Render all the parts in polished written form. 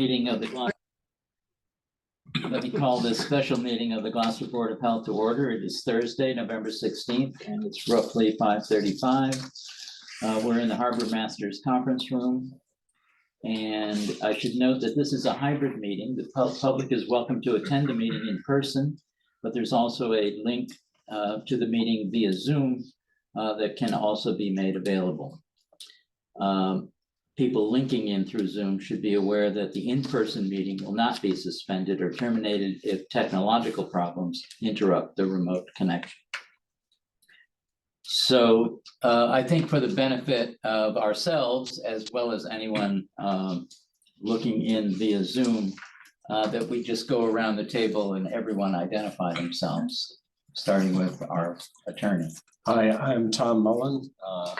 Meeting of the Gloucester. Let me call this special meeting of the Gloucester Board of Health to order. It is Thursday, November 16th, and it's roughly 5:35. We're in the Harbor Masters Conference Room. And I should note that this is a hybrid meeting. The public is welcome to attend the meeting in person, but there's also a link to the meeting via Zoom that can also be made available. People linking in through Zoom should be aware that the in-person meeting will not be suspended or terminated if technological problems interrupt the remote connection. So I think for the benefit of ourselves, as well as anyone looking in via Zoom, that we just go around the table and everyone identify themselves, starting with our attorney. Hi, I'm Tom Mullen.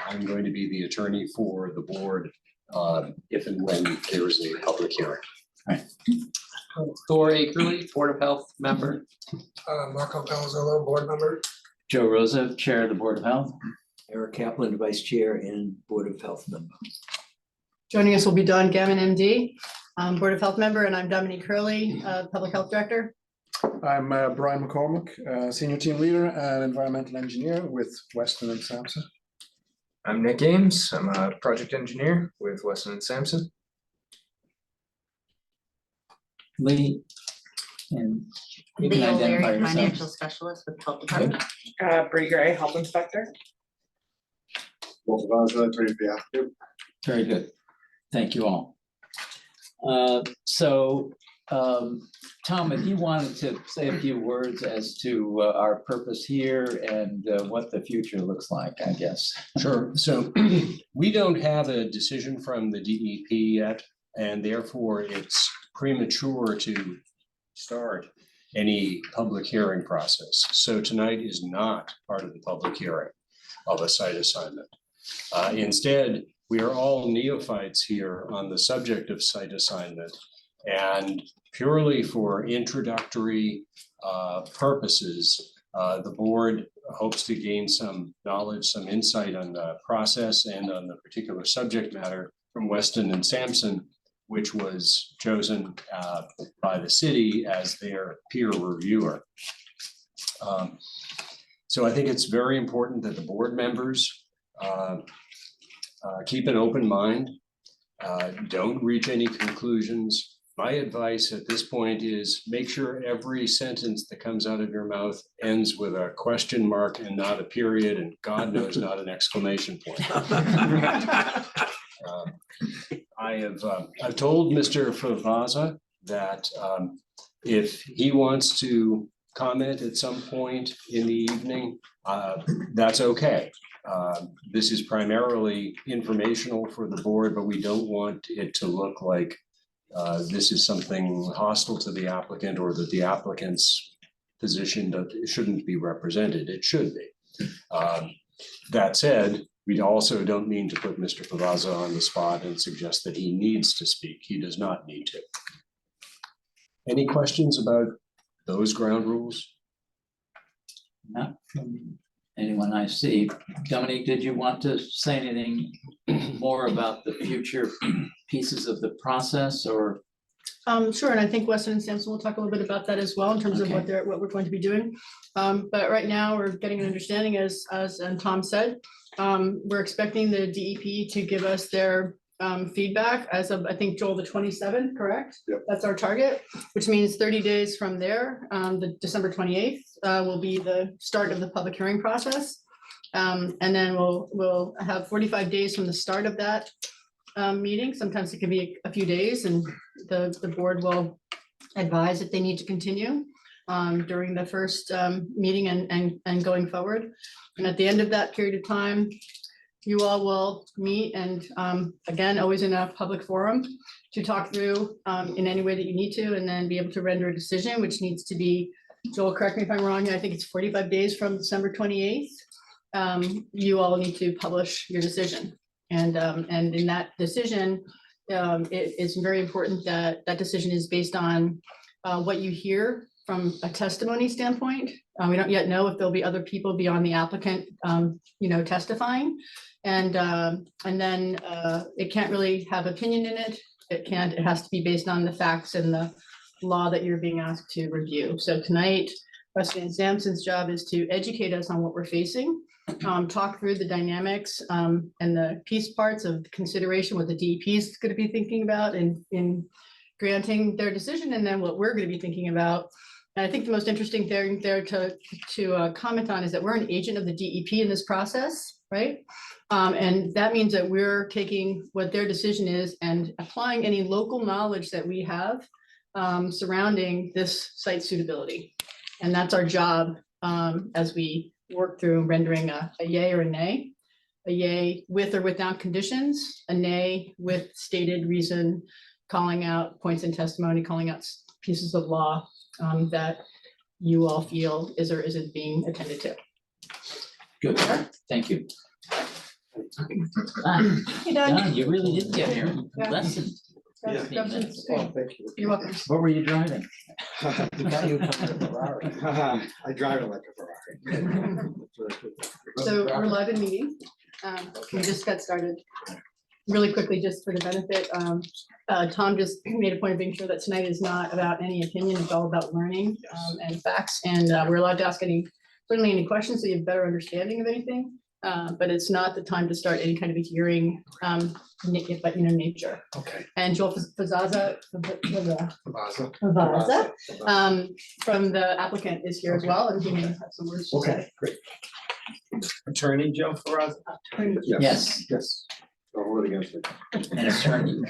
I'm going to be the attorney for the board if and when there is a public hearing. Right. Thor Akerley, Board of Health member. Marco Palazzolo, board member. Joe Rosa, Chair of the Board of Health. Eric Kaplan, Vice Chair and Board of Health member. Joining us will be Dawn Gammon, MD, Board of Health member, and I'm Dominique Curley, Public Health Director. I'm Brian McCormick, Senior Team Leader and Environmental Engineer with Weston and Sampson. I'm Nick Ames. I'm a project engineer with Weston and Sampson. Lee, and you can Leo identify Leary, yourself. financial specialist with Health Department. Bree Gray, Health Inspector. Very good. Thank you all. Tom, if you wanted to say a few words as to our purpose here and what the future looks like, I guess. Sure. So we don't have a decision from the DEP yet, and therefore it's premature to start any public hearing process. So tonight is not part of the public hearing of a site assignment. Instead, we are all neophytes here on the subject of site assignment, and purely for introductory purposes, the board hopes to gain some knowledge, some insight on the process and on the particular subject matter from Weston and Sampson, which was chosen by the city as their peer reviewer. So I think it's very important that the board members keep an open mind, don't reach any conclusions. My advice at this point is make sure every sentence that comes out of your mouth ends with a question mark and not a period, and God knows not an exclamation point. I've told Mr. Favazza that if he wants to comment at some point in the evening, that's okay. This is primarily informational for the board, but we don't want it to look like this is something hostile to the applicant or that the applicant's position shouldn't be represented. It should be. That said, we also don't mean to put Mr. Favazza on the spot and suggest that he needs to speak. He does not need to. Any questions about those ground rules? Not from anyone I see. Dominique, did you want to say anything more about the future pieces of the process, or? Sure, and I think Weston and Sampson will talk a little bit about that as well in terms of what we're going to be doing. But right now we're getting an understanding, as Tom said, we're expecting the DEP to give us their feedback as of, I think, Joel, the 27th, correct? Yep. That's our target, which means 30 days from there, the December 28th will be the start of the public hearing process. And then we'll have 45 days from the start of that meeting. Sometimes it can be a few days, and the board will advise if they need to continue during the first meeting and going forward. And at the end of that period of time, you all will meet and again, always in a public forum to talk through in any way that you need to, and then be able to render a decision, which needs to be, Joel, correct me if I'm wrong, I think it's 45 days from December 28th. You all need to publish your decision. And in that decision, it is very important that that decision is based on what you hear from a testimony standpoint. We don't yet know if there'll be other people beyond the applicant, testifying. And then it can't really have opinion in it. it has to be based on the facts and the law that you're being asked to review. So tonight, Weston and Sampson's job is to educate us on what we're facing, talk through the dynamics and the piece parts of consideration, what the DEP is going to be thinking about in granting their decision, and then what we're going to be thinking about. And I think the most interesting thing there to comment on is that we're an agent of the DEP in this process, right? And that means that we're taking what their decision is and applying any local knowledge that we have surrounding this site suitability. And that's our job as we work through rendering a yay or a nay. A yay with or without conditions, a nay with stated reason, calling out points in testimony, calling out pieces of law that you all feel is or isn't being attended to. Good, thank you. Hey, Doug. Don, you really did get here. Yeah. Lesson. Grab- grab some spoon. Thank you. You're welcome. What were you driving? The guy who comes in a Ferrari. I drive it like a Ferrari. So we're live in meeting. We just got started. Really quickly, just for the benefit, Tom just made a point of being sure that tonight is not about any opinion, it's all about learning and facts. And we're allowed to ask certainly any questions so you have a better understanding of anything. But it's not the time to start any kind of a hearing, but nature. Okay. And Joel Fazaza, from the applicant is here as well, and he may have some words to say. Okay, great. Attorney Joe Ferrazza. Yes. Yes. I'll hold it against it. An attorney.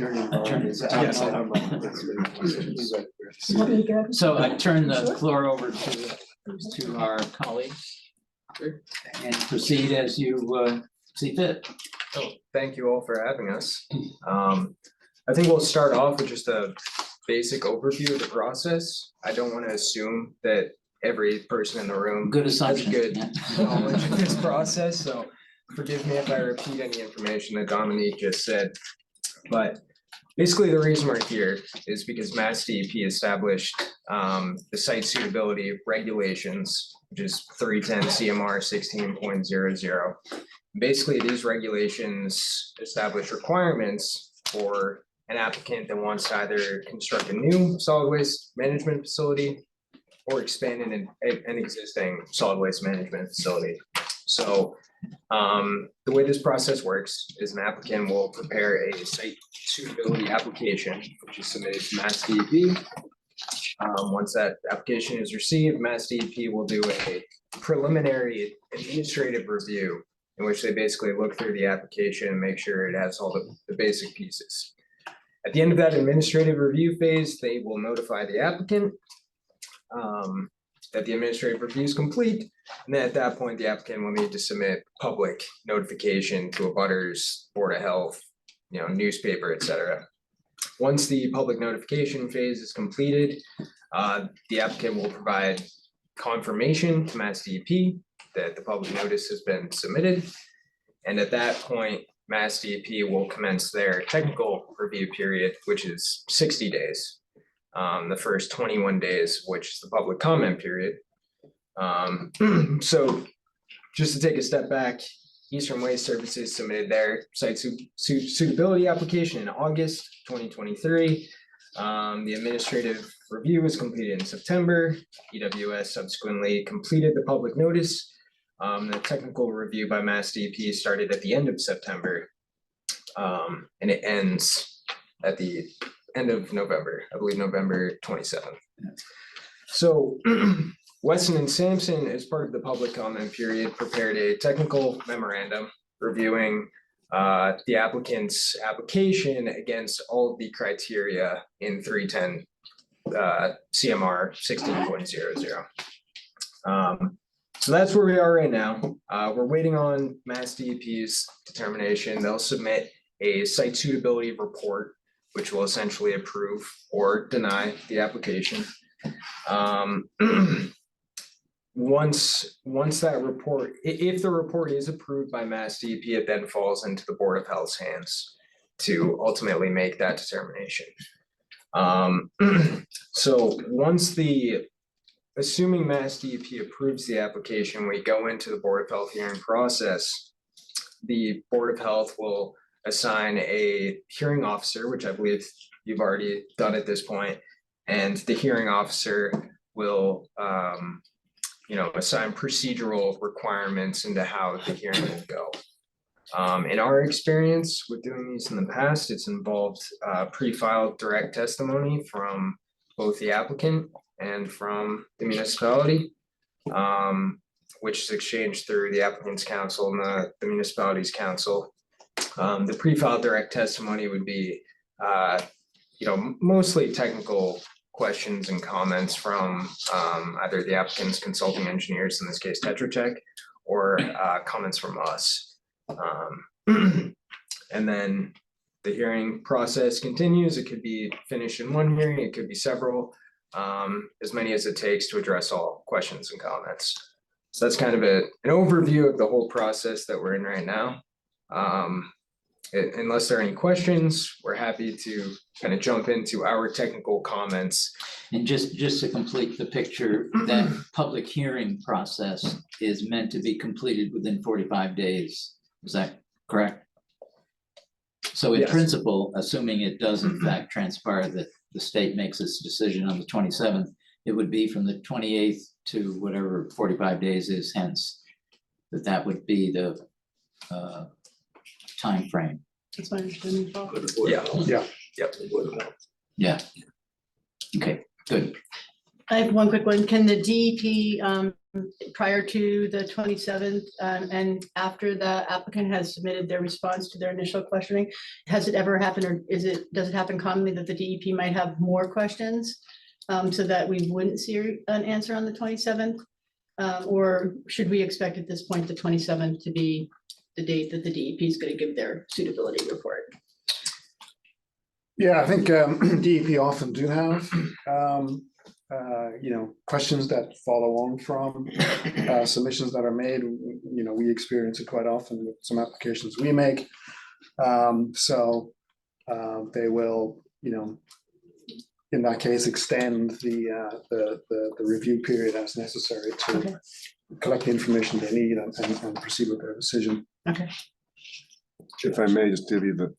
Yes. So I turn the floor over to our colleagues. And proceed as you see fit. Oh, thank you all for having us. I think we'll start off with just a basic overview of the process. I don't want to assume that every person in the room Good has assumption. good yeah. knowledge of this process, so forgive me if I repeat any information that Dominique just said. But basically, the reason we're here is because Mass DEP established the site suitability regulations, which is 310 CMR 16.00. Basically, these regulations establish requirements for an applicant that wants to either construct a new solid waste management facility or expand an existing solid waste management facility. So the way this process works is an applicant will prepare a site suitability application, which is submitted to Mass DEP. Once that application is received, Mass DEP will do a preliminary administrative review in which they basically look through the application and make sure it has all the basic pieces. At the end of that administrative review phase, they will notify the applicant that the administrative review is complete. And then at that point, the applicant will need to submit public notification to abutters, Board of Health, newspaper, et cetera. Once the public notification phase is completed, the applicant will provide confirmation to Mass DEP that the public notice has been submitted. And at that point, Mass DEP will commence their technical review period, which is 60 days. The first 21 days, which is the public comment period. So just to take a step back, Eastern Waste Services submitted their site suitability application in August 2023. The administrative review was completed in September. EWS subsequently completed the public notice. The technical review by Mass DEP started at the end of September. And it ends at the end of November, I believe November 27th. So Weston and Sampson, as part of the public comment period, prepared a technical memorandum reviewing the applicant's application against all of the criteria in 310 CMR 16.00. So that's where we are right now. We're waiting on Mass DEP's determination. They'll submit a site suitability report, which will essentially approve or deny the application. Once that report, if the report is approved by Mass DEP, it then falls into the Board of Health's hands to ultimately make that determination. So assuming Mass DEP approves the application, we go into the Board of Health hearing process. The Board of Health will assign a hearing officer, which I believe you've already done at this point. And the hearing officer will, assign procedural requirements into how the hearing will go. In our experience with doing these in the past, it's involved pre-filed direct testimony from both the applicant and from the municipality, which is exchanged through the applicant's counsel and the municipality's counsel. The pre-filed direct testimony would be, mostly technical questions and comments from either the applicant's consulting engineers, in this case Tetra Tech, or comments from us. And then the hearing process continues. It could be finished in one hearing, it could be several, as many as it takes to address all questions and comments. So that's kind of an overview of the whole process that we're in right now. Unless there are any questions, we're happy to kind of jump into our technical comments. And just to complete the picture, that public hearing process is meant to be completed within 45 days. Is that correct? So in Yes. principle, assuming it does in fact transpire that the state makes its decision on the 27th, it would be from the 28th to whatever 45 days is hence, that would be the timeframe. That's my understanding. Paul. For the Board of Health. Yeah. Yep. The Board of Health. Yeah. Okay, good. I have one quick one. Can the DEP, prior to the 27th, and after the applicant has submitted their response to their initial questioning, has it ever happened, or does it happen commonly that the DEP might have more questions? So that we wouldn't see an answer on the 27th? Or should we expect at this point, the 27th to be the date that the DEP is going to give their suitability report? Yeah, I think DEP often do have, questions that follow on from submissions that are made. We experience it quite often with some applications we make. So they will, in that case, extend the review period as necessary to Okay. collect the information they need and proceed with their decision. Okay. If I may just give you the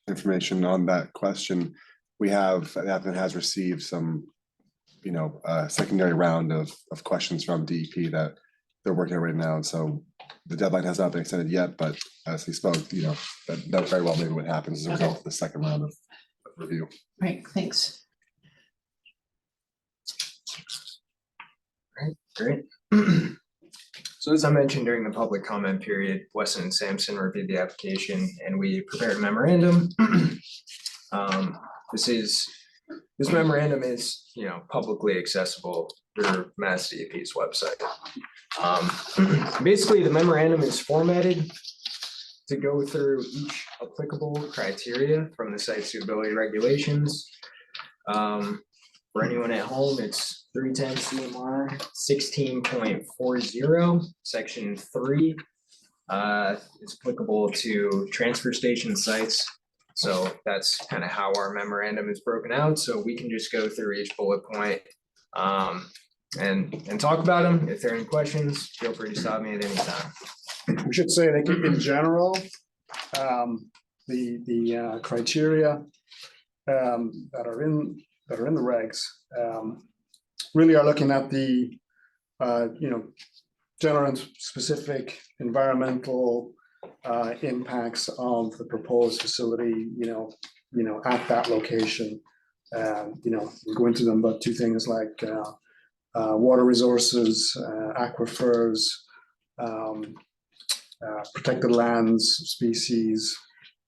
information on that question, the applicant has received some, secondary round of questions from DEP that they're working on right now. And so the deadline has not been extended yet, but as he spoke, that very well maybe what happens as a result of the second round of review. Right, thanks. Great. So as I mentioned during the public comment period, Weston and Sampson reviewed the application and we prepared a memorandum. This memorandum is, publicly accessible through Mass DEP's website. Basically, the memorandum is formatted to go through each applicable criteria from the site suitability regulations. For anyone at home, it's 310 CMR 16.40, section 3. It's applicable to transfer station sites. So that's kind of how our memorandum is broken out. So we can just go through each bullet point and talk about them. If there are any questions, feel free to stop me at any time. We should say that in general, the criteria that are in the regs really are looking at the general and specific environmental impacts of the proposed facility, at that location. We'll go into them, but two things like water resources, aquifers, protected lands, species,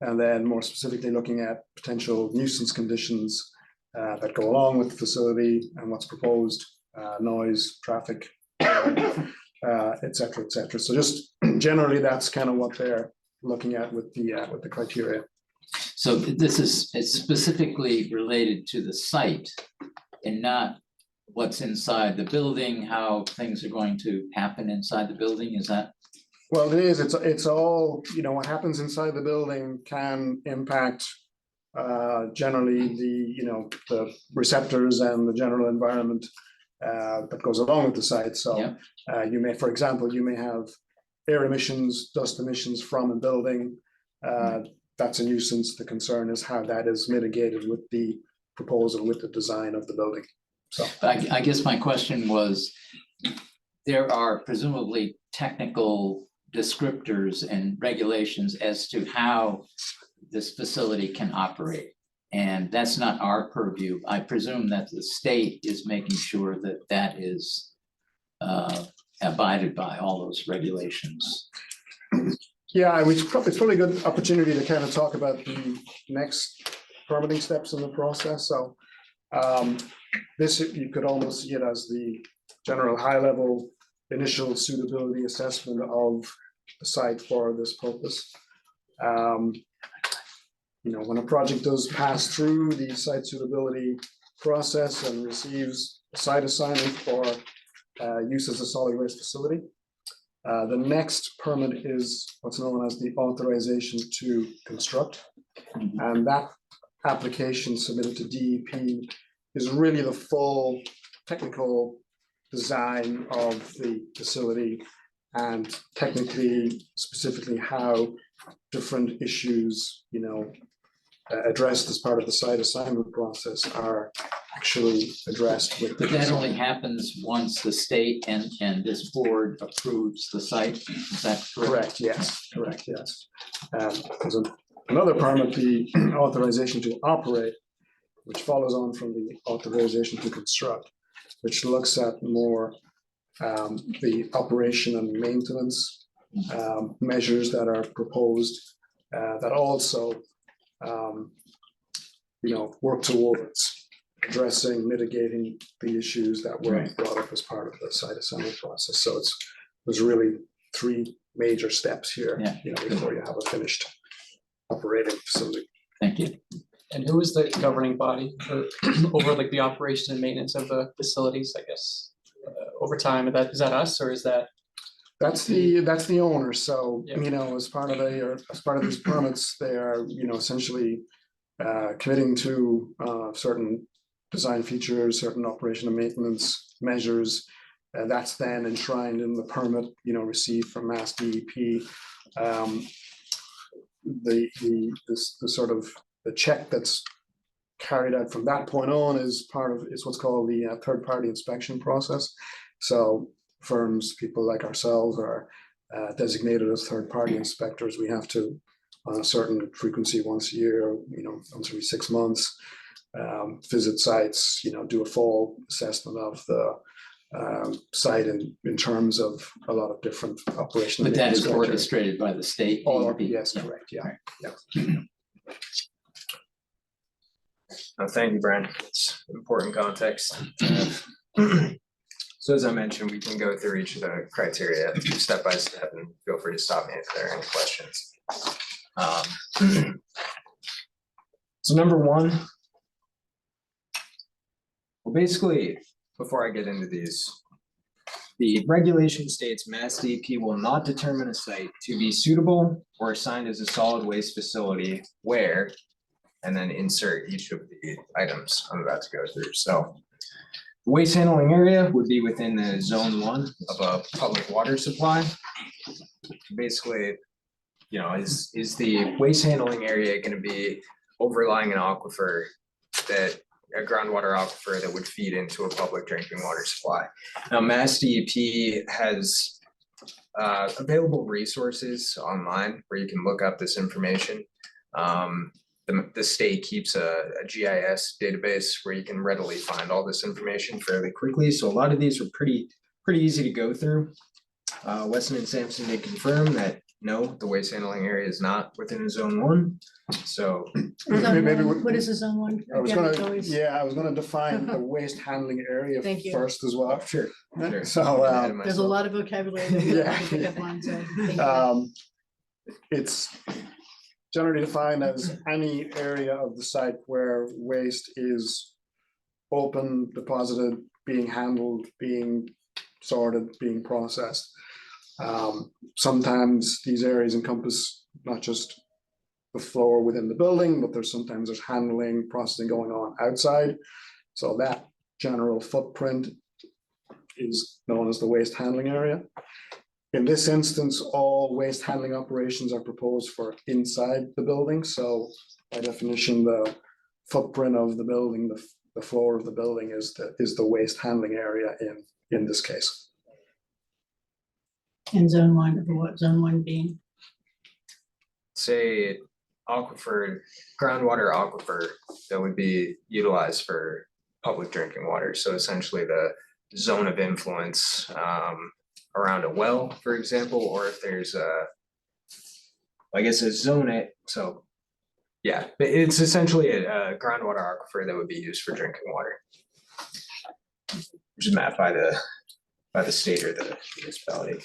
and then more specifically looking at potential nuisance conditions that go along with the facility and what's proposed, noise, traffic, et cetera, et cetera. So just generally, that's kind of what they're looking at with the criteria. So it's specifically related to the site and not what's inside the building, how things are going to happen inside the building, is that? Well, it is, it's all, what happens inside the building can impact generally the receptors and the general environment that goes along with the site. So Yeah. you may, for example, have air emissions, dust emissions from a building that's a nuisance. The concern is how that is mitigated with the proposal, with the design of the building. So, I guess my question was, there are presumably technical descriptors and regulations as to how this facility can operate. And that's not our purview. I presume that the state is making sure that that is abided by all those regulations. yeah, it's probably a good opportunity to kind of talk about the next permitting steps in the process. So this, you could almost see it as the general high-level initial suitability assessment of the site for this purpose. You know, when a project does pass through the site suitability process and receives a site assignment for use as a solid waste facility, the next permit is what's known as the authorization to construct. And that application submitted to DEP is really the full technical design of the facility and technically, specifically how different issues, you know, addressed as part of the site assignment process are actually addressed with. But that only happens once the state and this board approves the site, is that correct? Correct, yes. There's another permit, the authorization to operate, which follows on from the authorization to construct, which looks at more the operation and maintenance measures that are proposed that also you know, work towards addressing, mitigating the issues that were brought up as part of the site assembly process. So there's really three major steps here, you know, before you have a finished operating facility. Thank you. And who is the governing body for over like the operation and maintenance of the facilities, I guess, over time? Is that us, or is that? That's the owner. So, Yeah. you know, as part of these permits, they are, you know, essentially committing to certain design features, certain operation and maintenance measures. That's then enshrined in the permit, you know, received from Mass DEP. The sort of the check that's carried out from that point on is what's called the third-party inspection process. So firms, people like ourselves are designated as third-party inspectors. We have to, on a certain frequency, once a year, you know, once every 6 months, visit sites, you know, do a full assessment of the site in terms of a lot of different operational. But that is criteria. orchestrated by the state. DEP. Yes, Yeah. correct, yeah. Thank you, Brian. It's important context. So as I mentioned, we can go through each of the criteria step by step, and feel free to stop me if there are any questions. So number one, well, basically, before I get into these, the regulation states Mass DEP will not determine a site to be suitable or assigned as a solid waste facility where, and then insert each of the items I'm about to go through. So the waste handling area would be within the zone 1 of a public water supply. Basically, you know, is the waste handling area going to be overlying an aquifer, that a groundwater aquifer that would feed into a public drinking water supply? Now, Mass DEP has available resources online where you can look up this information. The state keeps a GIS database where you can readily find all this information fairly quickly. So a lot of these are pretty easy to go through. Weston and Sampson did confirm that no, the waste handling area is not within a zone 1. So What is the zone 1? I was Yeah, gonna, always- yeah, I was gonna define the waste handling area Thank you. first as well. sure. So, There's a lot of vocabulary. Yeah. I pick up on, so thank you. It's generally defined as any area of the site where waste is open, deposited, being handled, being sorted, being processed. Sometimes these areas encompass not just the floor within the building, but there's handling, processing going on outside. So that general footprint is known as the waste handling area. In this instance, all waste handling operations are proposed for inside the building, so by definition, the footprint of the building, the floor of the building is the waste handling area in this case. In zone one, what zone one being? Say aquifer, groundwater aquifer that would be utilized for public drinking water. So essentially the zone of influence around a well, for example, or if there's I guess a zone it, so yeah, but it's essentially a groundwater aquifer that would be used for drinking water. Which is mapped by the state or the municipality.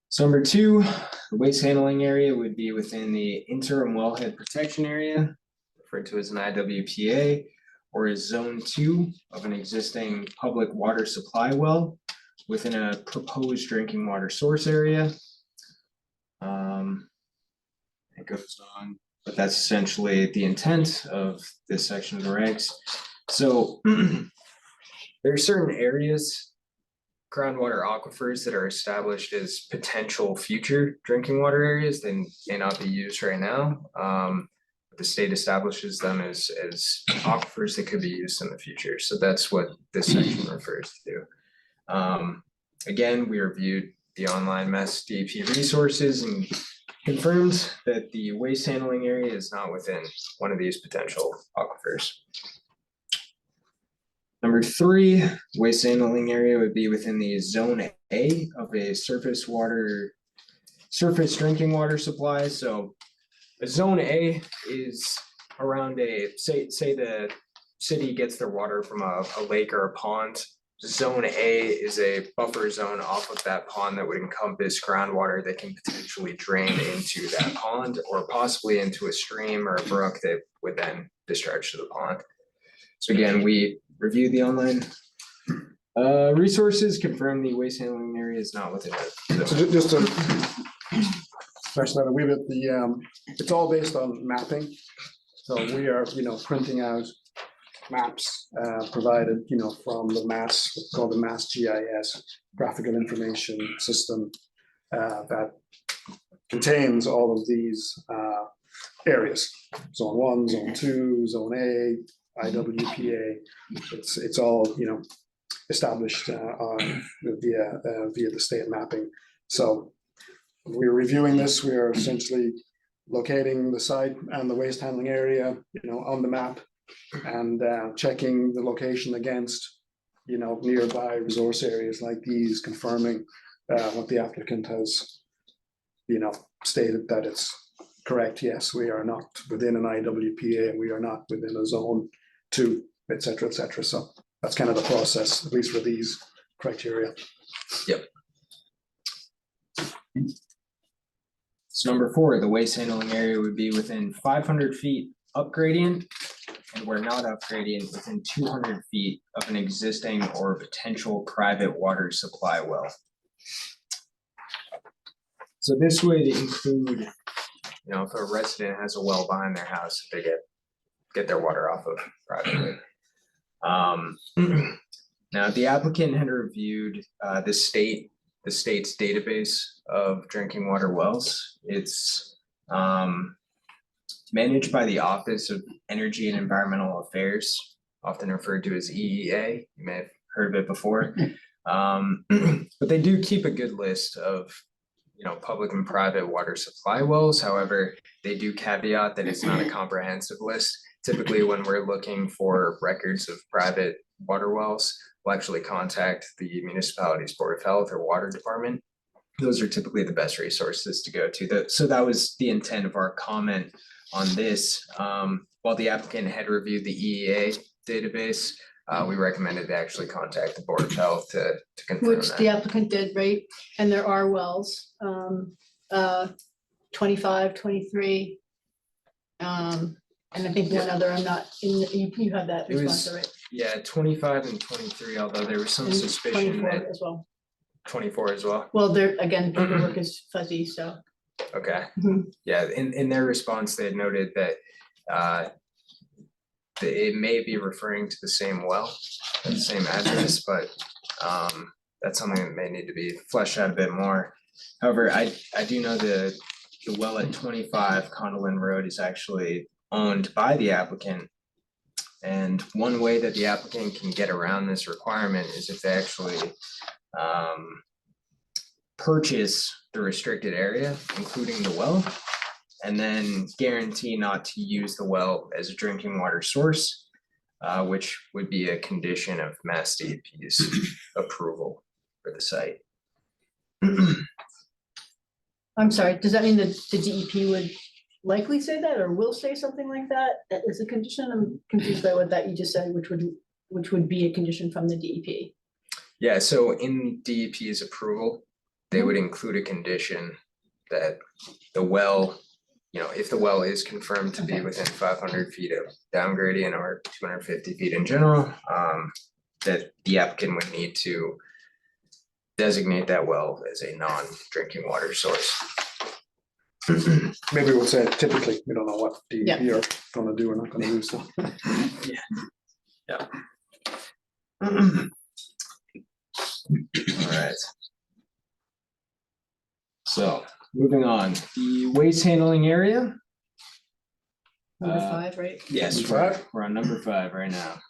So number two, the waste handling area would be within the interim wellhead protection area, referred to as an IWPA, or is zone 2 of an existing public water supply well within a proposed drinking water source area. It goes on, but that's essentially the intent of this section of the regs. So there are certain areas, groundwater aquifers, that are established as potential future drinking water areas. They may not be used right now. But the state establishes them as aquifers that could be used in the future. So that's what this section refers to. Again, we reviewed the online Mass DEP resources and confirmed that the waste handling area is not within one of these potential aquifers. Number 3, waste handling area would be within the zone A of a surface drinking water supply. So a zone A is around say the city gets their water from a lake or a pond. Zone A is a buffer zone off of that pond that would encompass groundwater that can potentially drain into that pond or possibly into a stream or a brook that would then discharge to the pond. So again, we reviewed the online resources, confirmed the waste handling area is not within it. So just to express that a wee bit, it's all based on mapping. So we are, printing out maps provided, from the Mass, what's called the Mass GIS, Graphical Information System, that contains all of these areas. Zone 1, Zone 2, Zone A, IWPA. It's all, established via the state mapping. So we're reviewing this. We are essentially locating the site and the waste handling area, on the map, and checking the location against, nearby resource areas like these, confirming what the applicant has, stated that it's correct. Yes, we are not within an IWPA, and we are not within a zone 2, et cetera, et cetera. So that's kind of the process, at least for these criteria. Yep. So number 4, the waste handling area would be within 500 feet up gradient, and where not up gradient, within 200 feet of an existing or potential private water supply well. So this would include, if a resident has a well behind their house, they get their water off of privately. Now, the applicant had reviewed the state's database of drinking water wells. It's managed by the Office of Energy and Environmental Affairs, often referred to as EEA. You may have heard of it before. But they do keep a good list of public and private water supply wells. However, they do caveat that it's not a comprehensive list. Typically, when we're looking for records of private water wells, we'll actually contact the municipality's Board of Health or Water Department. Those are typically the best resources to go to. So that was the intent of our comment on this. While the applicant had reviewed the EEA database, we recommended they actually contact the Board of Health to confirm Which that. the applicant did, right? And there are wells, 25, 23. And I think one other, I'm not, you have that It was- response, right? Yeah, 25 and 23, although there was some And suspicion 24 that as well. 24 as well. Well, there, again, paperwork is fuzzy, so. Okay. Mhm. Yeah, in their response, they had noted that it may be referring to the same well, the same address, but that's something that may need to be fleshed out a bit more. However, I do know the well at 25 Condolin Road is actually owned by the applicant. And one way that the applicant can get around this requirement is if they actually purchase the restricted area, including the well, and then guarantee not to use the well as a drinking water source, which would be a condition of Mass DEP's approval for the site. I'm sorry, does that mean that the DEP would likely say that or will say something like that as a condition? I'm confused by what that you just said, which would be a condition from the DEP. Yeah, so in DEP's approval, they would include a condition that the well, if the well is confirmed to be within 500 feet of down gradient or 250 feet in general, that the applicant would need to designate that well as a non-drinking water source. Maybe we'll say typically, we don't know what DEP Yeah. are gonna do or not gonna do, so. Alright. So, moving on, the waste handling area. Number Uh, 5, right? Yes, we're on number 5 right now.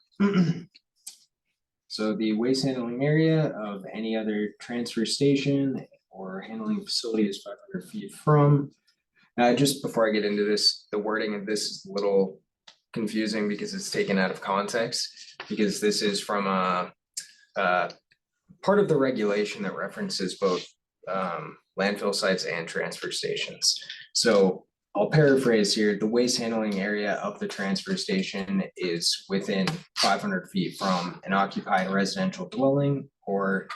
So the waste handling area of any other transfer station or handling facility is 500 feet from. Just before I get into this, the wording of this is a little confusing because it's taken out of context. Because this is from a part of the regulation that references both landfill sites and transfer stations. So I'll paraphrase here, the waste handling area of the transfer station is within 500 feet from an occupied residential dwelling or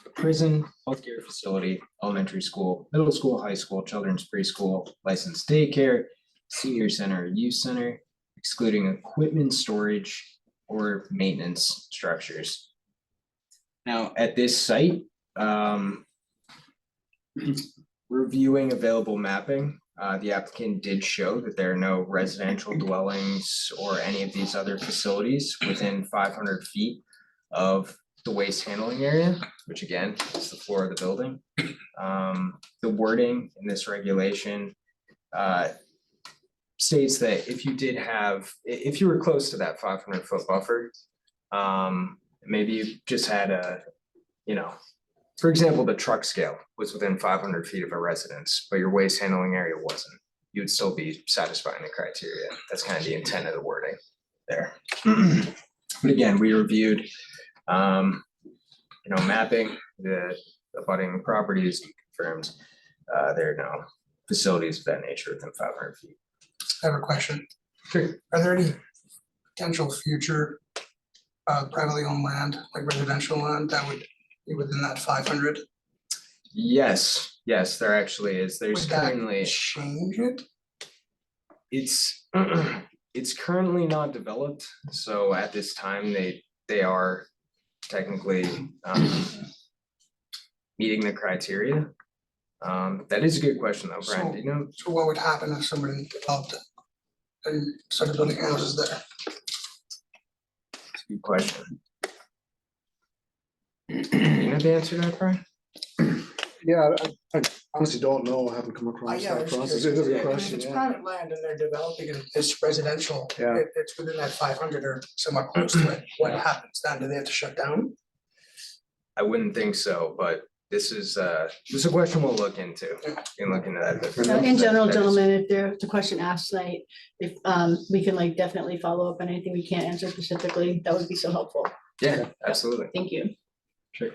a prison, healthcare facility, elementary school, middle school, high school, children's preschool, licensed daycare, senior center, youth center, excluding equipment storage or maintenance structures. Now, at this site, reviewing available mapping, the applicant did show that there are no residential dwellings or any of these other facilities within 500 feet of the waste handling area, which again is the floor of the building. The wording in this regulation states that if you were close to that 500-foot buffer, maybe you just had for example, the truck scale was within 500 feet of a residence, but your waste handling area wasn't, you would still be satisfying the criteria. That's kind of the intent of the wording there. But again, we reviewed, mapping the abutting properties and confirmed there are no facilities of that nature within 500 feet. I have a question. Sure. Are there any potential future privately owned land, like residential land, that would be within that 500? Yes, there actually is. There's Would that currently, change it? it's currently not developed, so at this time, they are technically meeting the criteria. That is a good question though, Brian, do you know? So what would happen if somebody developed it and started building houses there? That's a good question. Do you know the answer to that, Brian? Yeah, I honestly don't know, I haven't come across Yeah, I that was process. curious, It's a good if question, it's yeah. private land and they're developing it, it's residential, Yeah. it's within that 500 or somewhat close to it, what happens then? Do they have to shut down? I wouldn't think so, but this is a question we'll look into. And look into that. In general, That is- gentlemen, if there's a question asked tonight, if we can definitely follow up on anything we can't answer specifically, that would be so helpful. Yeah, absolutely. Thank you. Sure.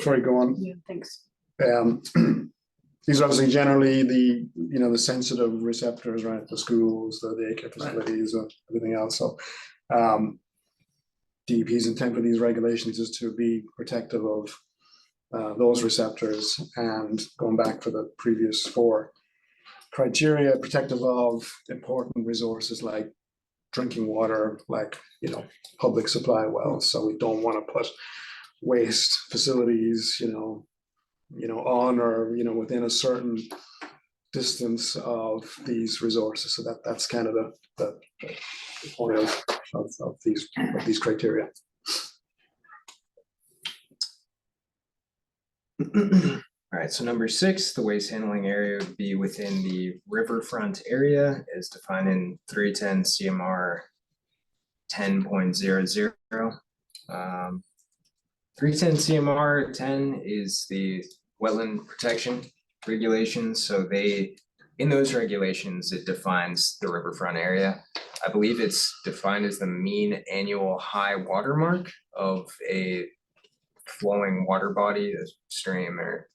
Sorry, go on. Yeah, thanks. These are obviously generally the sensitive receptors, right? The schools, the daycare facilities, everything else. So DEP's intent with these regulations is to be protective of those receptors, and going back for the previous 4 criteria, protective of important resources like drinking water, like public supply wells. So we don't want to put waste facilities, on or within a certain distance of these resources. So that's kind of the oil of these criteria. All right, so number 6, the waste handling area would be within the riverfront area as defined in 310 CMR 10.00. 310 CMR 10 is the wetland protection regulations, so in those regulations, it defines the riverfront area. I believe it's defined as the mean annual high water mark of a flowing water body, a stream or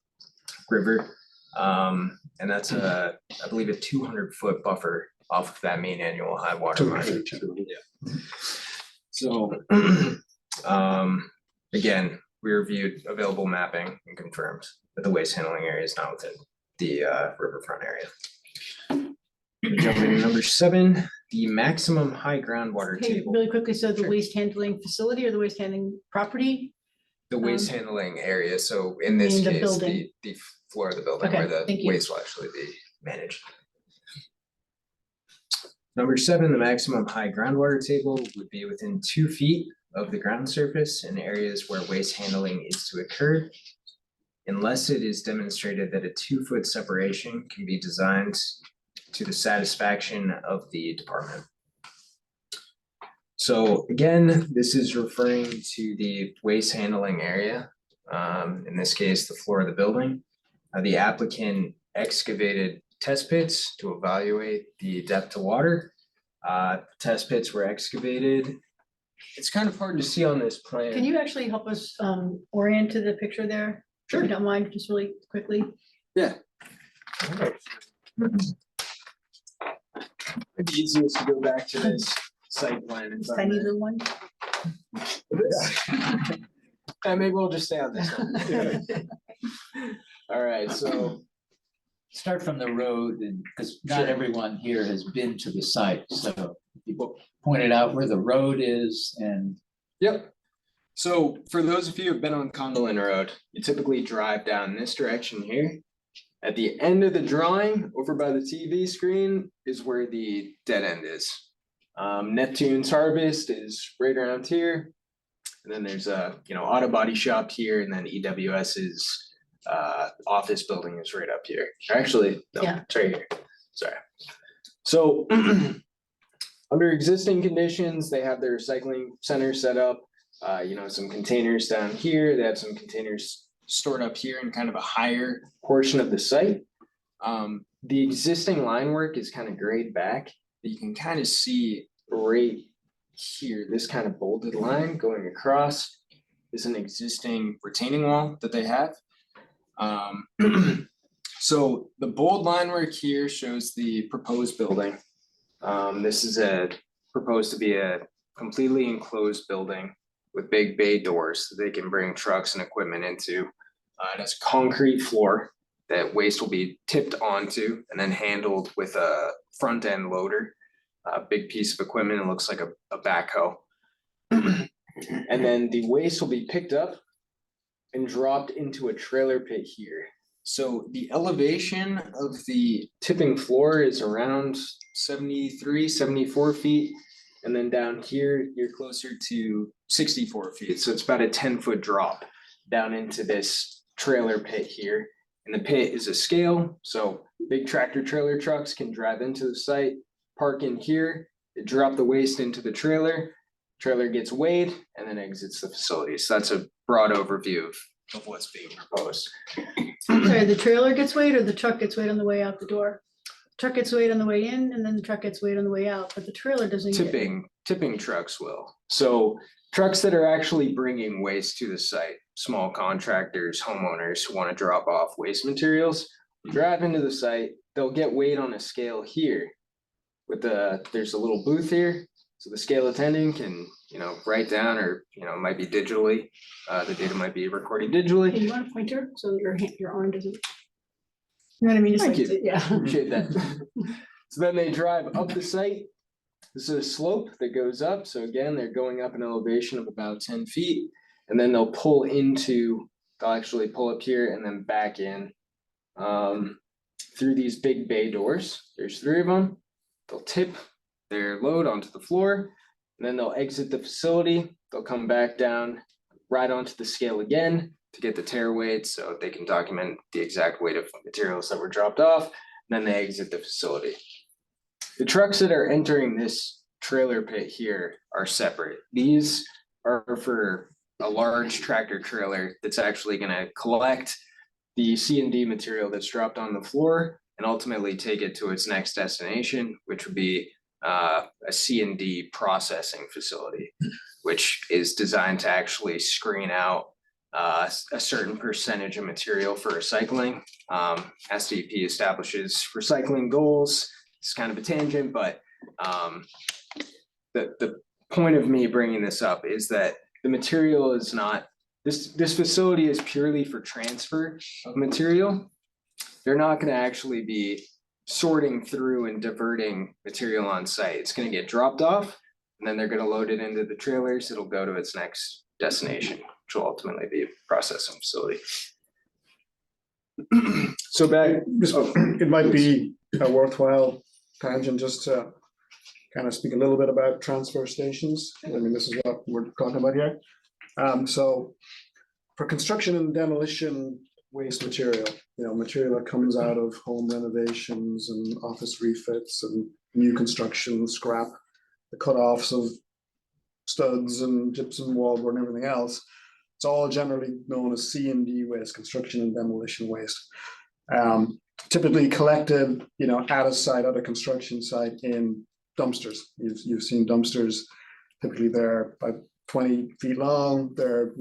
river. And that's I believe a 200-foot buffer off of that mean annual high water mark. Yeah. So, again, we reviewed available mapping and confirmed that the waste handling area is not within the riverfront area. Jumping to number 7, the maximum high groundwater Okay, table. really quickly, so the Sure. waste handling facility or the waste handling property? The waste handling area, so in this mean the case, building. the floor of the building Okay, where the thank you. waste will actually be managed. Number 7, the maximum high groundwater table would be within 2 feet of the ground surface in areas where waste handling is to occur, unless it is demonstrated that a 2-foot separation can be designed to the satisfaction of the department. So again, this is referring to the waste handling area, in this case, the floor of the building. The applicant excavated test pits to evaluate the depth of water. Test pits were excavated. It's kind of hard to see on this plan. Can you actually help us orient to the picture there? If you don't mind, just really quickly. Yeah. It'd be easiest to go back to this site plan. in front of Tiny me. little one. Yeah, maybe we'll just stay on this one. All right, so Start from the road and, because not Sure. everyone here has been to the site, so people pointed out where the road is and yep. So for those of you who've been on Gondolin Road, you typically drive down this direction here. At the end of the drawing, over by the TV screen, is where the dead end is. Neptune's Harvest is right around here. And then there's a, auto body shop here, and then EWS's office building is right up here. Actually, no, Yeah. it's right here. Sorry. So under existing conditions, they have their recycling center set up. Some containers down here. They have some containers stored up here in kind of a higher portion of the site. The existing line work is kind of grayed back, but you can kind of see right here, this kind of bolded line going across is an existing retaining wall that they have. So the bold line work here shows the proposed building. This is proposed to be a completely enclosed building with big bay doors that they can bring trucks and equipment into. It has a concrete floor that waste will be tipped onto and then handled with a front end loader. A big piece of equipment, it looks like a backhoe. And then the waste will be picked up and dropped into a trailer pit here. So the elevation of the tipping floor is around 73, 74 feet. And then down here, you're closer to 64 feet. So it's about a 10-foot drop down into this trailer pit here. And the pit is a scale, so big tractor trailer trucks can drive into the site, park in here, they drop the waste into the trailer gets weighed, and then exits the facility. So that's a broad overview of what's being proposed. Sorry, the trailer gets weighed or the truck gets weighed on the way out the door? Truck gets weighed on the way in and then the truck gets weighed on the way out, but the trailer doesn't get. Tipping trucks will. So trucks that are actually bringing waste to the site, small contractors, homeowners who want to drop off waste materials, drive into the site, they'll get weighed on a scale here. There's a little booth here, so the scale attendant can, write down or, it might be digitally, the data might be recorded digitally. Hey, you want a pointer so your arm doesn't? You know what I mean? Just Thank like, you. yeah. Appreciate that. So then they drive up the site. This is a slope that goes up. So again, they're going up an elevation of about 10 feet. And then they'll actually pull up here and then back in. through these big bay doors. There's 3 of them. They'll tip their load onto the floor, and then they'll exit the facility. They'll come back down, right onto the scale again to get the tare weight so they can document the exact weight of materials that were dropped off. Then they exit the facility. The trucks that are entering this trailer pit here are separate. These are for a large tractor trailer that's actually gonna collect the C&D material that's dropped on the floor and ultimately take it to its next destination, which would be a C&D processing facility, which is designed to actually screen out a certain percentage of material for recycling. SDEP establishes recycling goals. It's kind of a tangent, but the point of me bringing this up is that the material is not, this facility is purely for transfer of material. They're not gonna actually be sorting through and diverting material on site. It's gonna get dropped off, and then they're gonna load it into the trailers. It'll go to its next destination, which will ultimately be a processing facility. So back, It might be a worthwhile tangent just to kind of speak a little bit about transfer stations. I mean, this is what we're talking about here. So for construction and demolition waste material, material that comes out of home renovations and office refits and new construction, scrap, the cutoffs of studs and gypsum wallboard and everything else, it's all generally known as C&D waste, construction and demolition waste. Typically collected, at a site, at a construction site in dumpsters. You've seen dumpsters, typically they're about 20 feet long, they're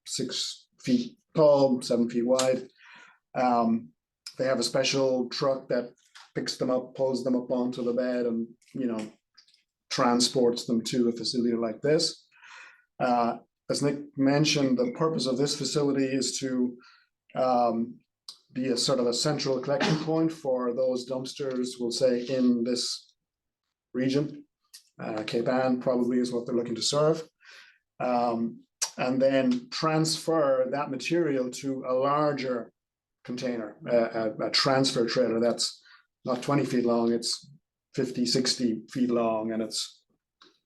6 feet tall, 7 feet wide. They have a special truck that picks them up, pulls them up onto the bed and transports them to a facility like this. As Nick mentioned, the purpose of this facility is to be a sort of a central collection point for those dumpsters, we'll say, in this region. Cape Ann probably is what they're looking to serve. And then transfer that material to a larger container, a transfer trailer that's not 20 feet long, it's 50, 60 feet long, and it's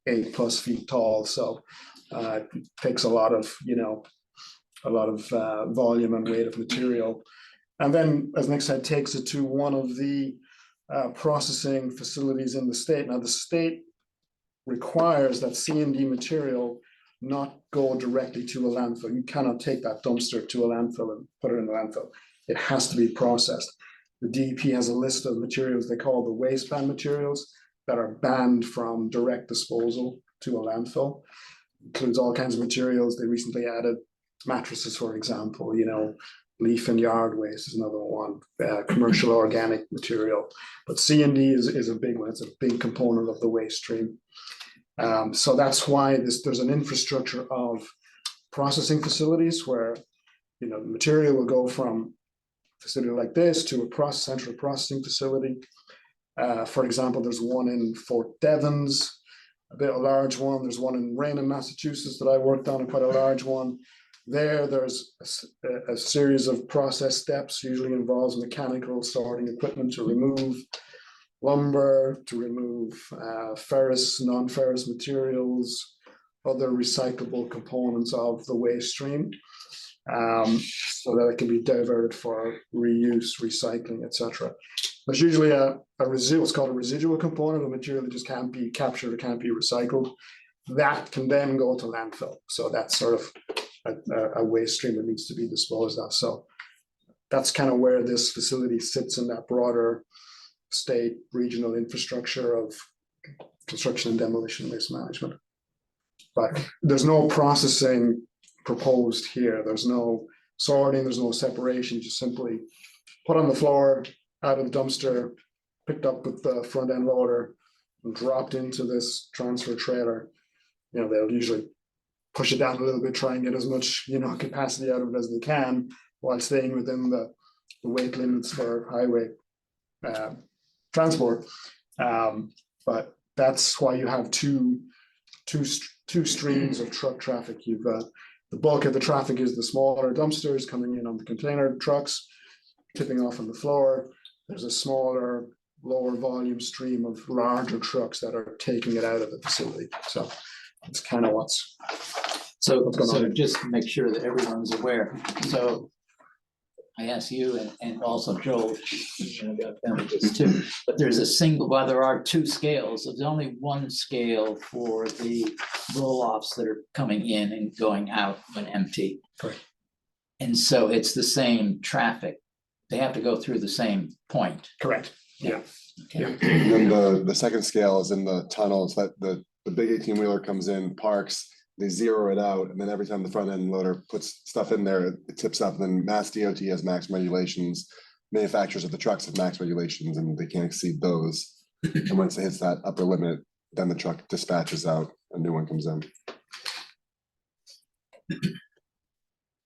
8+ feet tall. So it takes a lot of volume and weight of material. And then, as Nick said, takes it to one of the processing facilities in the state. Now, the state requires that C&D material not go directly to a landfill. You cannot take that dumpster to a landfill and put it in the landfill. It has to be processed. The DEP has a list of materials they call the waste ban materials that are banned from direct disposal to a landfill. Includes all kinds of materials. They recently added mattresses, for example, leaf and yard waste is another one, commercial organic material. But C&D is a big one. It's a big component of the waste stream. So that's why there's an infrastructure of processing facilities where the material will go from a facility like this to a central processing facility. For example, there's one in Fort Devens, a large one. There's one in Raynham, Massachusetts that I worked on, quite a large one. There's a series of process steps, usually involves mechanical sorting equipment to remove lumber, to remove ferrous, non-ferrous materials, other recyclable components of the waste stream, so that it can be diverted for reuse, recycling, etc. There's usually a residual, what's called a residual component of material that just can't be captured or can't be recycled. That can then go to landfill. So that's sort of a waste stream that needs to be disposed of. So that's kind of where this facility sits in that broader state regional infrastructure of construction and demolition waste management. But there's no processing proposed here. There's no sorting, there's no separation, just simply put on the floor, out of the dumpster, picked up with the front end loader and dropped into this transfer trailer. They'll usually push it down a little bit, try and get as much, capacity out of it as they can while staying within the weight limits for highway transport. But that's why you have two streams of truck traffic. You've the bulk of the traffic is the smaller dumpsters coming in on the container trucks, tipping off on the floor. there's a smaller, lower volume stream of larger trucks that are taking it out of the facility. So it's kind of what's, So, What's going so on? just to make sure that everyone's aware, so I asked you and also Joel, you know, got them with this too, but there's a single, while there are two scales, there's only one scale for the roll-offs that are coming in and going out when empty. Correct. And so it's the same traffic. They have to go through the same point. correct. Okay. And then the second scale is in the tunnels that the big 18-wheeler comes in, parks, they zero it out, and then every time the front end loader puts stuff in there, it tips up, and then Mass DOT has max regulations. Manufacturers of the trucks have max regulations and they can't exceed those. And once it hits that upper limit, then the truck dispatches out, a new one comes in.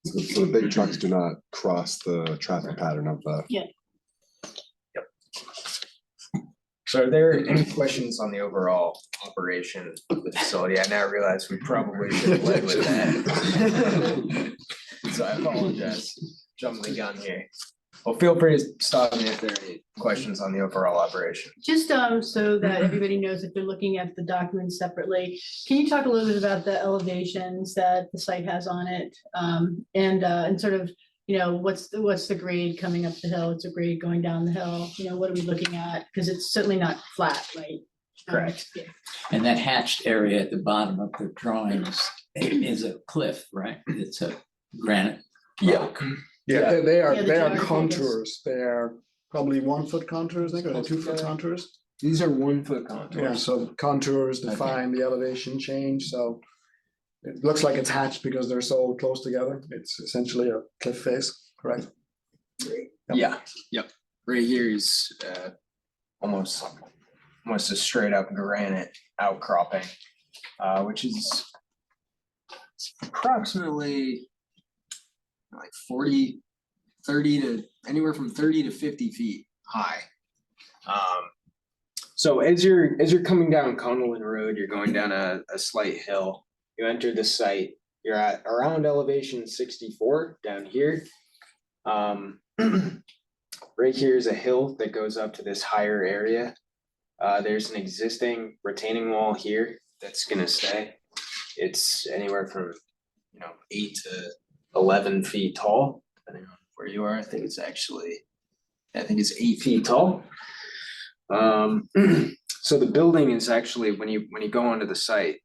So the big trucks do not cross the traffic pattern of the. So are there any questions on the overall operation of the facility? I now realize we probably should have led with that. So I apologize, jumping the gun here. Well, feel free to stop me if there are any questions on the overall operation. Just so that everybody knows if they're looking at the documents separately, can you talk a little bit about the elevations that the site has on it? And sort of, you know, what's the grade coming up the hill? It's a grade going down the hill, you know, what are we looking at? Because it's certainly not flat, right? Correct. Yeah. And that hatched area at the bottom of the drawings is a cliff, right? It's a granite. rock. Yeah, they Yeah, the they are geography is- contours. They are probably 1 foot contours, I think, or 2 foot contours. These are 1 foot Yeah, contours. so contours define the elevation change, so it looks like it's hatched because they're so close together. It's essentially a cliff face, correct? Yeah, yep. Right here is almost a straight up granite outcropping, which is approximately like 30 to anywhere from 30 to 50 feet high. So as you're coming down Connellan Road, you're going down a slight hill. You enter the site, you're at around elevation 64 down here. Right here is a hill that goes up to this higher area. There's an existing retaining wall here that's gonna stay. It's anywhere from, 8 to 11 feet tall, depending on where you are. I think it's 8 feet tall. So the building is actually, when you go onto the site,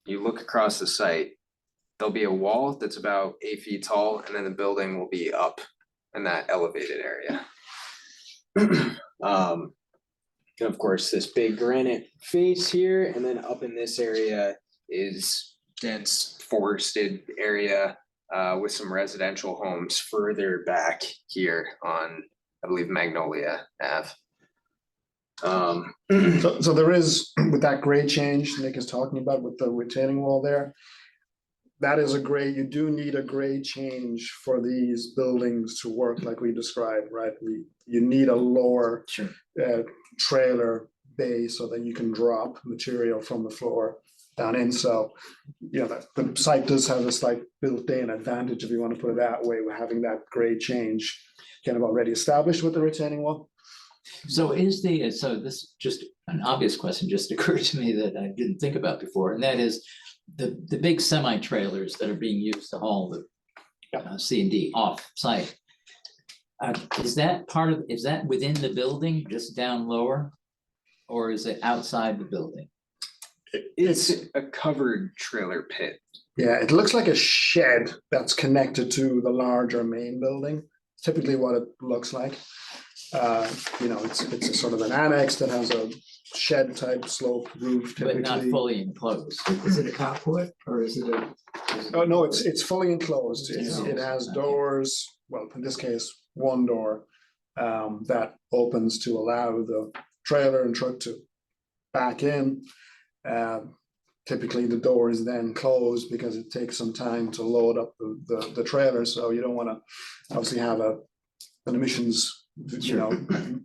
you look across the site, there'll be a wall that's about 8 feet tall, and then the building will be up in that elevated area. And of course, this big granite face here, and then up in this area is dense forested area with some residential homes further back here on, I believe, Magnolia Ave. So there is, with that grade change Nick is talking about with the retaining wall there, that is a grade, you do need a grade change for these buildings to work like we described, right? You need a lower Sure. trailer bay so that you can drop material from the floor down in. So, the site does have a slight built-in advantage, if you want to put it that way, with having that grade change kind of already established with the retaining wall. So so this just an obvious question just occurred to me that I didn't think about before, and that is the big semi trailers that are being used to haul the C and D off site. Is that within the building, just down lower? Or is it outside the building? It's a covered trailer pit. Yeah, it looks like a shed that's connected to the larger main building, typically what it looks like. It's a sort of an annex that has a shed type slope roof But not typically. fully enclosed. Is it a carport or is it a? Oh, no, it's fully enclosed. It's It has enclosed, okay. doors, well, in this case, one door that opens to allow the trailer and truck to back in. Typically, the door is then closed because it takes some time to load up the trailer, so you don't want to obviously have an emissions,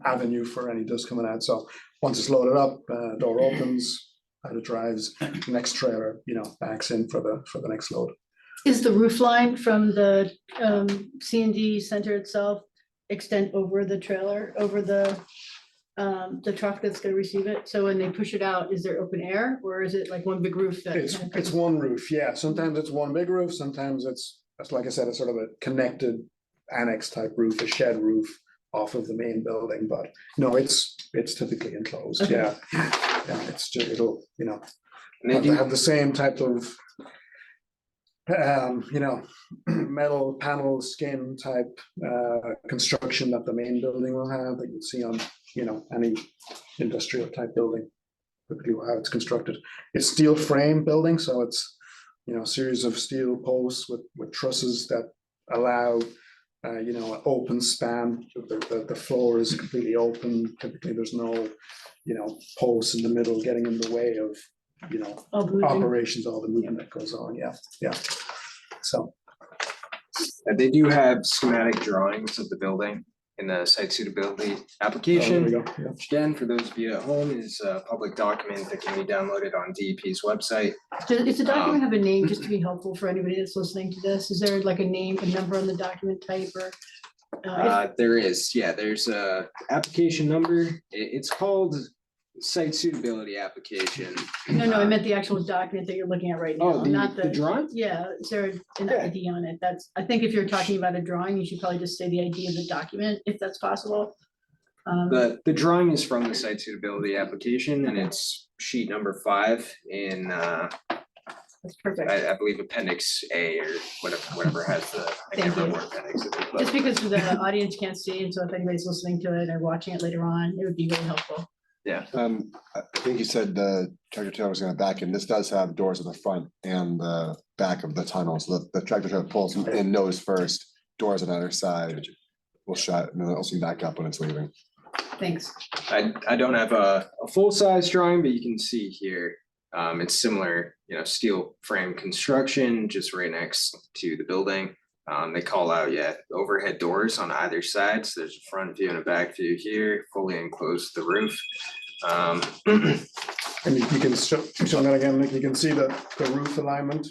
avenue for any dust coming out. So once it's loaded up, door opens, out it drives, next trailer, backs in for the next load. Is the roof line from the C and D center itself, extend over the trailer, over the truck that's gonna receive it? So when they push it out, is there open air or is it like one big roof that? It's, kind of it's covers- one roof, yeah. Sometimes it's one big roof, sometimes it's, like I said, it's sort of a connected annex type roof, a shed roof off of the main building, but no, it's typically enclosed, Okay. yeah. Yeah, it's just, it'll, And they have do to have the same type of metal panel skin type construction that the main building will have, that you'd see on, any industrial type building. Typically how it's constructed. It's steel frame building, so it's, a series of steel posts with trusses that allow an open span. The floor is completely open. Typically, there's no, posts in the middle getting in the way of, All the moving- operations, all the movement that goes on, yeah. So, They do have schematic drawings of the building in the site suitability there we application. go, yeah. Which again, for those of you at home, is a public document that can be downloaded on DEP's website. Does the document have a name, just to be helpful for anybody that's listening to this? Is there like a name, a number on the document type or? There is, there's a application number. It's called site suitability application. No, I meant the actual document that you're looking at right now, Oh, not the the. drawing? Yeah, is there an Yeah. ID on it? I think if you're talking about a drawing, you should probably just say the ID of the document, if that's possible. The drawing is from the site suitability application and it's sheet number 5 in That's perfect. I believe appendix A or whatever has the, I can't Thank you. remember what appendix it is, but. Just because the audience can't see, and so if anybody's listening to it or watching it later on, it would be really helpful. I think you said the tractor trailer was gonna back in. This does have doors at the front and the back of the tunnel. So the tractor trailer pulls in nose first, doors on either side will shut, and then it'll swing back up when it's leaving. Thanks. I don't have a full-size drawing, but you can see here, it's similar, steel frame construction, just right next to the building. They call out, overhead doors on either side, so there's a front view and a back view here, fully enclosed the roof. And you can show that again, like you can see the roof alignment.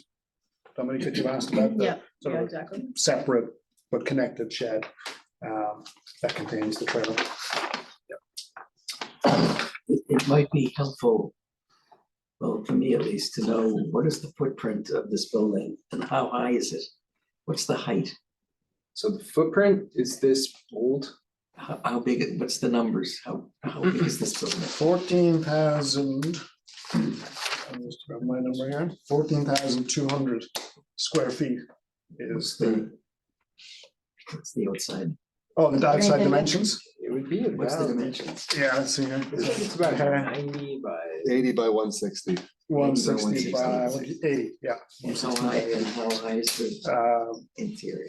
Dominique, that you asked about, the Yeah, sort yeah, of exactly. separate but connected shed that contains the trailer. It might be helpful, well, for me at least, to know what is the footprint of this building and how high is it? What's the height? So the footprint is this old. How big, what's the numbers? How big is this building? 14,000. I'll just grab my number here, 14,200 square feet is the, What's the outside? the outside dimensions. It would be What's the about, dimensions? Yeah, let's see here. it's about Okay. 90 by 80 by 160. 160 by 80, yeah. And how high is the interior?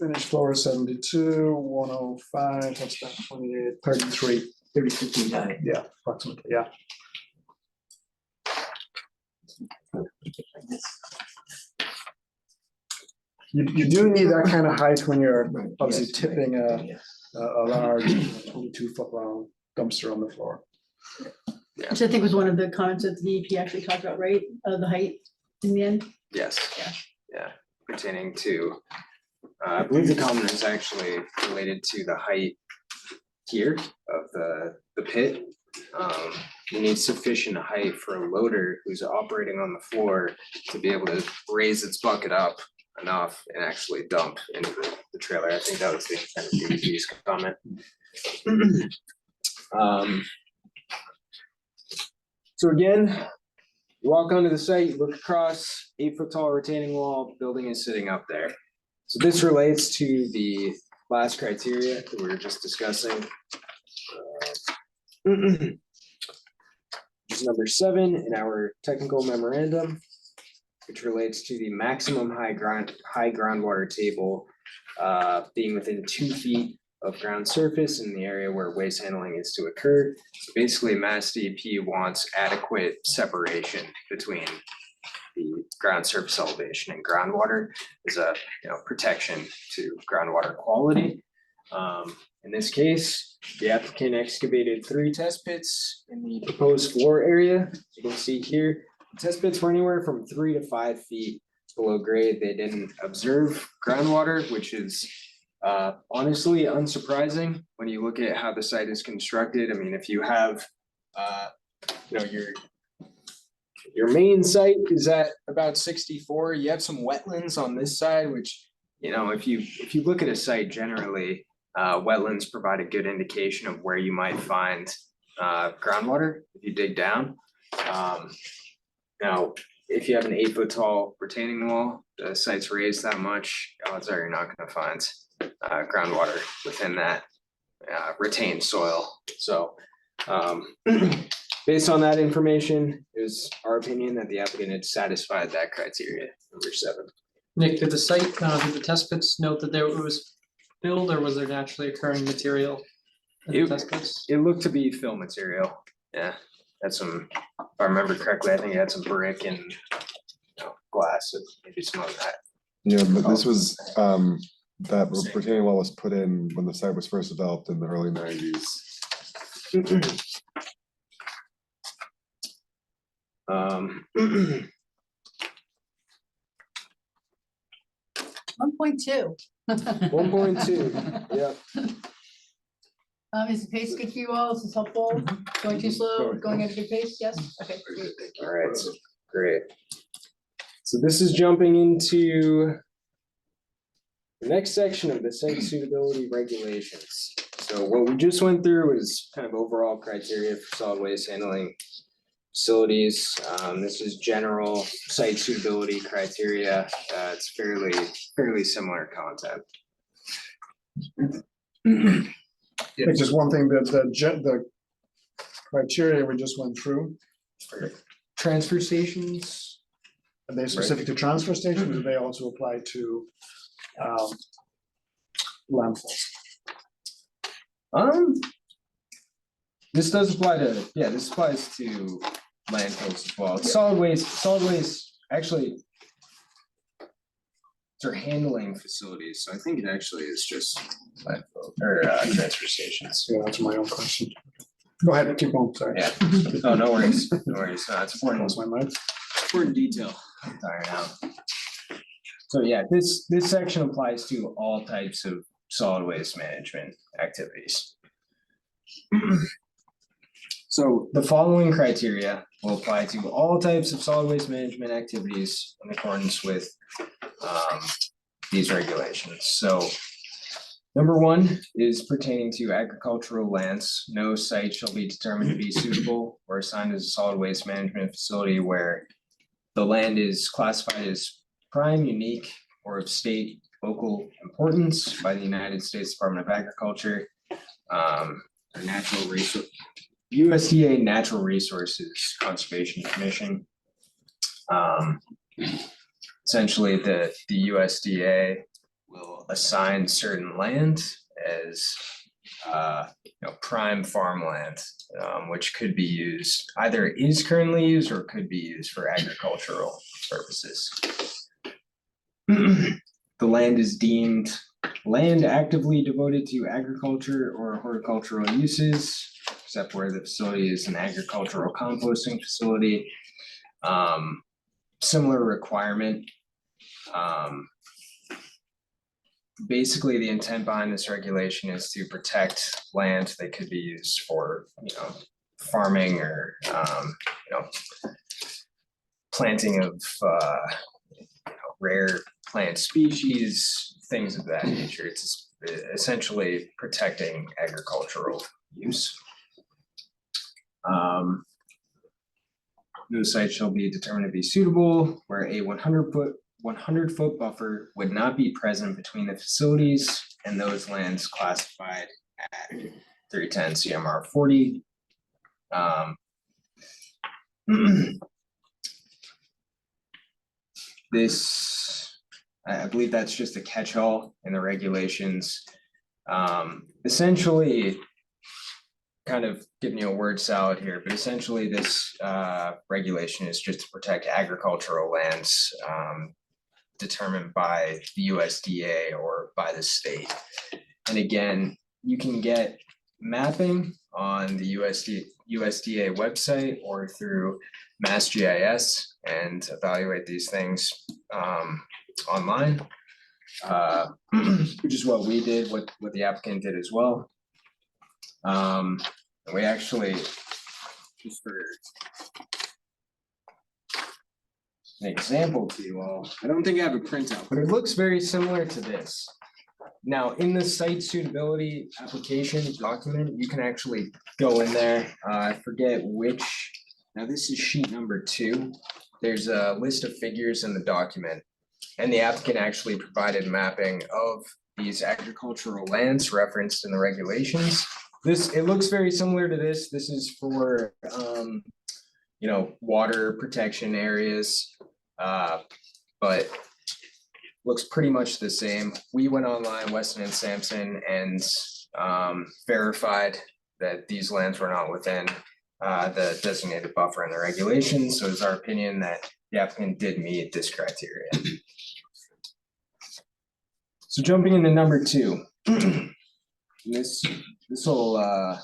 Finished floor is 72, 105, that's about 28, 33, 32 feet high. yeah, approximately, yeah. You do need that kind of height when you're Right, obviously yes, right, tipping yes. a large 22-foot long dumpster on the floor. Which I think was one of the comments that the DEP actually talked about, right? The height in the end. yes. Yeah. Yeah, pertaining to, I believe the comment is actually related to the height here of the pit. You need sufficient height for a loader who's operating on the floor to be able to raise its bucket up enough and actually dump into the trailer. I think that was the intent of DEP's comment. So again, you walk onto the site, you look across, 8-foot tall retaining wall, building is sitting up there. So this relates to the last criteria that we were just discussing. Which is number 7 in our technical memorandum, which relates to the maximum high groundwater table being within 2 feet of ground surface in the area where waste handling is to occur. So basically, Mass DEP wants adequate separation between the ground surface elevation and groundwater as a protection to groundwater quality. In this case, the applicant excavated 3 test pits in the proposed floor area. As you can see here, test pits were anywhere from 3 to 5 feet below grade. They didn't observe groundwater, which is Honestly, unsurprising when you look at how the site is constructed. I mean, if you have, you know, your main site is at about 64. You have some wetlands on this side, which, you know, if you look at a site generally, wetlands provide a good indication of where you might find groundwater if you dig down. Now, if you have an 8-foot tall retaining wall, the site's raised that much, odds are you're not gonna find groundwater within that retained soil. So based on that information, it was our opinion that the applicant had satisfied that criteria, number 7. Nick, did the site, did the test pits note that there was filled or was there naturally occurring material in the test pits? It looked to be fill material, yeah. Had some, if I remember correctly, I think it had some brick and, you know, glass and maybe some of that. Yeah, but this was, that retaining wall was put in when the site was first developed in the early 90s. 1.2. 1.2, yeah. Is the pace good for you all? Is this helpful? Going too slow, going at a good pace? Yes? Okay. All right, great. So this is jumping into the next section of the site suitability regulations. So what we just went through is kind of overall criteria for solid waste handling facilities. This is general site suitability criteria. It's fairly similar content. It's just one thing that the criteria we just went through, Transfer stations. are they specific to transfer stations, or do they also apply to landfills? This does apply to, yeah, this applies to landfills as well. Solid waste, actually. They're handling facilities, so I think it actually is just landfill or transfer stations. Yeah, that's my own question. Go ahead, keep going, sorry. Yeah, oh, no worries, no worries, no, it's important, That's my mind. important detail. I'm tired now. So yeah, this section applies to all types of solid waste management activities. So the following criteria will apply to all types of solid waste management activities in accordance with these regulations. So number 1 is pertaining to agricultural lands. No site shall be determined to be suitable or assigned as a solid waste management facility where the land is classified as prime, unique, or of state local importance by the United States Department of Agriculture, or Natural Resource, USDA Natural Resources Conservation Commission. Essentially, the USDA will assign certain land as you know, prime farmland, which could be used, either is currently used or could be used for agricultural purposes. The land is deemed land actively devoted to agriculture or horticultural uses, except where the facility is an agricultural composting facility. Similar requirement. Basically, the intent behind this regulation is to protect land that could be used for, you know, farming or, you know, planting of you know, rare plant species, things of that nature. It's essentially protecting agricultural use. No site shall be determined to be suitable where a 100-foot buffer would not be present between the facilities and those lands classified at 310 CMR 40. This, I believe that's just a catch-all in the regulations. Essentially, kind of giving you a word salad here, but essentially this regulation is just to protect agricultural lands determined by the USDA or by the state. And again, you can get mapping on the USDA website or through MassGIS and evaluate these things online. which is what we did, what the applicant did as well. And we actually, just for an example to you all, I don't think I have a printout, but it looks very similar to this. Now, in the site suitability application document, you can actually go in there, I forget which, now this is sheet number 2. There's a list of figures in the document. And the applicant actually provided mapping of these agricultural lands referenced in the regulations. It looks very similar to this. This is for, you know, water protection areas, but looks pretty much the same. We went online, Weston and Sampson, and verified that these lands were not within the designated buffer in the regulations. So it's our opinion that the applicant did meet this criteria. So jumping into number 2, this will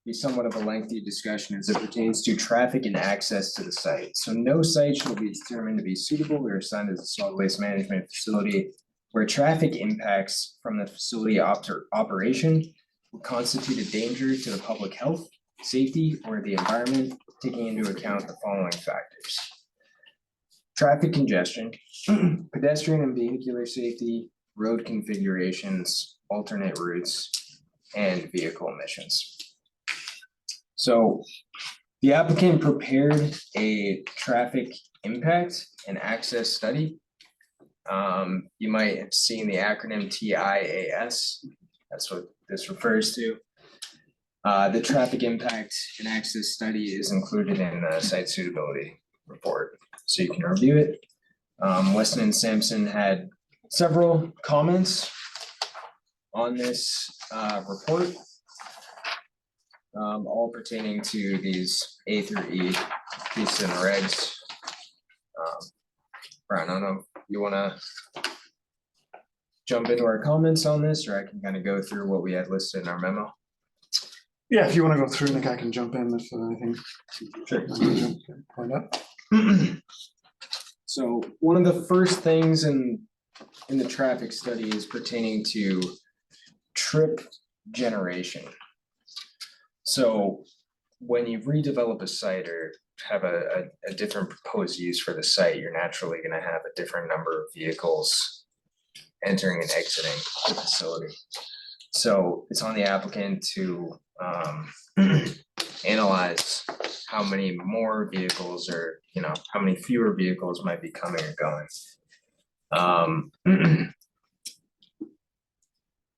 be somewhat of a lengthy discussion as it pertains to traffic and access to the site. So no site shall be determined to be suitable or assigned as a solid waste management facility where traffic impacts from the facility operation will constitute a danger to the public health, safety, or the environment, taking into account the following factors: traffic congestion, pedestrian and vehicular safety, road configurations, alternate routes, and vehicle emissions. So the applicant prepared a traffic impact and access study. You might have seen the acronym TIAS. That's what this refers to. The traffic impact and access study is included in the site suitability report, so you can review it. Weston and Sampson had several comments on this report, all pertaining to these A through E pieces in the regs. Brian, I don't know if you wanna jump into our comments on this, or I can kind of go through what we had listed in our memo. Yeah, if you want to go through, Nick, I can jump in if anything. Sure. Point out. So one of the first things in the traffic study is pertaining to trip generation. So when you redevelop a site or have a different proposed use for the site, you're naturally gonna have a different number of vehicles entering and exiting the facility. So it's on the applicant to analyze how many more vehicles, or, you know, how many fewer vehicles might be coming or going.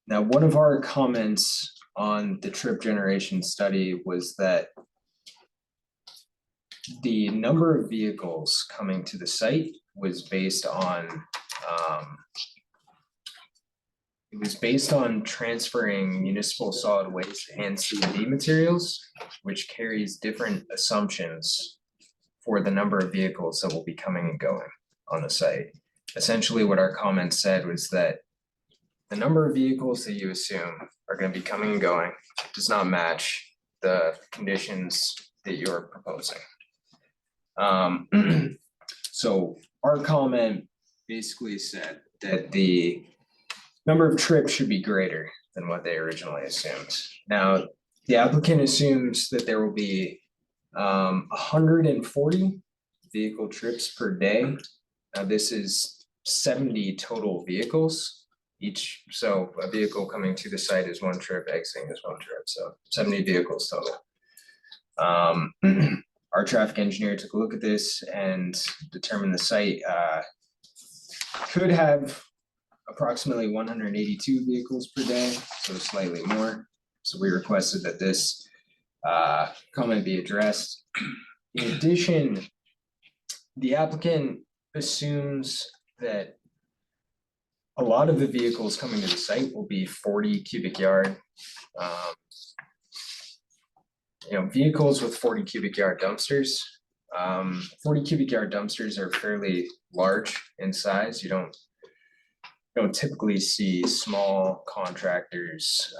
Now, one of our comments on the trip generation study was that the number of vehicles coming to the site was based on transferring municipal solid waste and CBD materials, which carries different assumptions for the number of vehicles that will be coming and going on the site. Essentially, what our comment said was that the number of vehicles that you assume are going to be coming and going does not match the conditions that you're proposing. So our comment basically said that the number of trips should be greater than what they originally assumed. Now, the applicant assumes that there will be 140 vehicle trips per day. Now, this is 70 total vehicles each. So a vehicle coming to the site is one trip, exiting is one trip. So 70 vehicles total. Our traffic engineer took a look at this and determined the site could have approximately 182 vehicles per day, so slightly more. So we requested that this comment be addressed. In addition, the applicant assumes that a lot of the vehicles coming to the site will be 40 cubic yard. Vehicles with 40 cubic yard dumpsters. 40 cubic yard dumpsters are fairly large in size. You don't typically see small contractors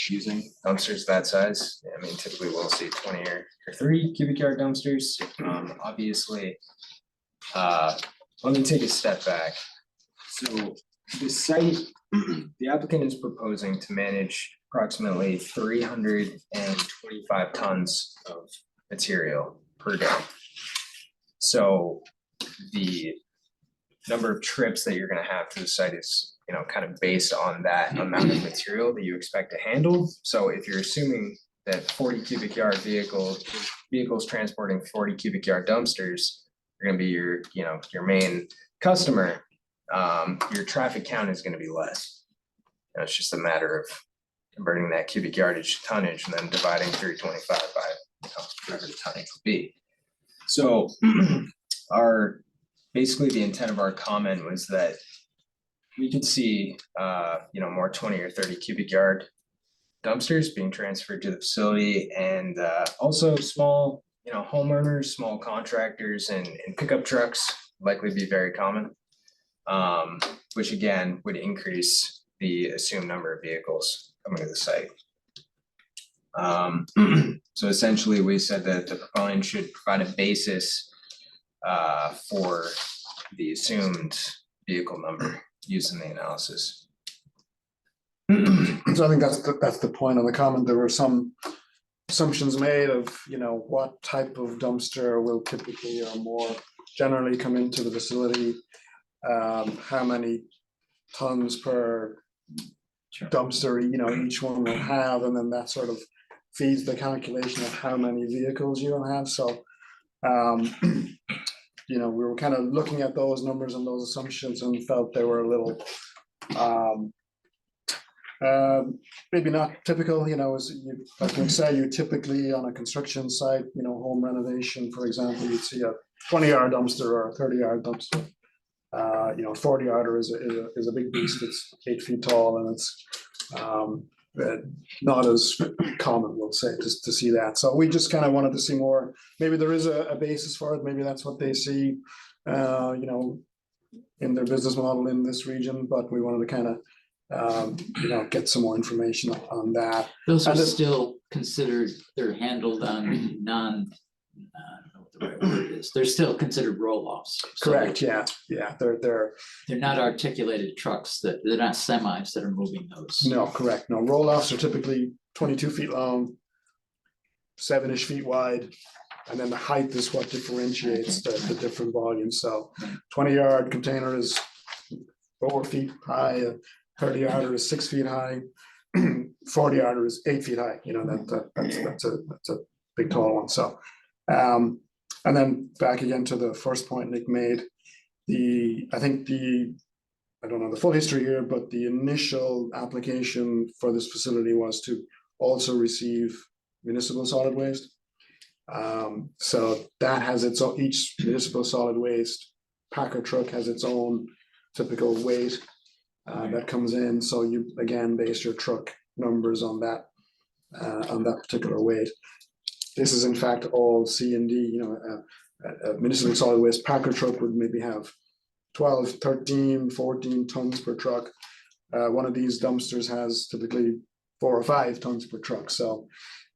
using dumpsters that size. I mean, typically we'll see 20 or 30 cubic yard dumpsters. Obviously, let me take a step back. So the site, the applicant is proposing to manage approximately 325 tons of material per day. So the number of trips that you're gonna have to the site is, you know, kind of based on that amount of material that you expect to handle. So if you're assuming that 40 cubic yard vehicles transporting 40 cubic yard dumpsters are gonna be your, you know, your main customer, your traffic count is gonna be less. And it's just a matter of converting that cubic yardage to tonnage and then dividing 325 by, you know, whatever the tonnage would be. So basically the intent of our comment was that we could see, you know, more 20 or 30 cubic yard dumpsters being transferred to the facility, and also small, you know, homeowners, small contractors and pickup trucks likely be very common. Which again would increase the assumed number of vehicles coming to the site. So essentially, we said that the proponent should provide a basis for the assumed vehicle number used in the analysis. So I think that's the point of the comment. There were some assumptions made of, you know, what type of dumpster will typically or more generally come into the facility. How many tons per dumpster, you know, each one will have, and then that sort of feeds the calculation of how many vehicles you will have. So, you know, we were kind of looking at those numbers and those assumptions and felt they were a little, maybe not typical, you know, as you, like you say, you typically on a construction site, you know, home renovation, for example, you'd see a 20-yard dumpster or a 30-yard dumpster. You know, 40-yarder is a big beast. It's 8 feet tall, and it's not as common, we'll say, to see that. So we just kind of wanted to see more. Maybe there is a basis for it. Maybe that's what they see, you know, in their business model in this region. But we wanted to kind of, you know, get some more information on that. Those are And still considered, they're handled on non, I don't know what the right word is, they're still considered roll-offs. So Correct. Yeah. They're They're not articulated trucks, they're not semis that are moving those. no, correct. No, roll-offs are typically 22 feet long, 7-ish feet wide, and then the height is what differentiates the different volumes. So 20-yard container is 4 feet high, a 30-yarder is 6 feet high, 40-yarder is 8 feet high. You know, that's a big tall one. So, and then back again to the first point Nick made, I don't know the full history here, but the initial application for this facility was to also receive municipal solid waste. So that has its own, each municipal solid waste packer truck has its own typical weight that comes in. So you again base your truck numbers on that particular weight. This is in fact all C&D. You know, a municipal solid waste packer truck would maybe have 12, 13, 14 tons per truck. One of these dumpsters has typically 4 or 5 tons per truck. So,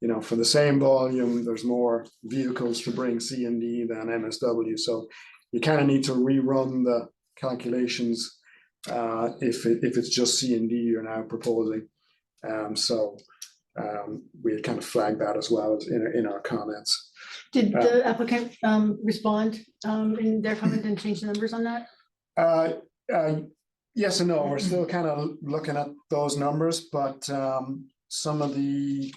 you know, for the same volume, there's more vehicles to bring C&D than MSW. So you kind of need to rerun the calculations if it's just C&D you're now proposing. We had kind of flagged that as well in our comments. Did the applicant respond in their comment and change the numbers on that? Yes and no. We're still kind of looking at those numbers, but some of the,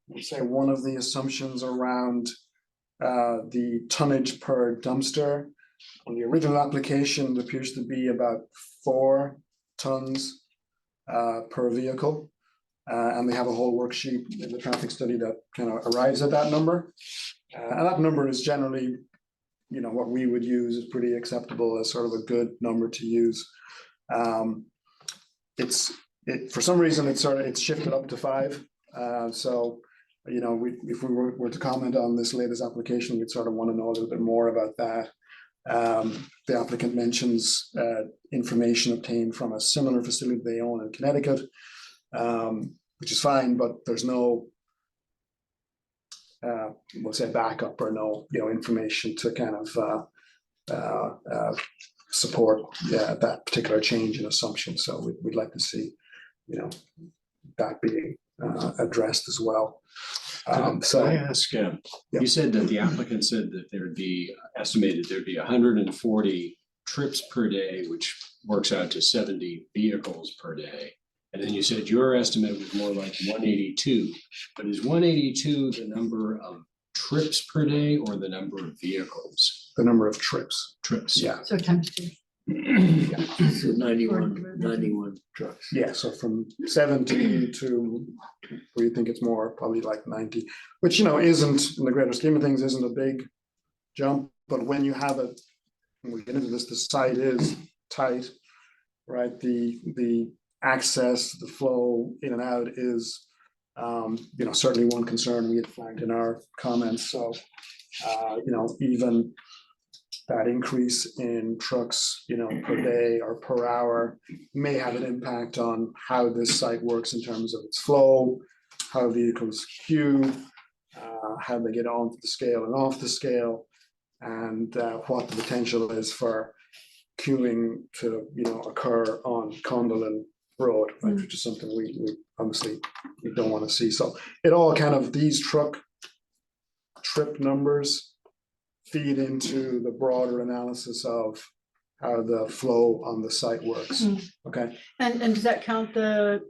let's say one of the assumptions around the tonnage per dumpster on the original application appears to be about 4 tons per vehicle. And they have a whole worksheet in the traffic study that kind of arrives at that number. And that number is generally, you know, what we would use is pretty acceptable as sort of a good number to use. For some reason, it's shifted up to 5. So, you know, if we were to comment on this latest application, we'd sort of want to know a little bit more about that. The applicant mentions information obtained from a similar facility they own in Connecticut, which is fine, but there's no, we'll say backup or no, you know, information to kind of support that particular change in assumption. So we'd like to see, that being addressed as well. So I ask, yeah. you said that the applicant said that there'd be estimated there'd be 140 trips per day, which works out to 70 vehicles per day. And then you said your estimate was more like 182, but is 182 the number of trips per day or the number of vehicles? The number of trips. Trips. Yeah. So times two. So 91 trucks. Yeah, so from 17 to, we think it's more, probably like 90, which, isn't, in the greater scheme of things, isn't a big jump, but when you have it, when we get into this, the site is tight, right? The access, the flow in and out is, certainly one concern we had flagged in our comments, so, even that increase in trucks, per day or per hour may have an impact on how this site works in terms of its flow, how vehicles queue, how they get onto the scale and off the scale, and what the potential is for queuing to, occur on Cumberland Road, right, which is something we obviously we don't want to see. So it all kind of, these truck trip numbers feed into the broader analysis of how the flow on the site works. Okay. And does that count the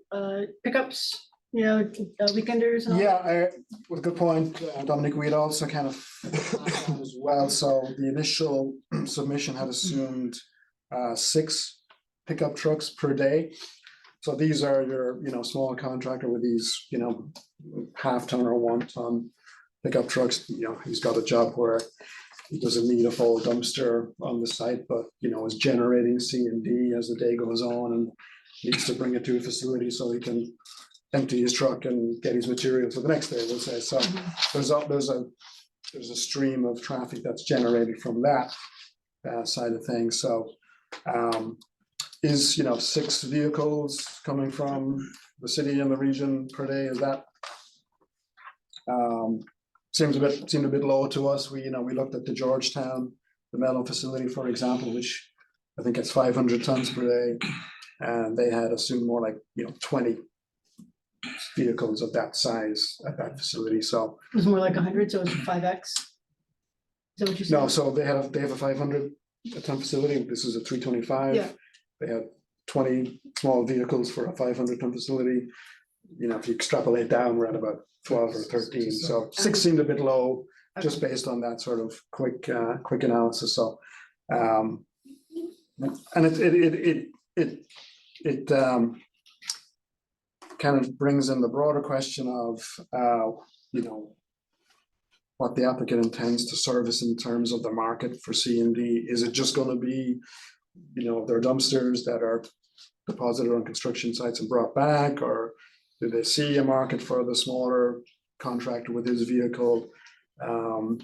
pickups, weekenders and all? Yeah, with a good point, Dominic, we had also kind of as well. So the initial submission had assumed 6 pickup trucks per day. So these are your, small contractor with these, half-ton or 1-ton pickup trucks. He's got a job where he doesn't need a full dumpster on the site, but, is generating C&D as the day goes on and needs to bring it to a facility so he can empty his truck and get his material for the next day, we'll say. So there's a stream of traffic that's generated from that side of things. So is 6 vehicles coming from the city and the region per day, is that seemed a bit low to us. We looked at the Georgetown, the Mellon facility, for example, which I think it's 500 tons per day, and they had assumed more like 20 vehicles of that size at that facility. So It was more like 100, so it was 5X. Is that what you said? no, so they have a 500 ton facility. This is a 325. Yeah. They had 20 small vehicles for a 500 ton facility. If you extrapolate down, we're at about 12 or 13. So 6 seemed a bit low, just based on that sort of quick analysis. So, and it kind of brings in the broader question of, what the applicant intends to service in terms of the market for C&D. Is it just going to be, their dumpsters that are deposited on construction sites and brought back, or do they see a market for the smaller contractor with his vehicle? There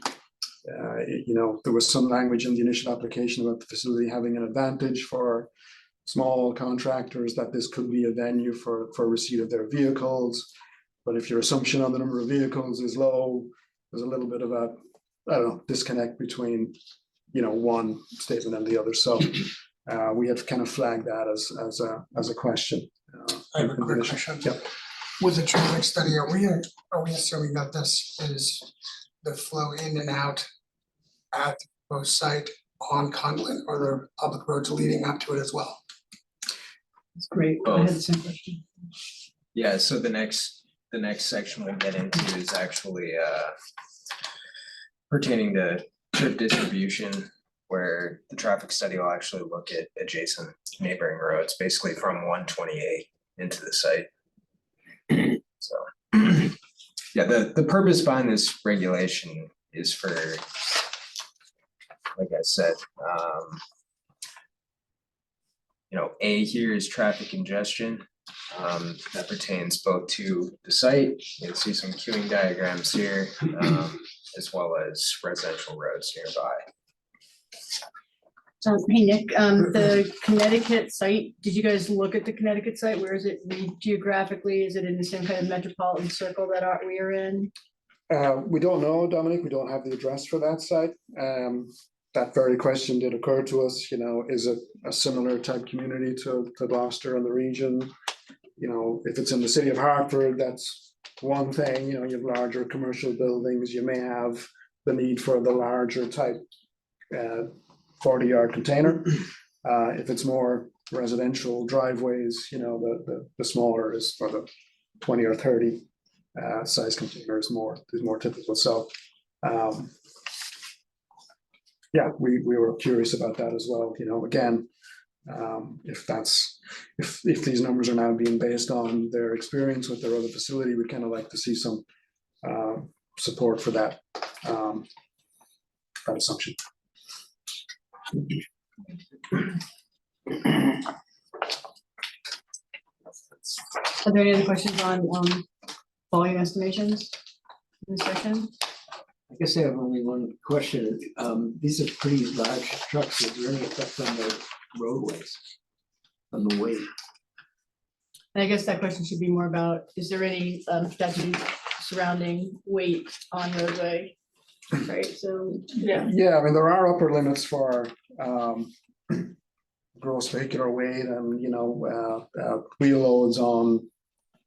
was some language in the initial application about the facility having an advantage for small contractors, that this could be a venue for receipt of their vehicles. But if your assumption on the number of vehicles is low, there's a little bit of a, disconnect between, one statement and the other. So we have kind of flagged that as a question. I have a quick question. Yep. With the traffic study, are we assuming that this is the flow in and out at both site on Conlin, or the public roads leading up to it as well? That's great. I had the same question. Yeah, so the next section we'll get into is actually pertaining to trip distribution, where the traffic study will actually look at adjacent neighboring roads, basically from 128 into the site. So, yeah, the purpose behind this regulation is for, like I said, A here is traffic congestion. That pertains both to the site, you can see some queuing diagrams here, as well as residential roads nearby. Hey, Nick, the Connecticut site, did you guys look at the Connecticut site? Where is it geographically? Is it in the same kind of metropolitan circle that we are in? We don't know, Dominic. We don't have the address for that site. that very question did occur to us, is it a similar type community to Gloucester and the region? If it's in the city of Hartford, that's one thing, you have larger commercial buildings, you may have the need for the larger type 40-yard container. If it's more residential driveways, the smaller is for the 20 or 30 size container is more typical. So yeah, we were curious about that as well. Again, if these numbers are now being based on their experience with their other facility, we'd kind of like to see some support for that assumption. Are there any other questions on volume estimations in this section? I guess I have only one question. These are pretty large trucks. Is there any effect on the roadways? On the weight? And I guess that question should be more about, is there any statute surrounding weight on roadway? Right, so, yeah. Yeah, I mean, there are upper limits for gross vehicular weight and, wheel loads on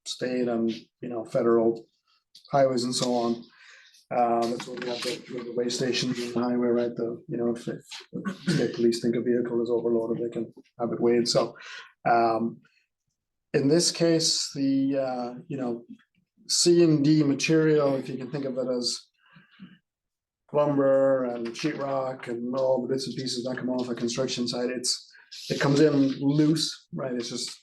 state and, federal highways and so on. That's what we have the weigh stations on the highway, right? If the state police think a vehicle is overloaded, they can have it weighed. So in this case, the, C&D material, if you can think of it as lumber and sheetrock and all the bits and pieces that come off a construction site, it comes in loose, right? It's just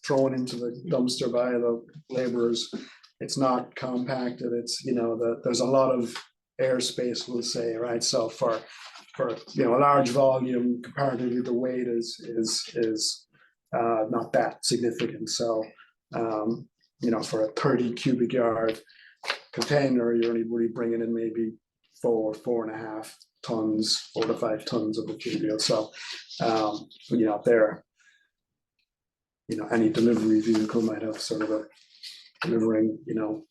thrown into the dumpster by the laborers. It's not compacted. It's, there's a lot of airspace, we'll say, right? So for a large volume, comparatively the weight is not that significant. So for a 30 cubic yard container, you're only really bringing in maybe 4.5 tons, 4 to 5 tons of material. So any delivery vehicle might have sort of a delivering,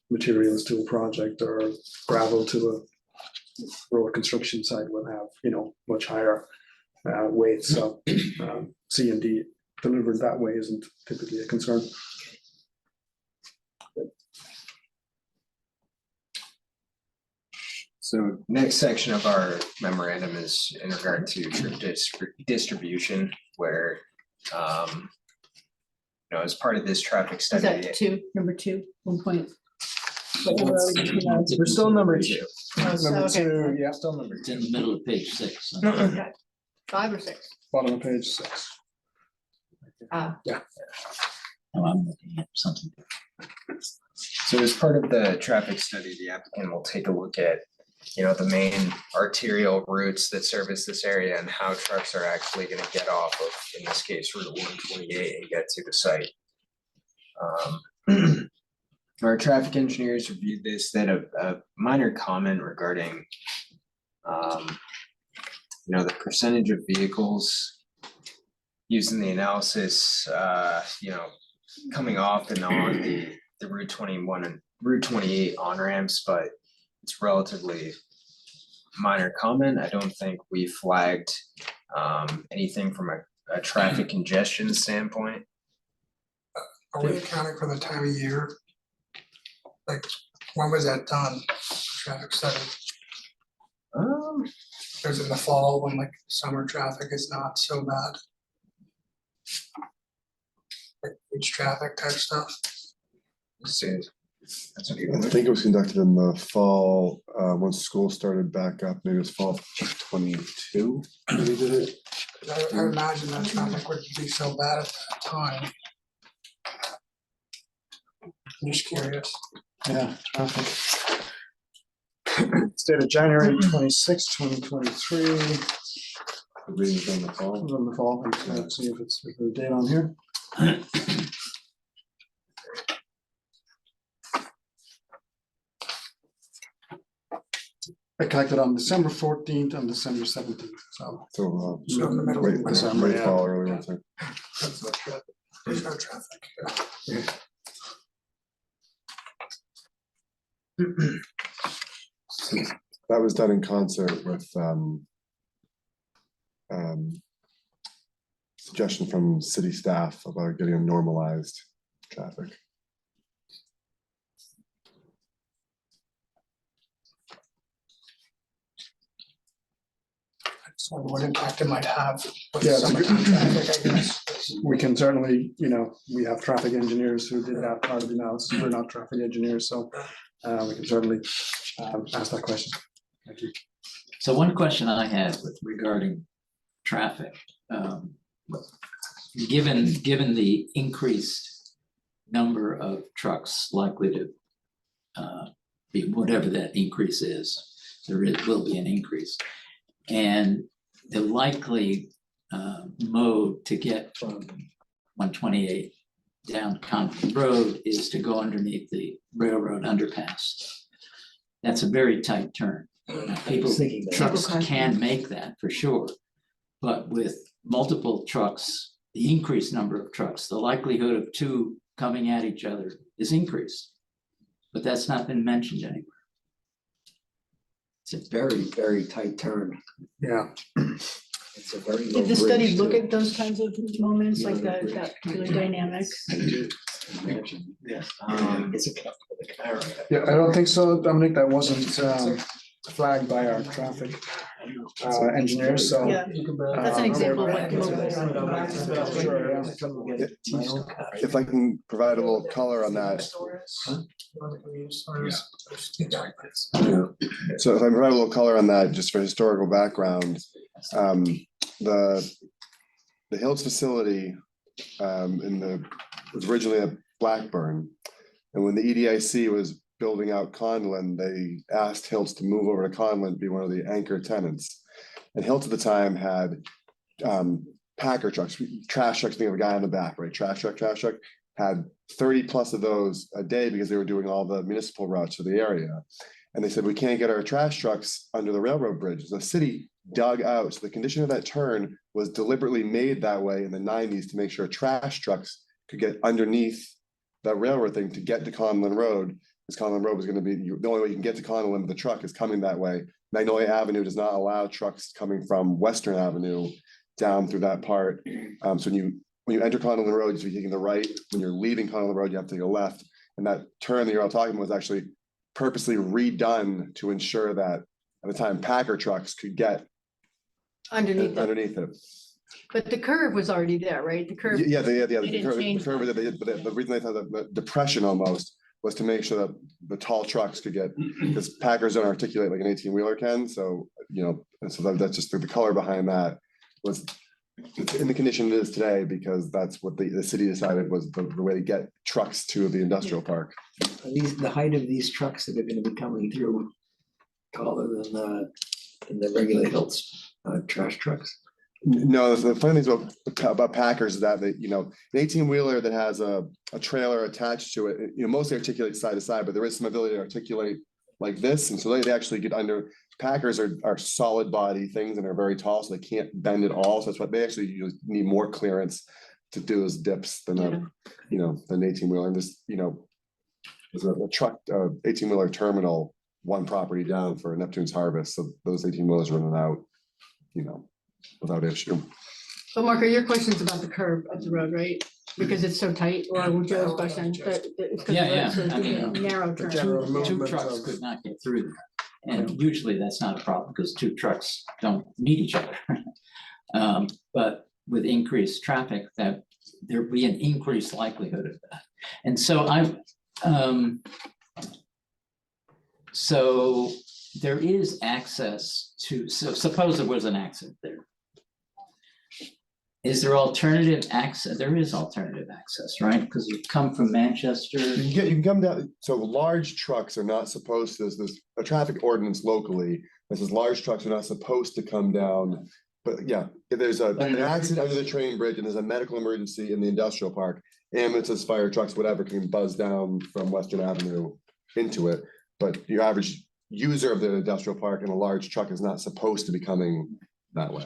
materials to a project or gravel to a road construction site will have, much higher weight. So C&D delivered that way isn't typically a concern. So next section of our memorandum is in regard to trip distribution, where as part of this traffic Is study. that number 2, 1 point? We're still number 2. Number 2, yeah, Still number It's 2. in the middle of page 6. Okay. 5 or 6? bottom of page 6. Oh, I'm looking at something. So as part of the traffic study, the applicant will take a look at, the main arterial routes that service this area and how trucks are actually gonna get off of, in this case, Route 128 and get to the site. Our traffic engineers reviewed this, then a minor comment regarding, the percentage of vehicles using the analysis, coming off and on the Route 21 and Route 28 on ramps, but it's relatively minor comment. I don't think we flagged anything from a traffic congestion standpoint. Are we accounting for the time of year? Like, when was that done, traffic study? Is it in the fall when like summer traffic is not so bad? Like beach traffic type stuff? Let's see. That's what I think it was conducted in the fall, once school started back up, maybe it was fall 22. when we did it. I imagine that traffic wouldn't be so bad at that time. I'm just curious. Yeah, traffic. Dated January 26, 2023. The reading was in the It fall. was in the fall. I'm just gonna see if it's if there's a date on here. I collected on December 14th and December 17th, so. So, So in the middle of late, winter. December, late yeah. fall, early winter. That's no traffic. There's no traffic. Yeah. That was done in concert with suggestion from city staff about getting a normalized traffic. So what impact it might have with Yeah, it's a good- summertime traffic, I guess. We can certainly, we have traffic engineers who did that part of the analysis. We're not traffic engineers, so we can certainly ask that question. Thank you. So one question I had with regarding traffic, given the increased number of trucks likely to be whatever that increase is, will be an increase. And the likely mode to get from 128 down Conklin Road is to go underneath the railroad underpass. That's a very tight turn. Now, was thinking that. trucks People can make that for sure. But with multiple trucks, the increased number of trucks, the likelihood of two coming at each other is increased. But that's not been mentioned anywhere. It's a very, very tight turn. Yeah, It's a very low Did the study bridge, look too. at those kinds of moments, like that particular dynamic? I do imagine, yes. It's a car. yeah, I don't think so, Dominic, that wasn't flagged by our traffic engineers, so. Yeah, that's an example of what. Sure, yeah. If I can provide a little color on that. So if I provide a little color on that, just for historical background, the Hills facility was originally at Blackburn. And when the EDIC was building out Conlin, they asked Hills to move over to Conlin to be one of the anchor tenants. And Hills at the time had Packer trucks, trash trucks, think of a guy on the back, right? Trash truck, had 30 plus of those a day because they were doing all the municipal routes for the area. And they said, we can't get our trash trucks under the railroad bridge. The city dug out. So the condition of that turn was deliberately made that way in the 90s to make sure trash trucks could get underneath that railroad thing to get to Conlin Road. Because Conlin Road was going to be the only way you can get to Conlin. The truck is coming that way. Magnolia Avenue does not allow trucks coming from Western Avenue down through that part. So when you enter Conlin Road, you're taking the right. When you're leaving Conlin Road, you have to take a left. And that turn that you're all talking about was actually purposely redone to ensure that at the time Packer trucks could get Underneath it, underneath it. but the curve was already there, right? The curve. Yeah, the didn't curve, change but the reason they thought that the depression almost was to make sure that the tall trucks could get, because Packers don't articulate like an 18-wheeler can, so, and so that's just the color behind that was in the condition it is today, because that's what the city decided was the way to get trucks to the industrial park. Are the height of these trucks that are gonna be coming through taller than the regular Hills trash trucks? No, the funny thing about Packers is that an 18-wheeler that has a trailer attached to it, mostly articulates side to side, but there is some ability to articulate like this. And so they actually get under. Packers are solid body things and are very tall, so they can't bend at all. So that's why they actually usually need more clearance to do those dips than than an 18-wheeler. And this, there's a truck 18-wheeler terminal one property down for Neptune's Harvest. So those 18-wheelers running out, without issue. So Mark, are your questions about the curve of the road, right? Because it's so tight, or would Joe's question? That it's 'cause Yeah, it's a I mean, narrow turn. general Two movement trucks of- could not get through that. And usually that's not a problem because two trucks don't meet each other. But with increased traffic, that there'd be an increased likelihood of that. And so so there is access to, so suppose there was an accident there. Is there alternative access? There is alternative access, right? Because you come from Manchester. You can come down, so large trucks are not supposed to, there's a traffic ordinance locally that says large trucks are not supposed to come down. But yeah, if there's an accident under the train bridge and there's a medical emergency in the industrial park, ambulances, fire trucks, whatever can buzz down from Western Avenue into it. But your average user of the industrial park in a large truck is not supposed to be coming that way.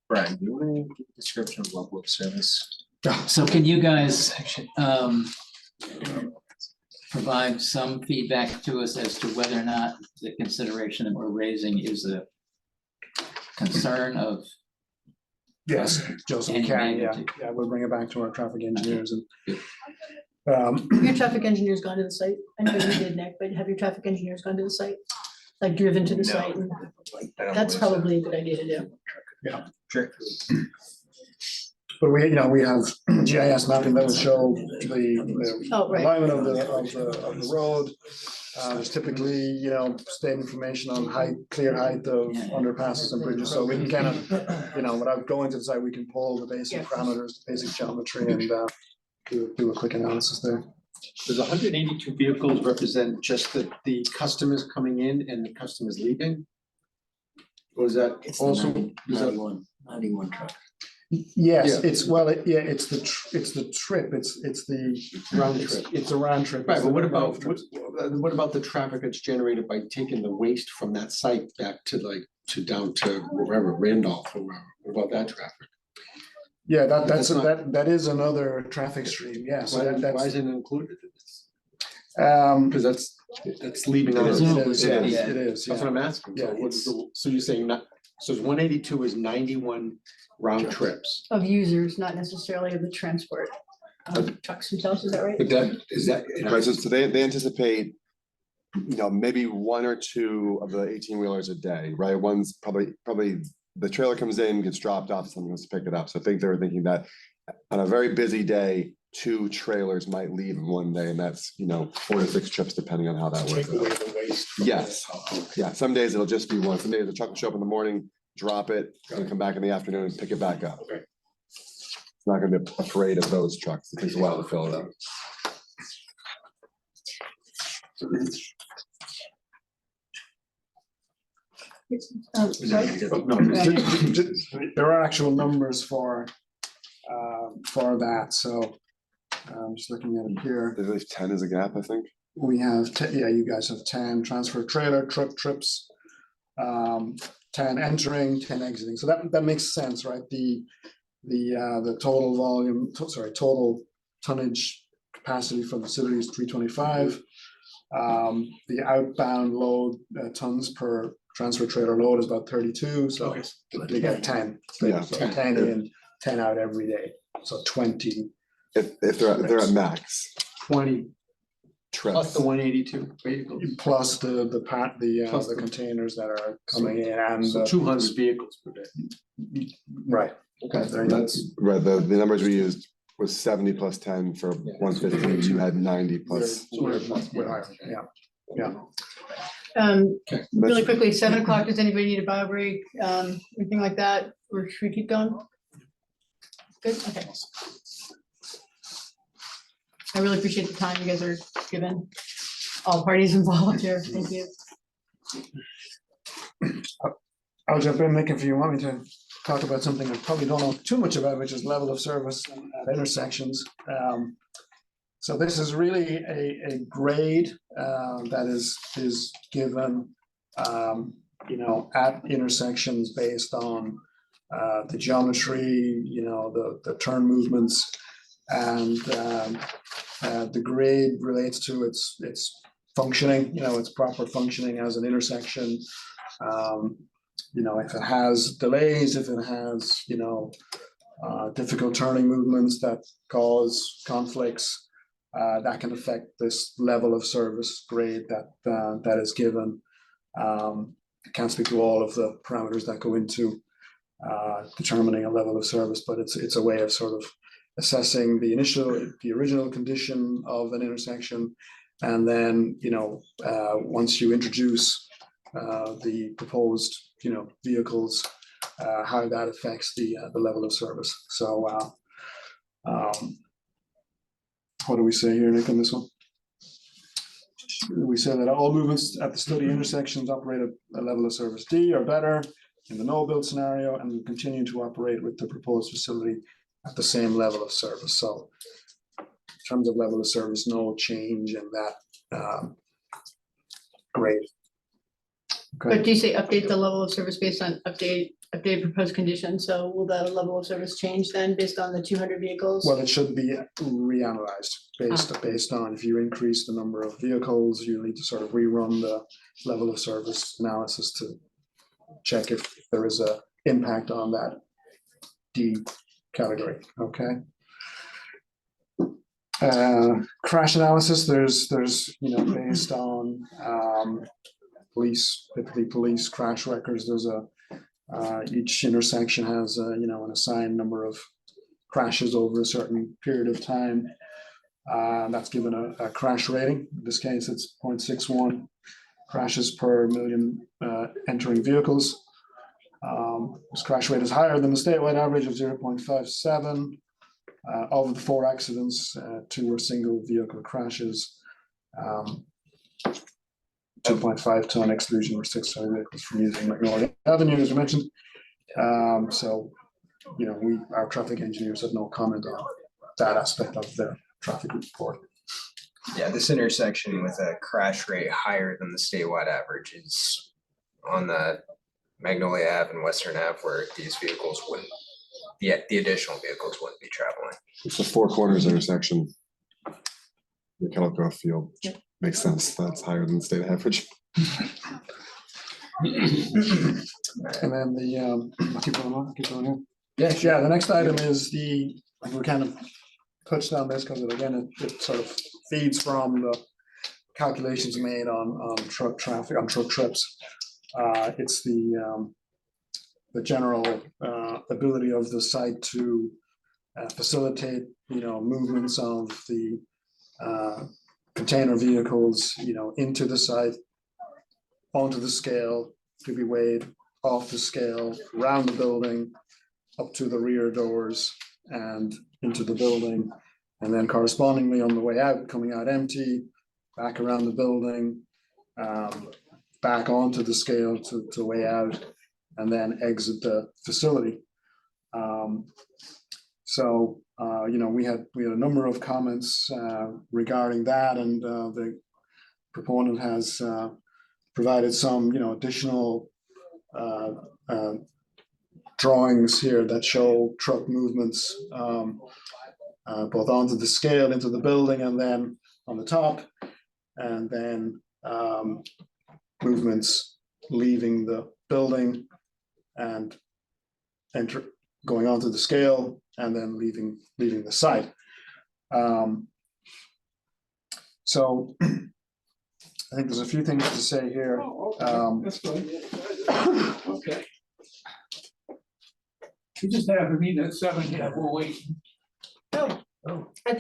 Brian, do you want to give a description of level of service So can you guys provide some feedback to us as to whether or not the consideration that we're raising is a concern of Yes, Joseph, we Any can, yeah, magnitude. yeah, we'll bring it back to our traffic engineers and. Your traffic engineer's gone to the site. I know you did, Nick, but have your traffic engineers gone to the site? Like driven to the No. site? And I don't that's believe so. probably a good idea to do. Sure. But we have GIS mapping that will show the Oh, right. alignment of the road. There's typically, state information on height, clear height of underpasses and bridges, so we can kind of, without going to the site, we can pull the basic Yeah. parameters, the basic geometry and do a quick analysis there. Does 182 vehicles represent just the customers coming in and the customers leaving? Or is that It's the also? 91 truck. Yes, Yeah. it's the trip, it's the Round it's- trip. It's a round trip. Right, It's but what the about, round trips. what about the traffic that's generated by taking the waste from that site back to down to wherever, Randolph or wherever? What about that traffic? Yeah, that That's that is another traffic stream, yeah, so Why that's. isn't it included in this? Um, Because that's leaving out. it is, Presumably, it is, yeah. it is, That's yeah. what I'm asking. So Yeah, what's the, so you're saying not, so it's 182 is 91 round trips. Of users, not necessarily of the transport. Trucks themselves, is that right? But that, is that? Right, so they anticipate, maybe one or two of the 18-wheelers a day, right? One's probably the trailer comes in, gets dropped off, someone goes to pick it up. So I think they were thinking that on a very busy day, 2 trailers might leave in one day, and that's, 4 to 6 trips, depending on how that Take works. away out. the waste. Yes. Yeah, some days it'll just be one. Some days the truck will show up in the morning, drop it, and come back in the afternoon and pick it back up. Okay. It's not gonna be a parade of those trucks. It takes a while to fill it up. Sorry? There are actual numbers for that, so I'm just looking at it here. There's at least 10 is a gap, I think. We have, you guys have 10 transfer trailer trips, 10 entering, 10 exiting, so that makes sense, right? The total volume, total tonnage capacity for the facility is 325. The outbound load tons per transfer trailer load is about 32, so they get 10. Yeah. So 10 in, 10 out every day, so 20. If they're at max 20 plus trips. the 182 vehicles. Plus the Plus the the- containers that are coming in and, So 200 vehicles per day. right, okay, there you go. That's, Right, the numbers we used was 70 plus 10 for 150, you had 90 plus. We're higher, yeah. Really quickly, 7 o'clock, does anybody need a bio break, anything like that, or should we keep going? Good, okay. I really appreciate the time you guys are giving all parties involved here, thank you. I'll jump in, Nick, if you want me to talk about something I probably don't know too much about, which is level of service at intersections. So this is really a grade that is given, at intersections based on the geometry, the turn movements, and the grade relates to its functioning, its proper functioning as an intersection. If it has delays, if it has, difficult turning movements that cause conflicts, that can affect this level of service grade that is given. I can't speak to all of the parameters that go into determining a level of service, but it's a way of sort of assessing the original condition of an intersection. And then, once you introduce the proposed, vehicles, how that affects the level of service. So what do we say here, Nick, on this one? We say that all movements at the study intersections operate at a level of service D or better in the no-build scenario, and will continue to operate with the proposed facility at the same level of service. So in terms of level of service, no change in that grade. But do you say update the level of service based on updated proposed conditions. So will the level of service change then based on the 200 vehicles? Well, it should be reanalyzed based on if you increase the number of vehicles, you need to sort of rerun the level of service analysis to check if there is a impact on that D category, okay? Crash analysis, there's, based on typically police crash records, there's each intersection has an assigned number of crashes over a certain period of time. That's given a crash rating. In this case, it's 0.61 crashes per million entering vehicles. This crash rate is higher than the statewide average of 0.57. Of the 4 accidents, 2 were single vehicle crashes. 2.5 ton exclusion restricts vehicles from using Magnolia Avenue, as we mentioned. Our traffic engineers have no comment on that aspect of the traffic report. Yeah, this intersection with a crash rate higher than the statewide average is on the Magnolia Ave and Western Ave where these vehicles wouldn't, the additional vehicles wouldn't be traveling. It's the Four Corners intersection. The Kettle Grove Field, makes sense, that's higher than the state average. And then keep going here. Yeah, the next item is we kind of touched on this because it sort of feeds from the calculations made on truck traffic, on truck trips. It's the general ability of the site to facilitate, movements of the container vehicles, into the site, onto the scale, to be weighed off the scale, around the building, up to the rear doors and into the building. And then correspondingly on the way out, coming out empty, back around the building, back onto the scale to weigh out, and then exit the facility. We had a number of comments regarding that, and the proponent has provided some, additional drawings here that show truck movements both onto the scale, into the building, and then on the top, and then movements leaving the building and going onto the scale, and then leaving the site. So I think there's a few things to say here. That's good. Okay. We just have a meeting at 7 here, we'll wait. I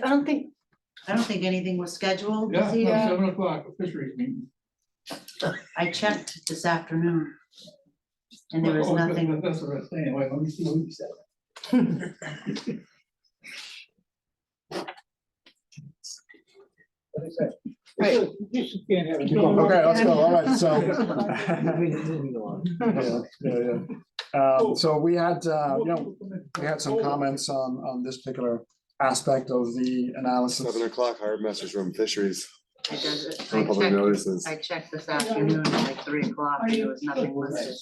don't think, anything was scheduled. Yeah, Was he, 7 o'clock, a fisheries meeting. I checked this afternoon. And there was Oh, nothing. That's what I'm saying, wait, let me see what he said. What is that? Right. You can't have it. Okay, let's go. All right, so. So we had, we had some comments on this particular aspect of the analysis. 7 o'clock, Harbor Masters Room, fisheries. I does it. No public notices. I checked this afternoon at like 3 o'clock, and there was nothing listed.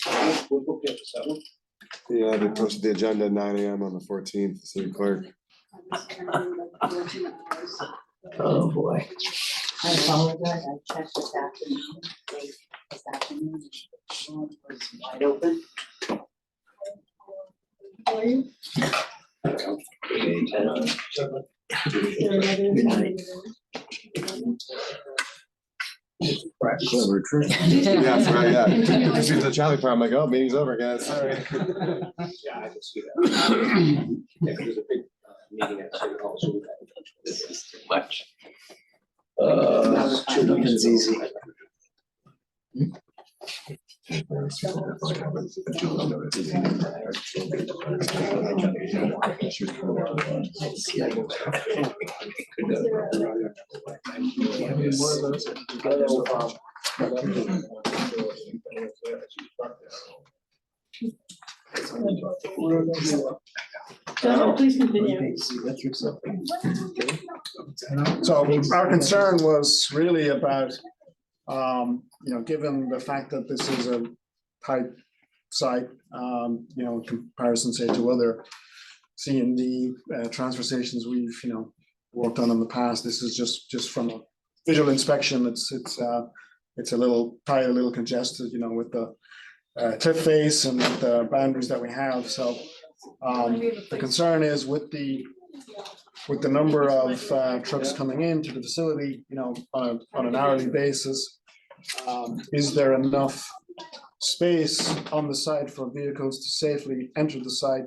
Yeah, they posted the agenda at 9 AM on the 14th, the city clerk. Oh, boy. I apologize, I checked this afternoon. This afternoon, it was wide open. Yeah, that's right, yeah. This is the Charlie part, I'm like, oh, meeting's over, guys. Yeah, I can see that. Yeah, there's a big meeting at City Hall, so we got. This is too much. Nothing's easy. please continue. So our concern was really about, given the fact that this is a type site, you know, in comparison, say, to other C&D transfer stations we've, you know, worked on in the past. This is just from a visual inspection, it's a little, probably a little congested, you know, with the cliff face and with the boundaries that we have. So the concern is with the number of trucks coming into the facility, you know, on an hourly basis, is there enough space on the site for vehicles to safely enter the site,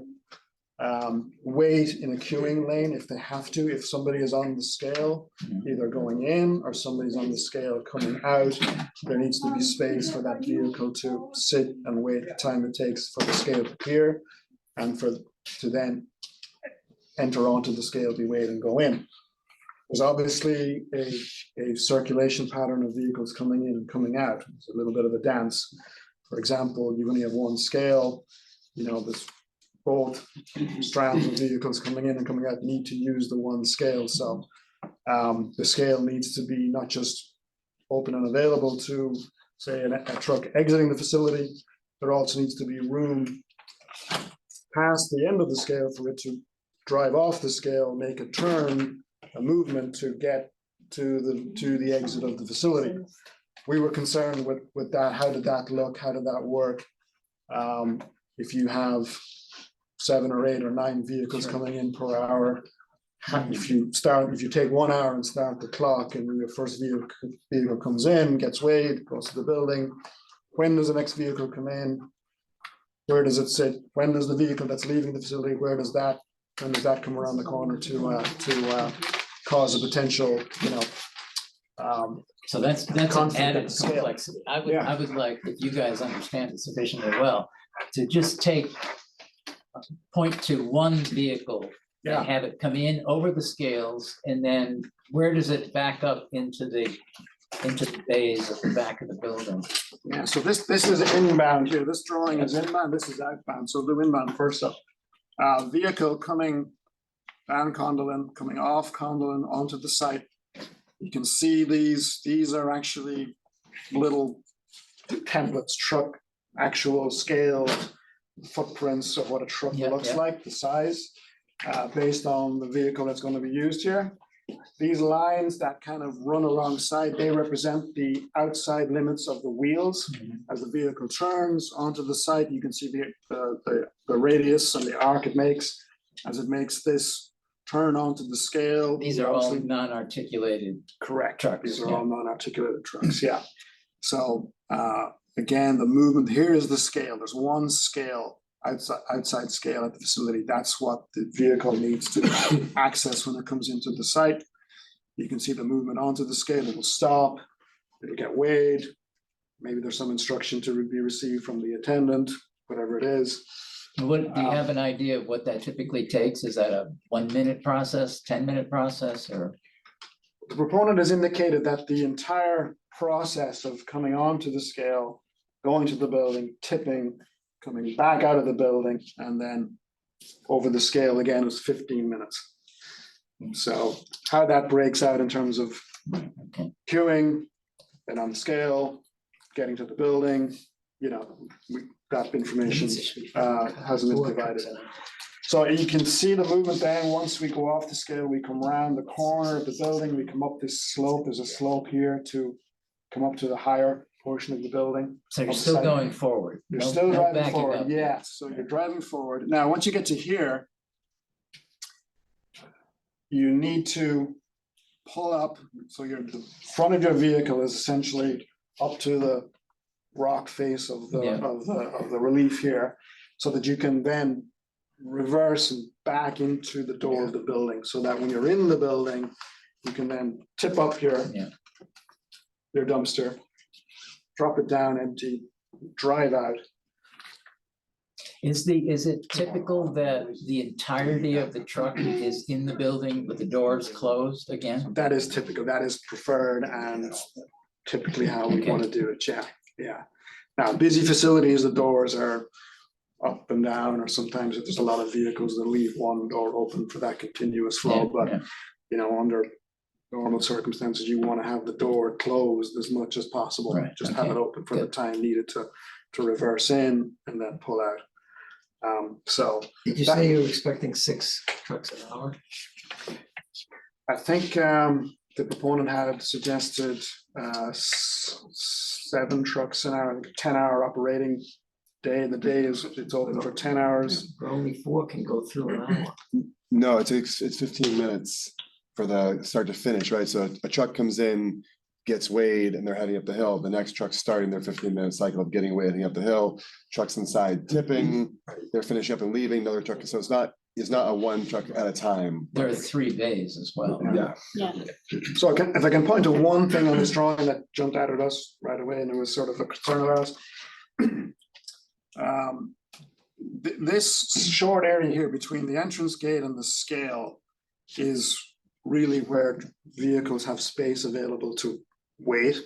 wait in a queuing lane if they have to, if somebody is on the scale, either going in or somebody's on the scale coming out, there needs to be space for that vehicle to sit and wait the time it takes for the scale to clear and to then enter onto the scale, be weighed and go in. There's obviously a circulation pattern of vehicles coming in and coming out. It's a little bit of a dance. For example, you only have one scale, you know, there's both strands of vehicles coming in and coming out need to use the one scale. So the scale needs to be not just open and available to, say, a truck exiting the facility, there also needs to be room past the end of the scale for it to drive off the scale, make a turn, a movement to get to the exit of the facility. We were concerned with that. How did that look? How did that work? If you have 7 or 8 or 9 vehicles coming in per hour, if you take 1 hour and start the clock and your first vehicle comes in, gets weighed, goes to the building, when does the next vehicle come in? Where does it sit? When does the vehicle that's leaving the facility, when does that come around the corner to cause a potential, you know, So that's an conflict at added the scale. complexity. I Yeah. would like, if you guys understand it sufficiently well, to just point to one vehicle Yeah. and have it come in over the scales, and then where does it back up into the bays at the back of the building? Yeah, so this is inbound here. This drawing is inbound, this is outbound. So the inbound first up. Vehicle coming down Condolen, coming off Condolen onto the site. You can see these are actually little templates, truck, actual scale footprints of what a truck Yeah, looks yeah. like, the size, based on the vehicle that's going to be used here. These lines that kind of run alongside, they represent the outside limits of the wheels. As the vehicle turns onto the site, you can see the radius and the arc it makes as it makes this turn onto the scale. These are all Obviously, non-articulated. correct. trucks, These are yeah. all non-articulated trucks, yeah. So again, the movement here is the scale. There's one scale, outside scale at the facility. That's what the vehicle needs to access when it comes into the site. You can see the movement onto the scale. It'll stop, it'll get weighed. Maybe there's some instruction to be received from the attendant, whatever it is. What, do you have an idea of what that typically takes? Is that a 1-minute process, 10-minute process, or? The proponent has indicated that the entire process of coming onto the scale, going to the building, tipping, coming back out of the building, and then over the scale again is 15 minutes. So how that breaks out in terms of queuing, then on the scale, getting to the building, you know, that information hasn't been provided. So you can see the movement then, once we go off the scale, we come around the corner of the building, we come up this slope, there's a slope here to come up to the higher portion of the building. So you're of the still site. going forward? You're No- still no driving backing forward, up. yes, so you're driving forward. Now, once you get to here, you need to pull up, so the front of your vehicle is essentially up to the rock face of the, Yeah. of the relief here, so that you can then reverse and back into the door of the building, so that when you're in the building, you can then tip up your dumpster, drop it down empty, drive out. Is it typical that the entirety of the truck is in the building with the doors closed again? That is typical, that is preferred and typically how we want to do it, yeah. Now, busy facilities, the doors are up and down, or sometimes if there's a lot of vehicles that leave one door open for that continuous flow, Yeah, but yeah. you know, under normal circumstances, you want to have the door closed as much as possible. Right, Just have okay, it open for the good. time needed to to reverse in and then pull out. So Did you that- say you were expecting 6 trucks an hour? I think the proponent had suggested 7 trucks an hour, 10-hour operating day. And the day it's open for 10 hours. But only 4 can go through an hour. No, it's 15 minutes for the start to finish, right? So a truck comes in, gets weighed, and they're heading up the hill. The next truck's starting their 15-minute cycle of getting weighed, heading up the hill. Trucks inside tipping, they're finishing up and leaving, another truck. So it's not a one truck at a time. There are 3 bays as well. Yeah. Yeah. So if I can point to one thing on this drawing that jumped out at us right away, and it was sort of a concern of ours. This short area here between the entrance gate and the scale is really where vehicles have space available to wait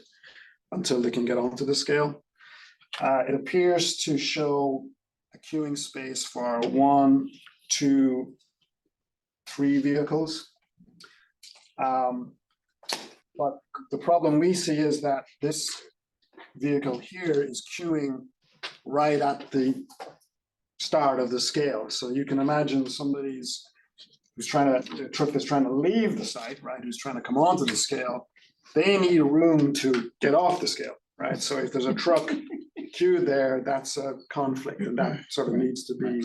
until they can get onto the scale. It appears to show a queuing space for 1, 2, 3 vehicles. But the problem we see is that this vehicle here is queuing right at the start of the scale. So you can imagine a truck that's trying to leave the site, right, who's trying to come onto the scale, they need room to get off the scale, right? So if there's a truck queued there, that's a conflict, and that sort of needs to be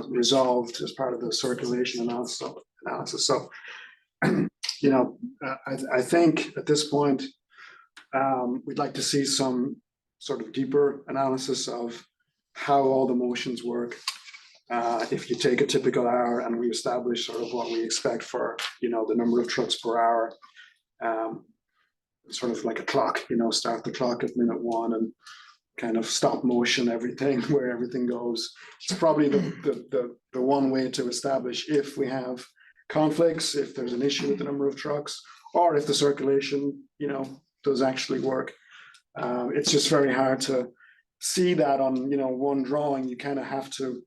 resolved as part of the circulation analysis. So, I think at this point, we'd like to see some sort of deeper analysis of how all the motions work. If you take a typical hour and we establish sort of what we expect for, the number of trucks per hour, sort of like a clock, start the clock at minute 1 and kind of stop motion everything, where everything goes. It's probably the one way to establish if we have conflicts, if there's an issue with the number of trucks, or if the circulation, does actually work. It's just very hard to see that on, one drawing. You kind of have to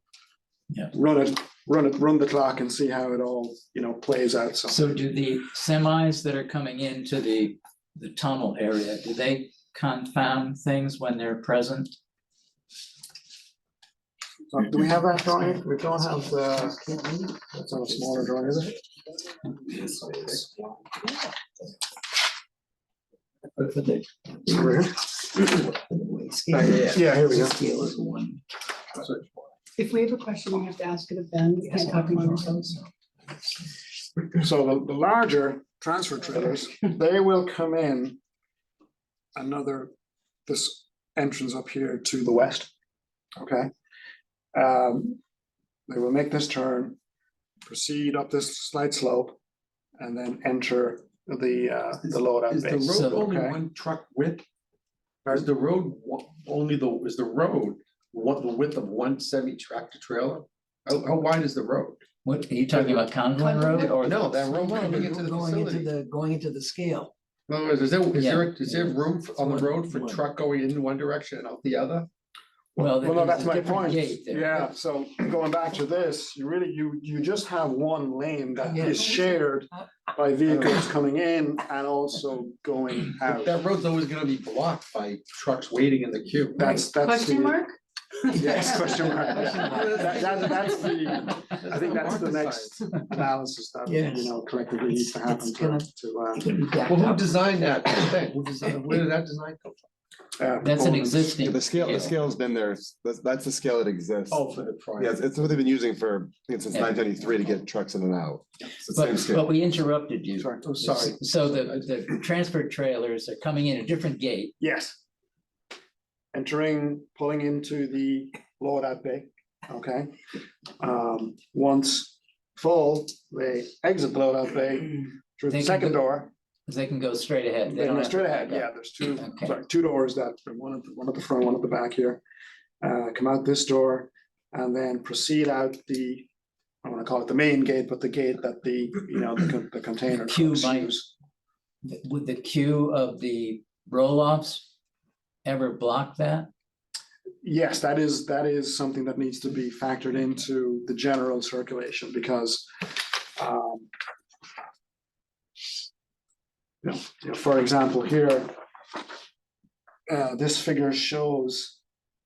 run the clock and see how it all, plays out. So do the semis that are coming into the tunnel area, do they confound things when they're present? So do we have that drawing? We don't have the, that's on a smaller drawing, is it? But for the Yeah, here we go. scale is 1. If we have a question, we have to ask it of Ben. We can't talk among ourselves. So the larger transfer trailers, they will come in this entrance up here to the west, okay? They will make this turn, proceed up this slight slope, and then enter the load out Is the base. road only okay? one truck width? Or is the road the width of one semi-tractor trailer? How wide is the road? What, are you talking about Conlin Road or? No, that road coming into the facility. Going into the scale. In other words, is there room on the One- road for one. truck going in one direction and out the other? Well, Well, no, that's there's a my different point. gate there. Yeah, so going back to this, you just have one lane that Yeah. is shared by vehicles coming in and also going out. That road's always gonna be blocked by trucks waiting in the queue. That's Question the- mark? Yes, question mark. Question mark. I think that's the next analysis that, Yes. collectively needs to happen It's gonna- to. Well, who designed that thing? Where did that design come from? That's an proponents. existing. Yeah, the scale's been there. That's the scale that exists. Oh, for the prior. Yeah, it's what they've been using since Yeah. 1993 to get trucks in and out. It's the same But scale. we interrupted you. Sorry. Oh, sorry. So the transfer trailers are coming in a different gate. Yes. Pulling into the load out bay, okay? Once full, they exit the load out bay through They the can second go- door. They can go straight ahead. They They don't go have to straight back ahead, up. yeah, there's Okay. two doors one at the front, one at the back here. Come out this door and then proceed out I wanna call it the main gate, but the gate that the container Queue trucks by- use. Would the queue of the roll-offs ever block that? Yes, that is something that needs to be factored into the general circulation because for example, here, this figure shows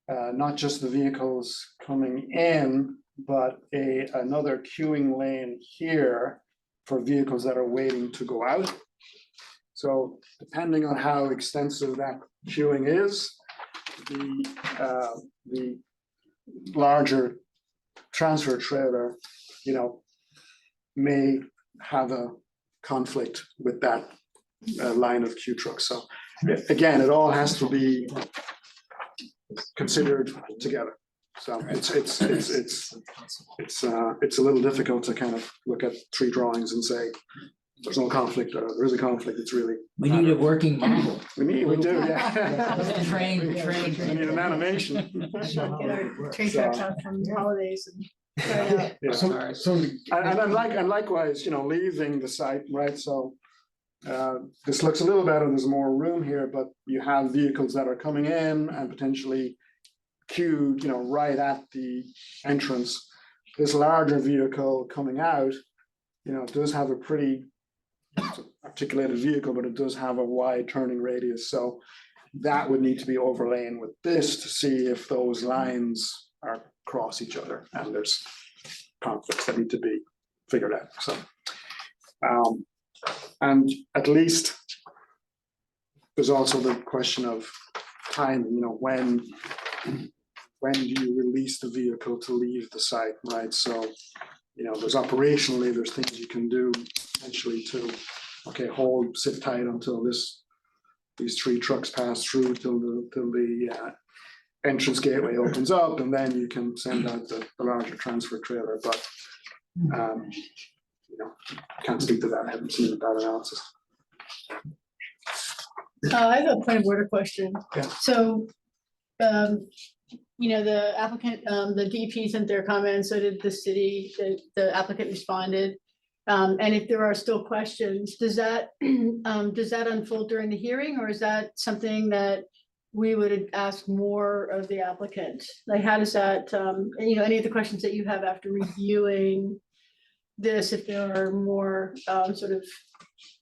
not just the vehicles coming in, but another queuing lane here for vehicles that are waiting to go out. So depending on how extensive that queuing is, the larger transfer trailer, may have a conflict with that line of queue trucks. So again, it all has to be considered together. So it's a little difficult to kind of look at 3 drawings and say there's no conflict or there is a conflict. It's really. We need a working model. We do, yeah. Train. We need an animation. Get our train tracks out from the holidays and try it out. Yeah. And likewise, leaving the site, right? So this looks a little better. There's more room here, but you have vehicles that are coming in and potentially queued, right at the entrance. This larger vehicle coming out, does have a pretty articulated vehicle, but it does have a wide turning radius. So that would need to be overlain with this to see if those lines are cross each other and there's conflicts that need to be figured out. So, and at least there's also the question of timing, when do you release the vehicle to leave the site, right? So, there's operationally, there's things you can do potentially to, sit tight until these 3 trucks pass through till the entrance gateway opens up, and then you can send out the larger transfer trailer. But can't speak to that. I haven't seen that analysis. I have a point of order question. Yeah. So, the applicant, the DEP sent their comments, so did the city, the applicant responded. And if there are still questions, does that unfold during the hearing, or is that something that we would ask more of the applicant? Like, how does that, any of the questions that you have after reviewing this, if there are more, sort of,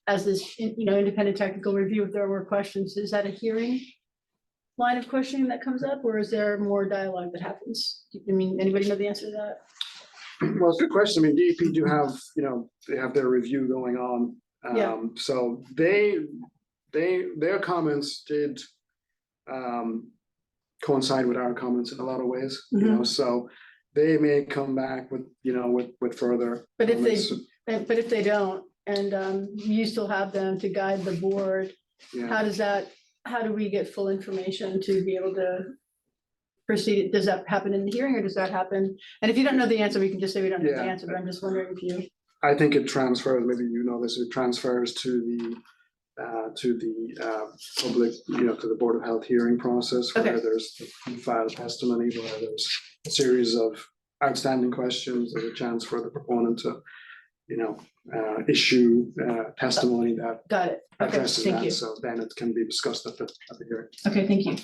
as this, independent technical review, if there are more questions, is that a hearing line of questioning that comes up, or is there more dialogue that happens? Anybody know the answer to that? Well, it's a good question. DEP do have, they have their review going on. Yeah. So their comments did coincide with our comments in a lot of ways, so they may come back with, with further. But if comments. if they don't, and you still have them to guide the board, Yeah. how do we get full information to be able to proceed? Does that happen in the hearing, or does that happen? And if you don't know the answer, we can just say we don't know the Yeah. answer, but I'm just wondering if you. I think it transfers, maybe it transfers to the public, to the Board of Health hearing process, where Okay. there's filed testimony, where there's a series of outstanding questions, there's a chance for the proponent to, issue testimony that Got it. Okay, addresses thank that, you. so then it can be discussed at the hearing. Okay, thank you.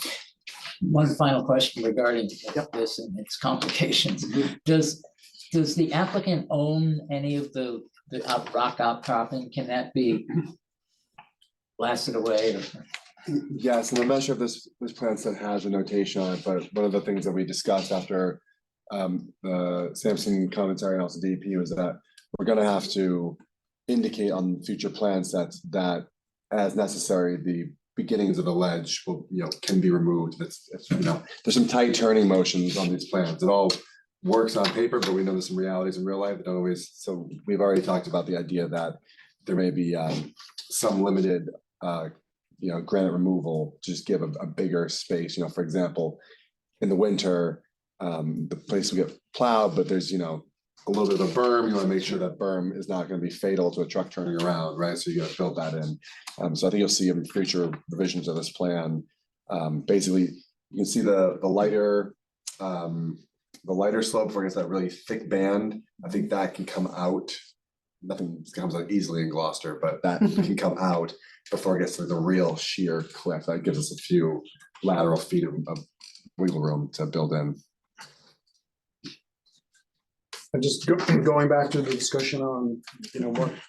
One final question regarding this and its complications. Does the applicant own any of the rock outcropping? Can that be blasted away? Yes, and I'm not sure if this plan set has a notation on it, but one of the things that we discussed after the Sampson commentary and also DEP was that we're gonna have to indicate on future plan sets that as necessary, the beginnings of the ledge will, can be removed. It's there's some tight turning motions on these plans. It all works on paper, but we know there's some realities in real life that don't always, so we've already talked about the idea that there may be some limited granite removal, just give a bigger space, for example, in the winter, the place will get plowed, but there's, a little bit of a berm. You want to make sure that berm is not going to be fatal to a truck turning around, right? So you got to build that in. So I think you'll see in future revisions of this plan. Basically, you can see the lighter slope where it's that really thick band. I think that can come out. Nothing comes out easily in Gloucester, but that can come out before it gets to the real sheer cliff. That gives us a few lateral feet of wiggle room to build in. And just going back to the discussion on,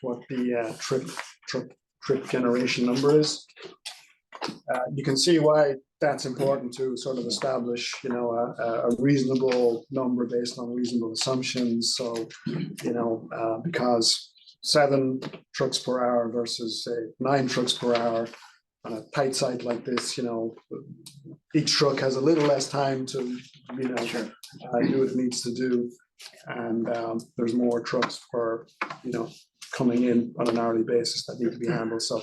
what the trip generation number is. You can see why that's important to sort of establish, a reasonable number based on reasonable assumptions. So, because 7 trucks per hour versus say 9 trucks per hour on a tight site like this, each truck has a little less time to, do what it needs to do. And there's more trucks per, coming in on an hourly basis that need to be handled. So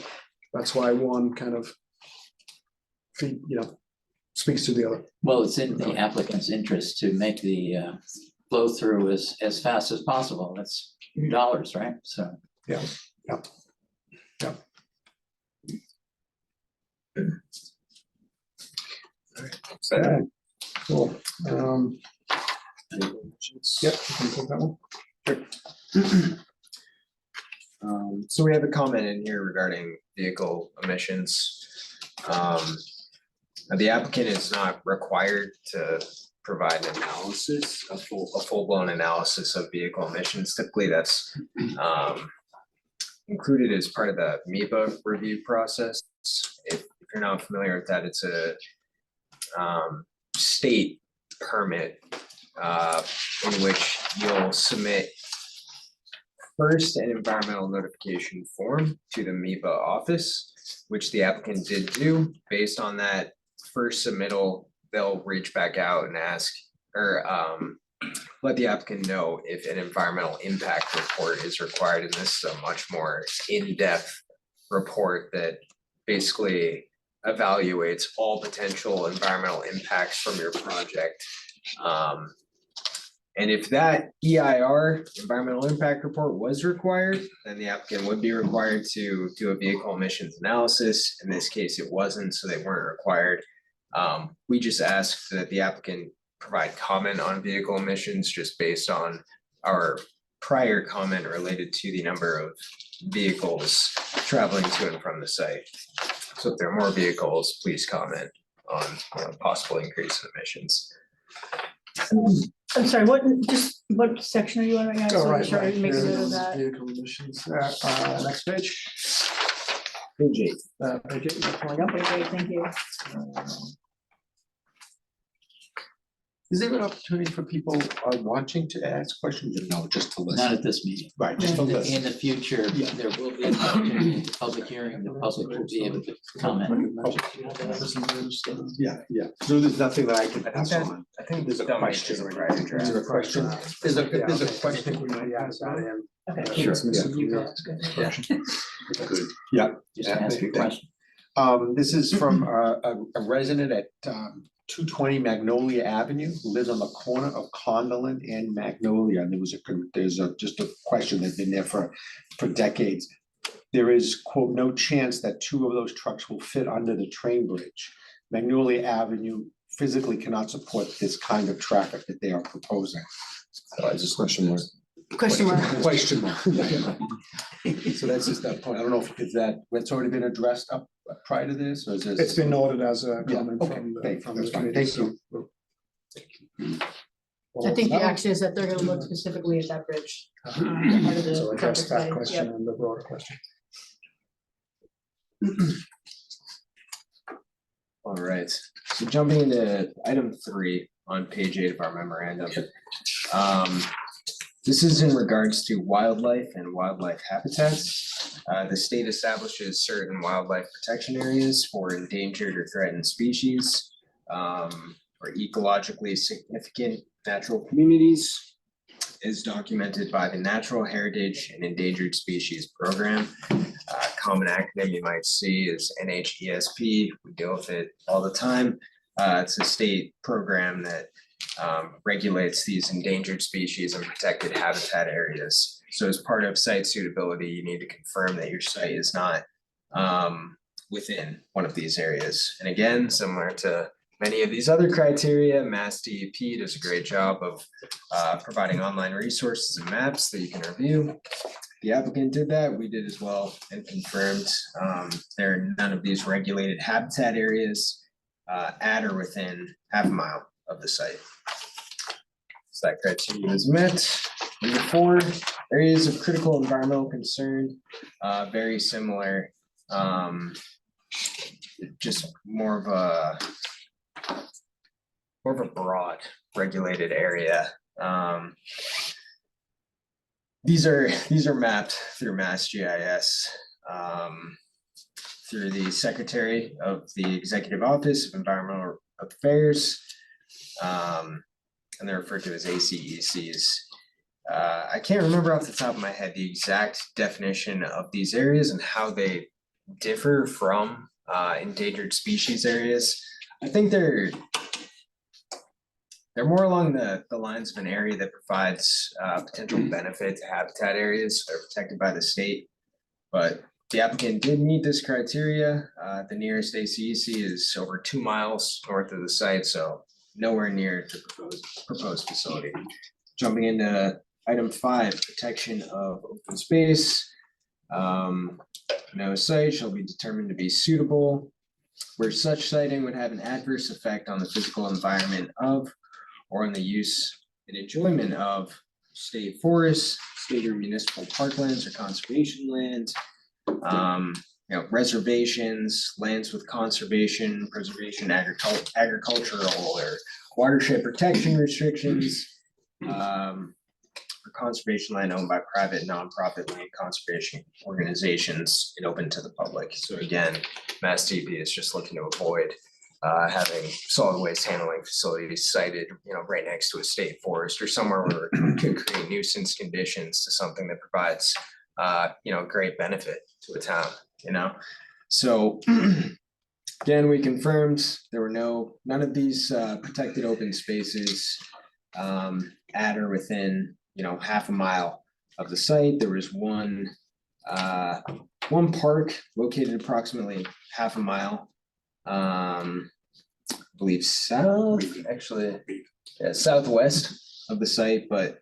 that's why one kind of speaks to the other. Well, it's in the applicant's interest to make the flow through as fast as possible. That's dollars, right? So. Yeah. Okay, cool. Yep, you can take that one. So we have a comment in here regarding vehicle emissions. The applicant is not required to provide an analysis, a full-blown analysis of vehicle emissions. Typically, that's included as part of the MEPA review process. If you're not familiar with that, it's a state permit in which you'll submit first an environmental notification form to the MEPA office, which the applicant did do. Based on that first submittal, they'll reach back out and ask or let the applicant know if an environmental impact report is required. And this is a much more in-depth report that basically evaluates all potential environmental impacts from your project. And if that EIR, environmental impact report, was required, then the applicant would be required to do a vehicle emissions analysis. In this case, it wasn't, so they weren't required. We just asked that the applicant provide comment on vehicle emissions just based on our prior comment related to the number of vehicles traveling to and from the site. So if there are more vehicles, please comment on possible increase in emissions. I'm sorry, what section are you on right now? Just wanna make sure I make a note of that. Vehicle emissions, next page. Page 8. Page 8, you're pulling up. Okay, great, thank you. Is there an opportunity for people watching to ask questions or no, just to Not listen? at this meeting. Right, just to In listen. the future, there will be an opportunity, at the public hearing, the public will be able to comment. Yeah. So there's nothing that I can pass on. I think There's a question. Is there a question? There's a I question. think we might ask that in. Okay. Sure. Good. Yeah. Just ask your question. This is from a resident at 220 Magnolia Avenue, who lives on the corner of Condon and Magnolia. And there's just a question that's been there for decades. There is, quote, no chance that 2 of those trucks will fit under the train bridge. Magnolia Avenue physically cannot support this kind of traffic that they are proposing. Is this question mark? Question mark. Question mark. So that's just that point. I don't know if that's already been addressed up prior to this, or is this? It's been noted as a Yeah, comment okay, from thank you. the That's fine. committee. Thank you. I think the action is that they're gonna look specifically at that bridge. Part of the So address traffic that study. question Yep. and the broader question. All right, so jumping into item 3 on page 8 of our memorandum. This is in regards to wildlife and wildlife habitats. The state establishes certain wildlife protection areas for endangered or threatened species, or ecologically significant natural communities, is documented by the Natural Heritage and Endangered Species Program. Common acronym you might see is NHESP. We deal with it all the time. It's a state program that regulates these endangered species and protected habitat areas. So as part of site suitability, you need to confirm that your site is not within one of these areas. And again, similar to many of these other criteria, Mass DEP does a great job of providing online resources and maps that you can review. The applicant did that, we did as well, and confirmed there are none of these regulated habitat areas at or within half a mile of the site. So that criteria is met. Number 4, areas of critical environmental concern, very similar. Just more of a more of a broad regulated area. These are mapped through Mass GIS, through the Secretary of the Executive Office of Environmental Affairs. And they're referred to as ACECs. I can't remember off the top of my head the exact definition of these areas and how they differ from endangered species areas. I think they're more along the lines of an area that provides potential benefit to habitat areas that are protected by the state. But the applicant did meet this criteria. The nearest ACEC is over 2 miles north of the site, so nowhere near the proposed facility. Jumping into item 5, protection of open space. No site shall be determined to be suitable where such siting would have an adverse effect on the physical environment of or on the use and enjoyment of state forests, state or municipal parklands or conservation lands, reservations, lands with conservation, preservation, agricultural or watershed protection restrictions, for conservation land owned by private nonprofit land conservation organizations and open to the public. So again, Mass DEP is just looking to avoid having solid waste handling facilities sited, right next to a state forest or somewhere where it could create nuisance conditions to something that provides, great benefit to a town, So again, we confirmed there were none of these protected open spaces at or within, half a mile of the site. There was one park located approximately half a mile. I believe southwest of the site, but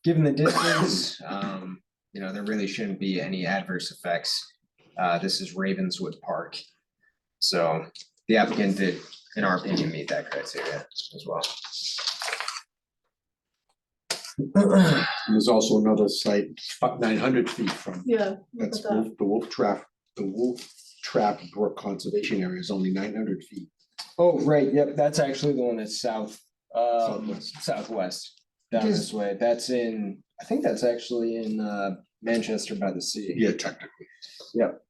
given the distance, there really shouldn't be any adverse effects. This is Ravenswood Park. So the applicant did, in our opinion, meet that criteria as well. There's also another site, 900 feet from, Yeah. that's the Wolf Trap Brook Conservation Area is only 900 feet. Oh, right, yep, that's actually the one that's Southwest. southwest, down this way. That's in, I think that's actually in Manchester by the Sea. Yeah, technically. Yep.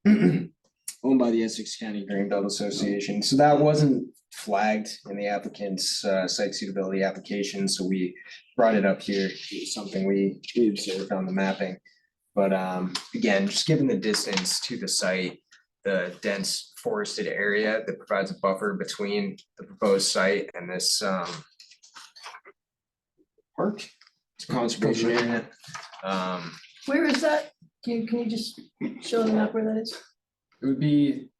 Owned by the Essex County Green Belt Association. So that wasn't flagged in the applicant's site suitability application, so we brought it up here. It's something we observed on the mapping. But again, just given the distance to the site, the dense forested area that provides a buffer between the proposed site and this park, it's a conservation area. Where is that? Can you just show the map where that is? It would be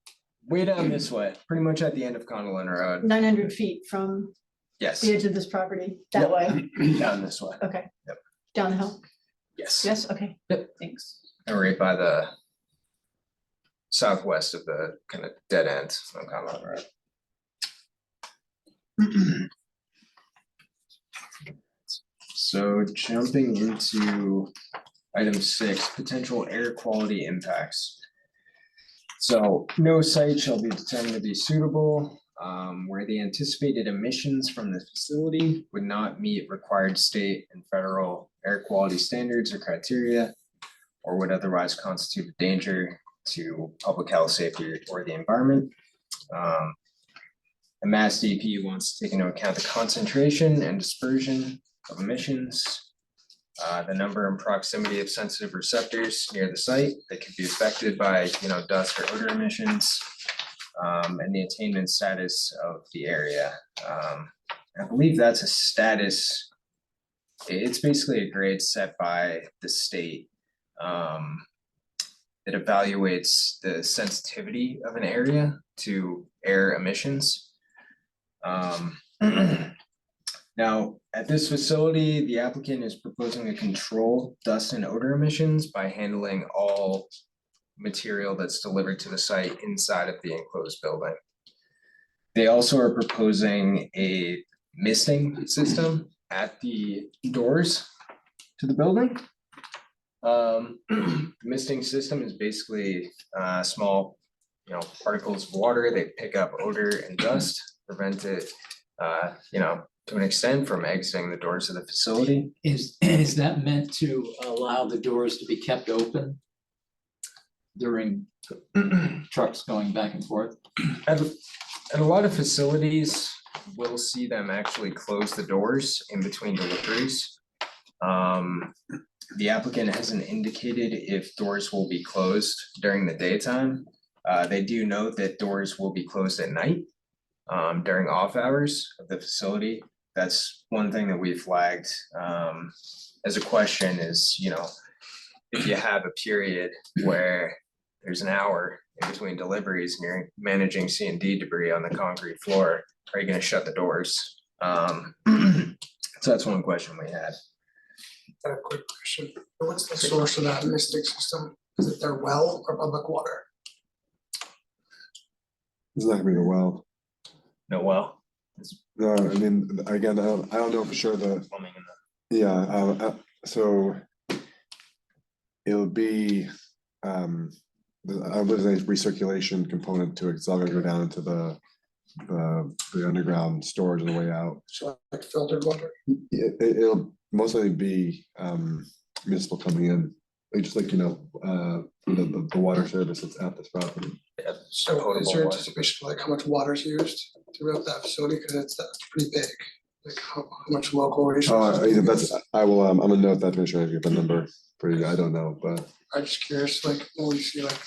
way down this way, pretty much at the end of Condolin Road. 900 feet from Yes, the edge of this property, that Yep. way, down this way. okay. Yep. Down the hill, Yes. yes, okay. Yep. Thanks. And right by the southwest of the kind of dead end on Condolin Road. So jumping into item 6, potential air quality impacts. So no site shall be determined to be suitable where the anticipated emissions from the facility would not meet required state and federal air quality standards or criteria, or would otherwise constitute a danger to public health, safety, or the environment. The Mass DEP wants to take into account the concentration and dispersion of emissions, the number and proximity of sensitive receptors near the site that could be affected by, dust or odor emissions, and the attainment status of the area. I believe that's a status. It's basically a grade set by the state. It evaluates the sensitivity of an area to air emissions. Now, at this facility, the applicant is proposing to control dust and odor emissions by handling all material that's delivered to the site inside of the enclosed building. They also are proposing a misting system at the doors to the building. Misting system is basically small, particles of water. They pick up odor and dust, prevent it, to an extent from exiting the doors of the facility. Is that meant to allow the doors to be kept open during trucks going back and forth? At a lot of facilities, we'll see them actually close the doors in between deliveries. The applicant hasn't indicated if doors will be closed during the daytime. They do note that doors will be closed at night during off hours of the facility. That's one thing that we flagged as a question is, you know, if you have a period where there's an hour in between deliveries and you're managing C&D debris on the concrete floor, are you gonna shut the doors? So that's one question we had. A quick question. What's the source of that misting system? Is it their well or public water? It's not gonna be the well. No, well, No, I mean, again, I don't know for sure the, plumbing in the. yeah, so. It'll be, there's a recirculation component to it, it's all gonna go down into the underground storage on the way out. So like filtered water? It'll mostly be municipal coming in, like, just like, you know, the water service that's at this property. So is Potable there water. anticipation for like how much water is used throughout that facility? Because that's pretty big. Like how much local resources? Yeah, that's, I will, I'm gonna note that to make sure I get the number for you, I don't know, but. I'm just curious, like when we see like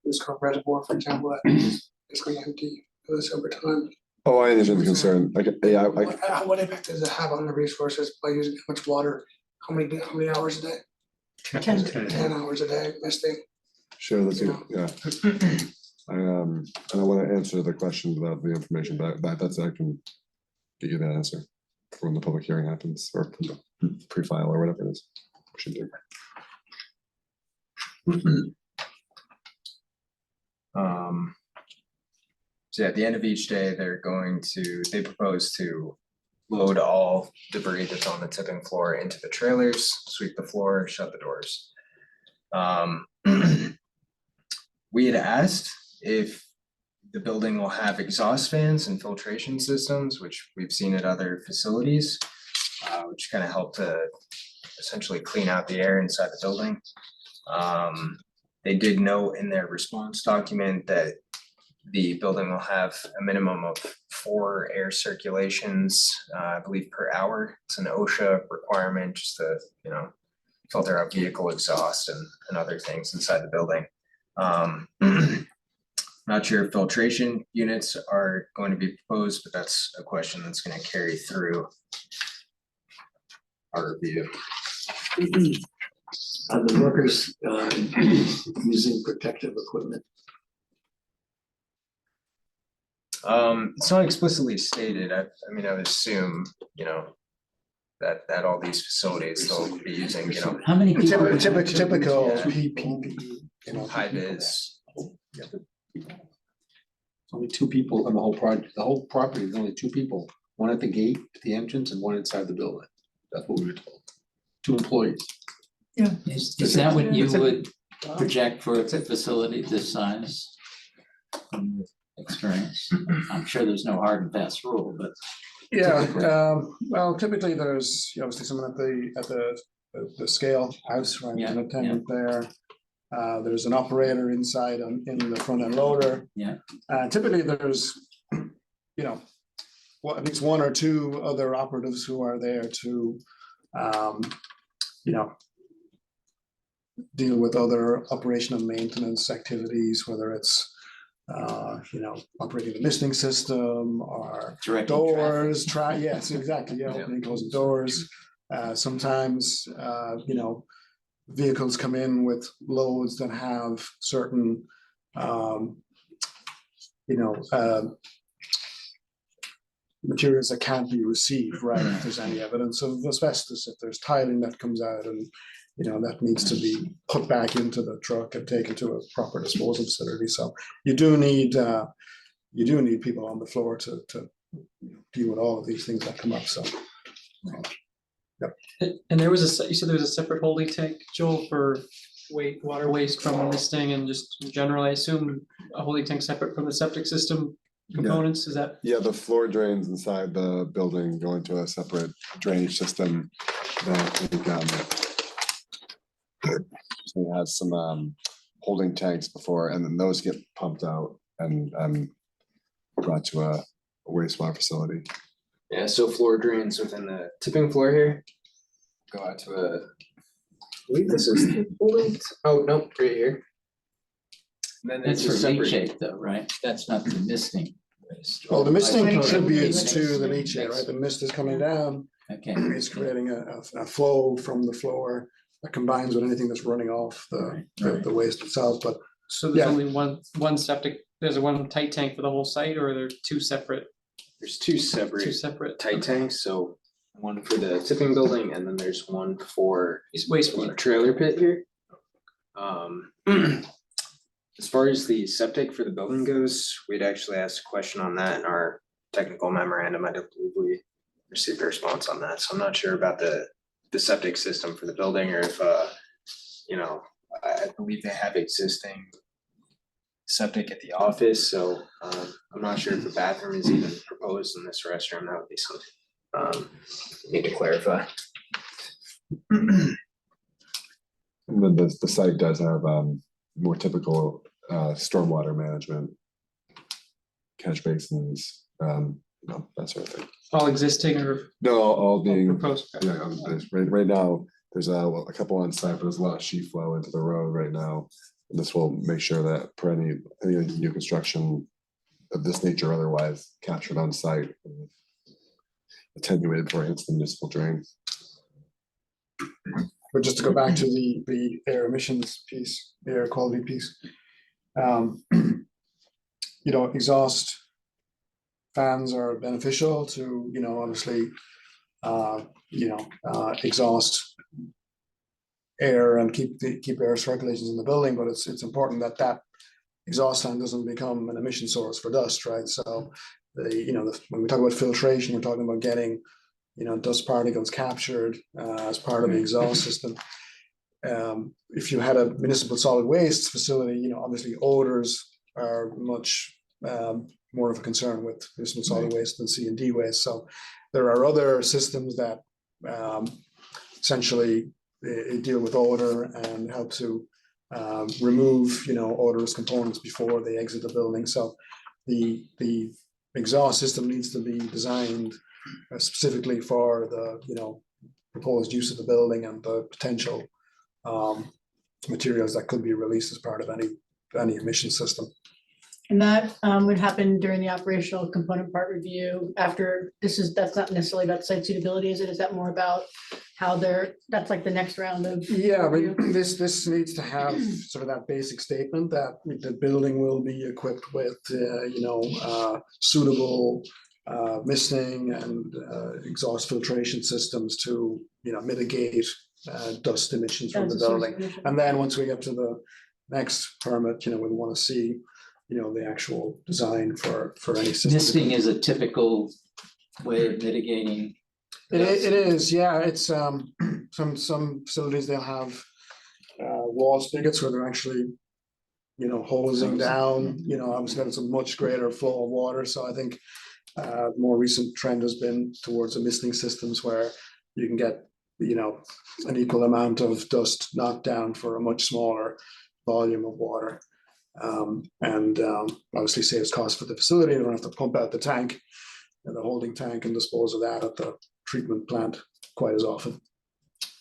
this current reservoir, for example, that is basically empty for this over time. Oh, I understand the concern, like, yeah, What impact does it have on the resources by using how much water? How many hours a day? 10 hours a day misting. sure, let's see, yeah. I don't wanna answer the question without the information, but that's, I can get you that answer for when the public hearing happens, or pre-file or whatever it is. We should do. So at the end of each day, they propose to load all debris that's on the tipping floor into the trailers, sweep the floor, shut the doors. We had asked if the building will have exhaust fans and filtration systems, which we've seen at other facilities, which kind of help to essentially clean out the air inside the building. They did note in their response document that the building will have a minimum of 4 air circulations, I believe per hour. It's an OSHA requirement just to, you know, filter out vehicle exhaust and other things inside the building. Not sure if filtration units are going to be proposed, but that's a question that's gonna carry through our review. Are the workers using protective equipment? It's not explicitly stated. I mean, I would assume, you know, that all these facilities they'll be using, you know, How many people? Typical Yeah. PPE, you know. high vis. Only 2 people on the whole project, the whole property, there's only 2 people, one at the gate, at the entrance, and one inside the building. That's what we were told. 2 employees. Is that what you would project for a facility this size? From your experience, I'm sure there's no hard and fast rule, but. Yeah, well, typically there's obviously someone at the scale house, right, Yeah, an attendant there. There's an operator inside in the front end loader. Yeah. Typically there's, you know, at least 1 or 2 other operatives who are there to, you know, deal with other operational maintenance activities, whether it's, you know, operating the misting system or Directing doors, yes, exactly, yeah, Yeah. opening, closing doors. Sometimes, you know, vehicles come in with loads that have certain, you know, materials that can't be received, right? If there's any evidence of asbestos, if there's tiling that comes out and, you know, that needs to be put back into the truck and taken to a proper disposal facility. So you do need people on the floor to deal with all of these things that come up, so. And there was you said there was a separate holding tank, Joel, for water waste from misting and just in general, I assume a holding tank separate from the septic system components, is that? Yeah, the floor drains inside the building go into a separate drainage system that I think, so it has some holding tanks before, and then those get pumped out and brought to a wastewater facility. Yeah, so floor drains within the tipping floor here. Go out to I believe this is the point. Oh, no, right here. And then That's there's for a separate. leachate though, right? That's not the misting. waste. Well, the misting Right. contributes to the Mix. leachate, right? The mist is coming down, Okay. it's creating a flow from the floor that combines with anything that's running off the waste itself, but So there's Yeah. only one septic, there's a one tight tank for the whole site, or are there two separate? There's two separate tight Okay. tanks, so one for the tipping building and then there's one for It's the wastewater. trailer pit here. As far as the septic for the building goes, we'd actually asked a question on that in our technical memorandum. I don't believe we received a response on that, so I'm not sure about the septic system for the building or if, you know, I believe they have existing septic at the office, so I'm not sure if the bathroom is even proposed in this restroom. That would be something need to clarify. And then the site does have more typical stormwater management, catch basins, that sort of thing. All existing or No, all being, proposed? yeah, right now, there's a couple on site, but there's a lot of sheet flow into the road right now. And this will make sure that for any new construction of this nature, otherwise captured on site, attenuated before it hits the municipal drain. But just to go back to the air emissions piece, the air quality piece. Exhaust fans are beneficial to, obviously, exhaust air and keep air circulations in the building, but it's important that exhaust fan doesn't become an emission source for dust, right? So when we talk about filtration, we're talking about getting dust particles captured as part of the exhaust system. If you had a municipal solid waste facility, obviously odors are much more of a concern with municipal solid waste than C&D waste. So there are other systems that essentially deal with odor and help to remove, odorous components before they exit the building. So the exhaust system needs to be designed specifically for the, proposed use of the building and the potential materials that could be released as part of any emission system. And that would happen during the operational component part review after, that's not necessarily about site suitability, is it? Is that more about how that's like the next round of? Yeah, review? but this needs to have sort of that basic statement that the building will be equipped with, suitable misting and exhaust filtration systems to, mitigate dust emissions from the That's a source building. of emission. And then once we get to the next permit, we want to see, the actual design for any system. Misting is a typical way of mitigating. It is, yeah, it's some facilities, they'll have wall spigots where they're actually, hosing down, obviously that's a much greater flow of water, so I think the more recent trend has been towards the misting systems where you can get, an equal amount of dust knocked down for a much smaller volume of water. And obviously saves cost for the facility. They don't have to pump out the tank and the holding tank and dispose of that at the treatment plant quite as often.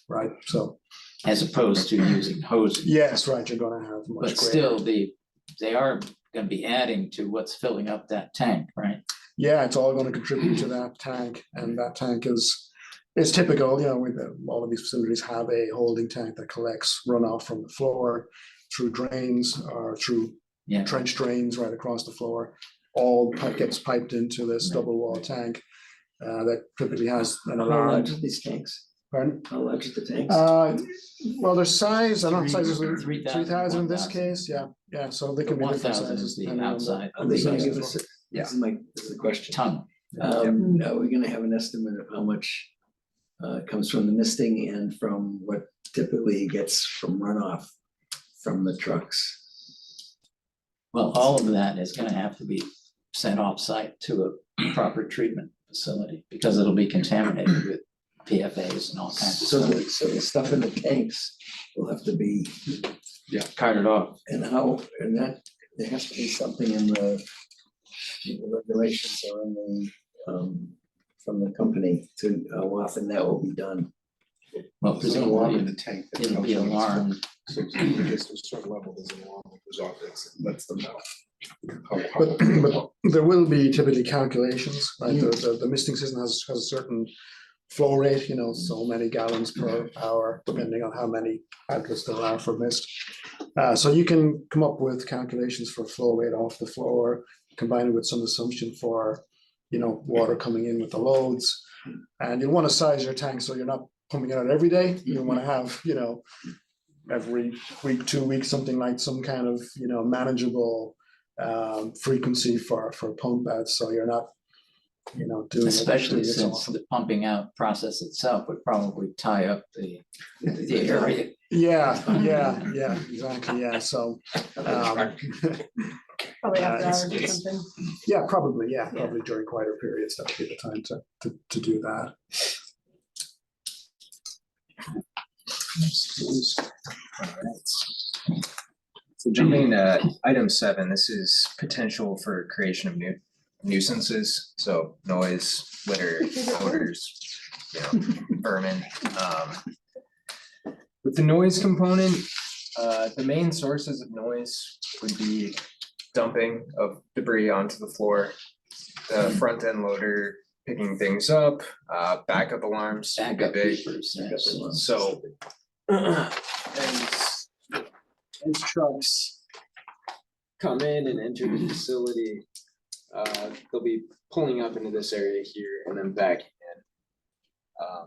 Right, so. As opposed to using hoses. Yes, right, you're gonna have much But greater. still, they are gonna be adding to what's filling up that tank, right? Yeah, it's all gonna contribute to that tank, and that tank is typical, with all of these facilities have a holding tank that collects runoff from the floor through drains or through trench drains right across the floor. All gets piped into this double wall tank that typically has an How alarm. large are these tanks? Pardon? How large are the tanks? Well, their size, I don't know, size is 3,000, 3,000 in this 1,000. case, yeah, so they can be different 1,000 sizes. is the depending on outside. Are they gonna size give of us, the- this is the question. Ton. Are we gonna have an estimate of how much comes from the misting and from what typically gets from runoff from the trucks? Well, all of that is gonna have to be sent off-site to a proper treatment facility, because it'll be contaminated with PFAS and all kinds of So stuff. the stuff in the tanks will have to be, Carted off. and how, and that, there has to be something in the regulations or in the, from the company to how often that will be done. Well, There's an alarm in presumably, the tank. that it'll tells be you when it's done. alarmed. So if it gets to a certain level, there's an alarm that goes off that lets them know. But there will be typically calculations, right? The misting system has a certain flow rate, you know, so many gallons per hour, depending on how many outlets there are for mist. So you can come up with calculations for flow rate off the floor, combine it with some assumption for, you know, water coming in with the loads. And you'll want to size your tank so you're not pumping it out every day. You want to have, you know, every week, 2 weeks, something like some kind of, you know, manageable frequency for pump outs, so you're not, you know, doing Especially it so since often. the pumping out process itself would probably tie up the area. Yeah, exactly, yeah, so. Probably after it's- hours or something. Yeah, probably during quieter periods, that would be the time to do that. So jumping to item 7, this is potential for creation of nuisances, so noise, litter, odors, you know, vermin. With the noise component, the main sources of noise would be dumping of debris onto the floor, the front end loader picking things up, backup alarms would be Backup big. beepers, yes. So as trucks come in and enter the facility, they'll be pulling up into this area here and then backing in.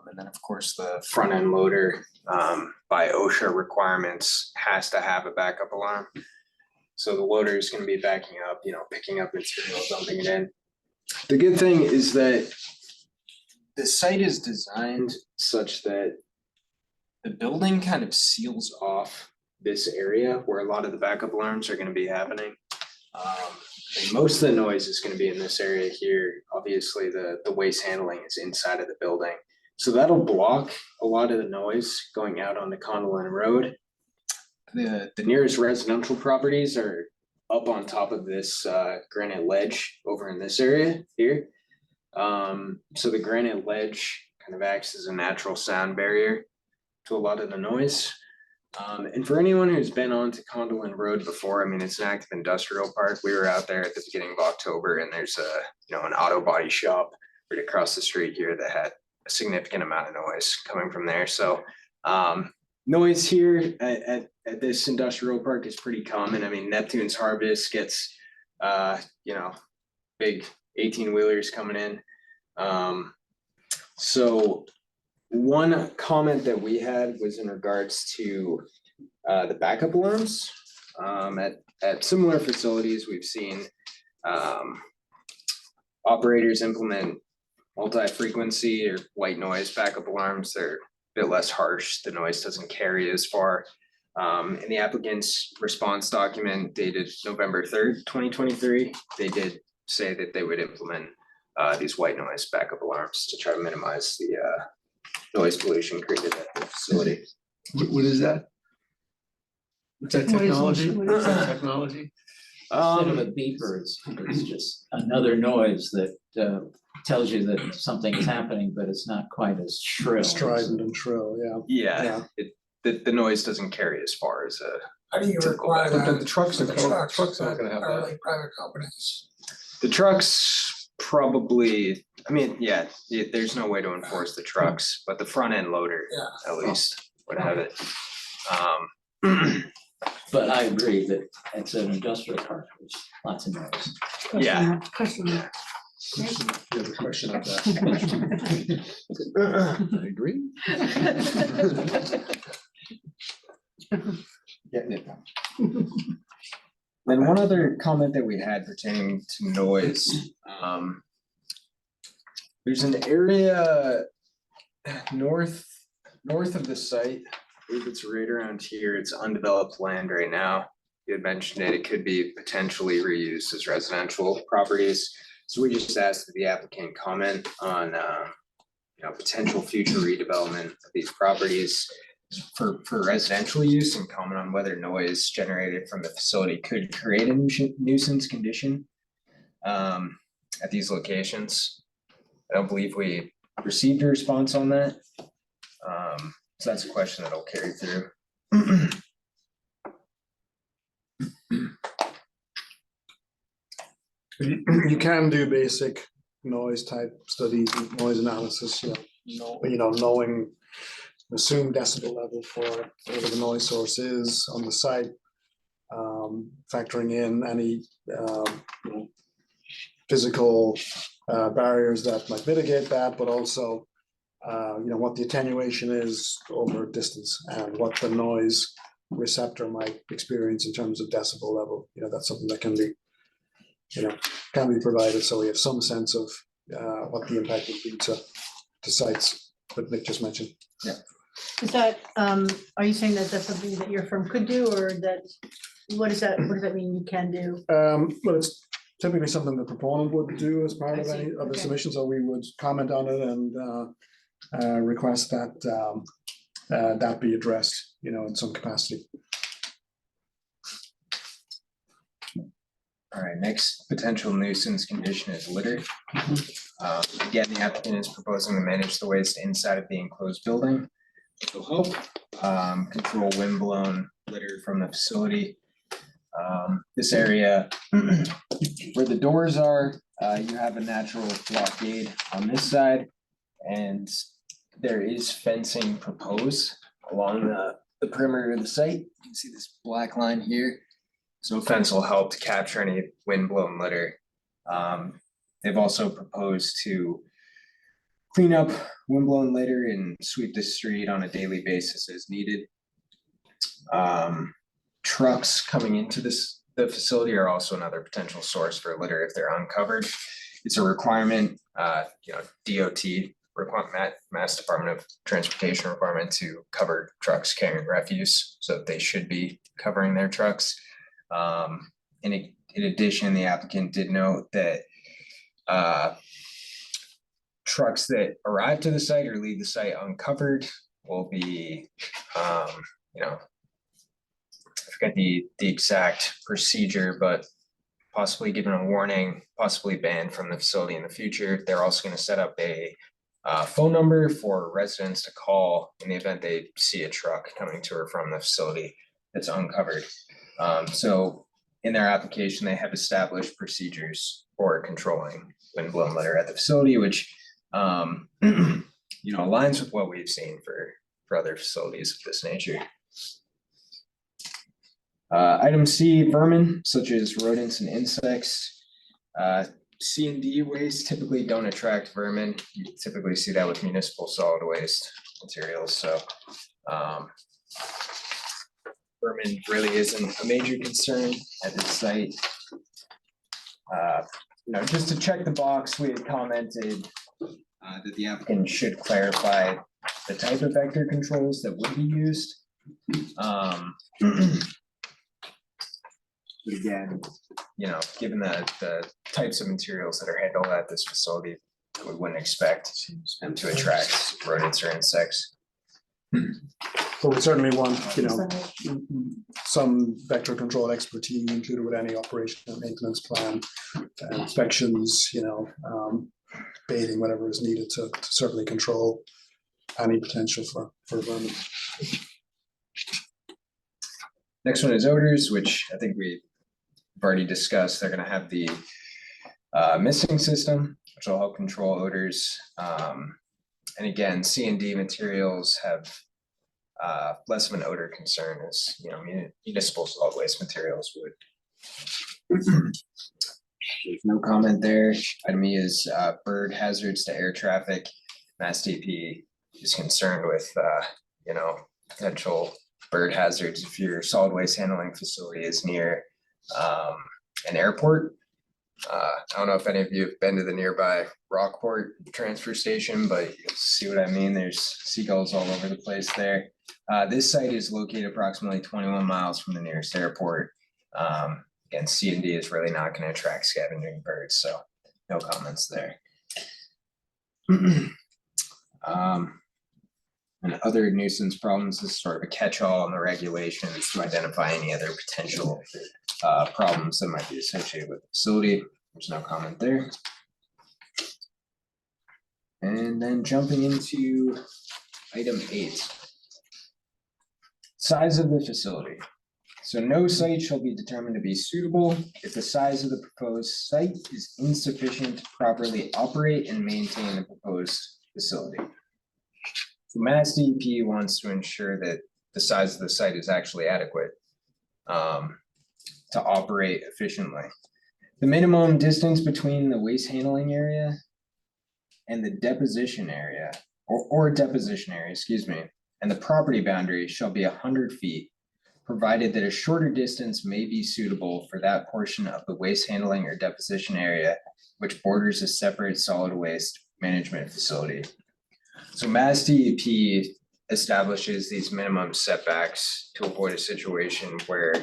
And then, of course, the front end loader, by OSHA requirements, has to have a backup alarm. So the loader is gonna be backing up, you know, picking up material, dumping it in. The good thing is that the site is designed such that the building kind of seals off this area where a lot of the backup alarms are gonna be happening. And most of the noise is gonna be in this area here. Obviously, the waste handling is inside of the building. So that'll block a lot of the noise going out onto Condolin Road. The nearest residential properties are up on top of this granite ledge over in this area here. So the granite ledge kind of acts as a natural sound barrier to a lot of the noise. And for anyone who's been on to Condolin Road before, I mean, it's an active industrial park. We were out there at the beginning of October, and there's an auto body shop right across the street here that had a significant amount of noise coming from there. So noise here at this industrial park is pretty common. I mean, Neptune's Harvest gets big 18-wheelers coming in. So one comment that we had was in regards to the backup alarms. At similar facilities, we've seen operators implement multi-frequency or white noise backup alarms. They're a bit less harsh. The noise doesn't carry as far. In the applicant's response document dated November 3rd, 2023, they did say that they would implement these white noise backup alarms to try to minimize the noise pollution created at the facility. What is that? What's that What is- technology? what is that? Technology? Instead of a beeper, it's just another noise that tells you that something is happening, but it's not quite as shrill. Strident and shrill, yeah. Yeah, the noise doesn't carry as far as a How do you Typical require But that? the trucks, for the the trucks trucks that aren't gonna have are that. like private companies? The trucks probably, I mean, yeah, there's no way to enforce the trucks, but the front end loader Yeah. at least would have it. But I agree that it's an industrial park, there's lots of noise. Yeah. Question mark. You have a question on that? I agree. Getting it done. Then one other comment that we had pertaining to noise, there's an area north of the site, I believe it's right around here, it's undeveloped land right now. you had mentioned it, it could be potentially reused as residential properties. So we just asked that the applicant comment on, potential future redevelopment of these properties for residential use, and comment on whether noise generated from the facility could create a nuisance condition at these locations. I don't believe we received a response on that. So that's a question that'll carry through. You can do basic noise type studies, noise analysis, knowing assumed decibel level for whatever the noise source is on the site. Factoring in any physical barriers that might mitigate that, but also what the attenuation is over distance and what the noise receptor might experience in terms of decibel level. That's something that can be provided, so we have some sense of what the impact would be to sites that Nick just mentioned. Yeah. Is that, are you saying that that's something that your firm could do, or that, what does that mean you can do? Well, it's typically something the proponent would do as part I of see, any of the okay. submission, so we would comment on it and request that that be addressed, in some capacity. All right, next potential nuisance condition is litter. Again, the applicant is proposing to manage the waste inside of the enclosed building. Which will help control windblown litter from the facility. This area where the doors are, you have a natural blockade on this side, and there is fencing proposed along the perimeter of the site. You can see this black line here. So fence will help to capture any windblown litter. They've also proposed to clean up windblown litter and sweep the street on a daily basis as needed. Trucks coming into the facility are also another potential source for litter if they're uncovered. It's a requirement, DOT requirement, Mass Department of Transportation requirement to cover trucks carrying refuse, so they should be covering their trucks. In addition, the applicant did note that trucks that arrive to the site or leave the site uncovered will be, I forget the exact procedure, but possibly given a warning, possibly banned from the facility in the future. They're also going to set up a phone number for residents to call in the event they see a truck coming to or from the facility that's uncovered. So in their application, they have established procedures for controlling windblown litter at the facility, which aligns with what we've seen for other facilities of this nature. Item C, vermin such as rodents and insects. C&D waste typically don't attract vermin. You typically see that with municipal solid waste materials. So vermin really isn't a major concern at this site. Just to check the box, we had commented that the applicant should clarify the type of vector controls that would be used. But again, given the types of materials that are handled at this facility, we wouldn't expect them to attract rodents or insects. But we certainly want, some vector control expertise included with any operation and maintenance plan, inspections, baiting, whatever is needed to certainly control any potential for vermin. Next one is odors, which I think we've already discussed. They're going to have the misting system, which will help control odors. And again, C&D materials have less of an odor concern as municipal solid waste materials would. There's no comment there. Item E is bird hazards to air traffic. Mass DP is concerned with potential bird hazards if your solid waste handling facility is near an airport. I don't know if any of you have been to the nearby Rockport transfer station, but you'll see what I mean. There's seagulls all over the place there. This site is located approximately 21 miles from the nearest airport. Again, C and D is really not gonna attract scavenging birds, so no comments there. And other nuisance problems is sort of a catch-all in the regulations to identify any other potential problems that might be associated with the facility. There's no comment there. And then jumping into item 8. Size of the facility. So no site shall be determined to be suitable if the size of the proposed site is insufficient to properly operate and maintain the proposed facility. So Mass DEP wants to ensure that the size of the site is actually adequate to operate efficiently. The minimum distance between the waste handling area and the deposition area, or deposition area, excuse me, and the property boundary shall be 100 feet, provided that a shorter distance may be suitable for that portion of the waste handling or deposition area which borders a separate solid waste management facility. So Mass DEP establishes these minimum setbacks to avoid a situation where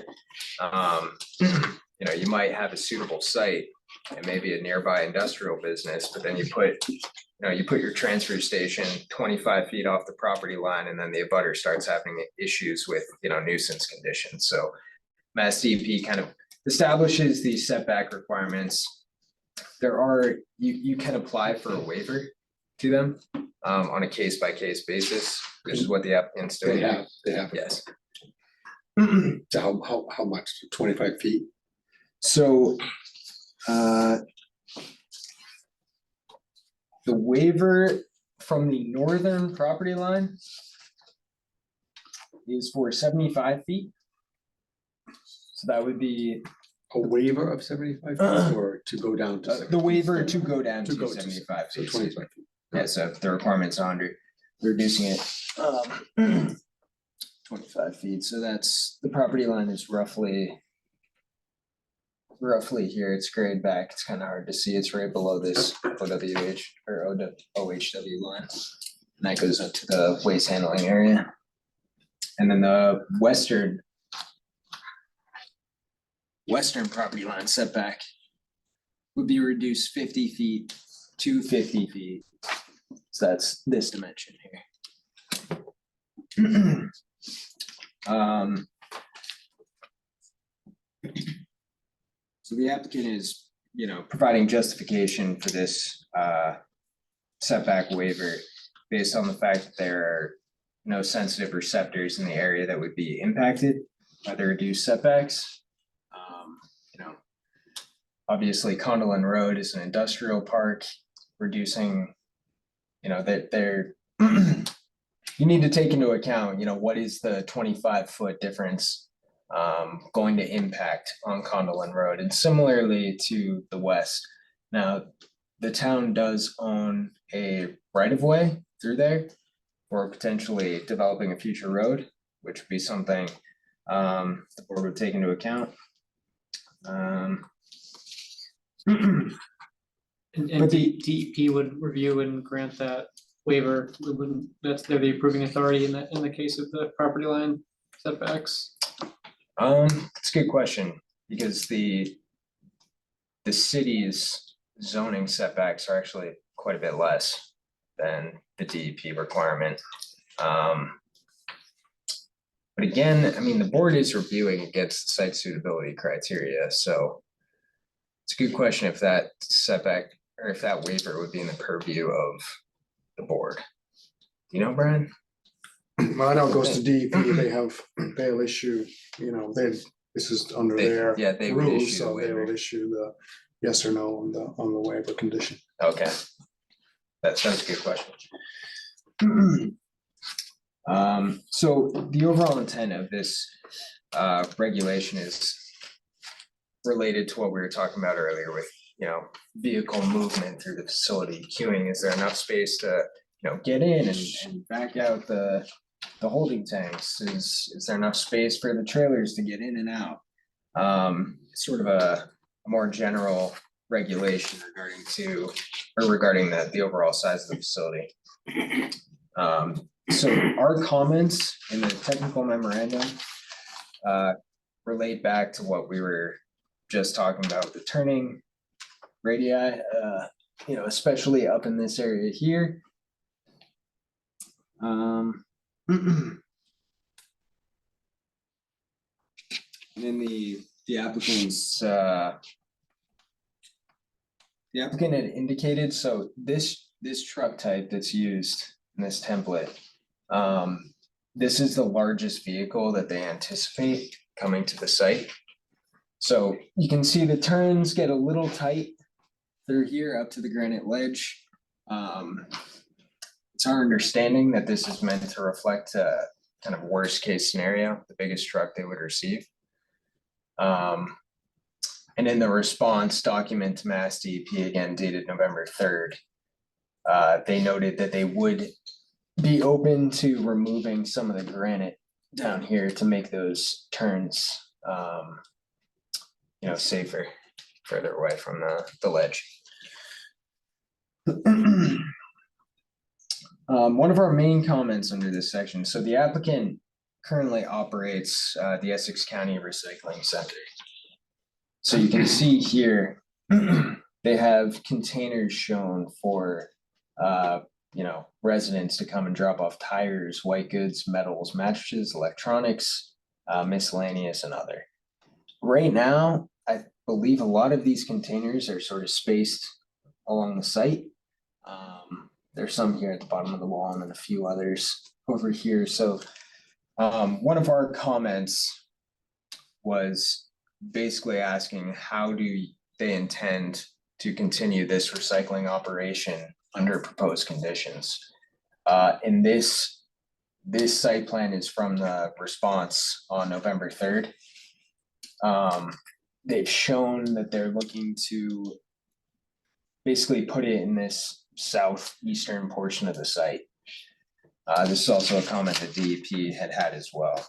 you know, you might have a suitable site and maybe a nearby industrial business, but then you put your transfer station 25 feet off the property line, and then the abutter starts having issues with, you know, nuisance conditions. So Mass DEP kind of establishes these setback requirements. You can apply for a waiver to them on a case-by-case basis, which is what the applicant's doing. They have. Yes. So how much? 25 feet? So the waiver from the northern property line is for 75 feet. So that would be A waiver of 75 feet or to go down to? the waiver to go down To to go to 75 So feet. 25 feet. Yeah, so if the requirement's 100, we're reducing it 25 feet. So that's, the property line is roughly here. It's grayed back. It's kind of hard to see. It's right below this OWH or OHW line. And that goes up to the waste handling area. And then the western property line setback would be reduced 50 feet to 50 feet. So that's this dimension here. So the applicant is, you know, providing justification for this setback waiver based on the fact that there are no sensitive receptors in the area that would be impacted by the reduced setbacks. You know, obviously Condolin Road is an industrial park, reducing, you know, that they're you need to take into account, you know, what is the 25-foot difference going to impact on Condolin Road, and similarly to the west. Now, the town does own a right-of-way through there for potentially developing a future road, which would be something the board would take into account. And But the- DEP would review and grant that waiver. We wouldn't, they're the approving authority in the case of the property line setbacks. It's a good question, because the city's zoning setbacks are actually quite a bit less than the DEP requirement. But again, I mean, the board is reviewing against the site suitability criteria, so it's a good question if that setback or if that waiver would be in the purview of the board. Do you know, Brian? Well, I know it goes to DEP, they'll issue, you know, this is under their Yeah, they would rules, issue the so they waiver. will issue the yes or no on the waiver condition. Okay. That's a good question. So the overall intent of this regulation is related to what we were talking about earlier with, you know, vehicle movement through the facility, queuing. Is there enough space to, you know, get in and back out the holding tanks? Is there enough space for the trailers to get in and out? Sort of a more general regulation regarding the overall size of the facility. So our comments in the technical memorandum relate back to what we were just talking about, the turning radii, especially up in this area here. And then the applicant's the applicant had indicated, so this truck type that's used in this template, this is the largest vehicle that they anticipate coming to the site. So you can see the turns get a little tight through here up to the granite ledge. It's our understanding that this is meant to reflect a kind of worst case scenario, the biggest truck they would receive. And in the response document to Mass DEP, again dated November 3rd, they noted that they would be open to removing some of the granite down here to make those turns, safer, further away from the ledge. One of our main comments under this section, so the applicant currently operates the Essex County Recycling Center. So you can see here, they have containers shown for residents to come and drop off tires, white goods, metals, mattresses, electronics, miscellaneous and other. Right now, I believe a lot of these containers are sort of spaced along the site. There's some here at the bottom of the wall and then a few others over here. So one of our comments was basically asking how do they intend to continue this recycling operation under proposed conditions. And this site plan is from the response on November 3rd. They've shown that they're looking to basically put it in this southeastern portion of the site. This is also a comment that DEP had as well.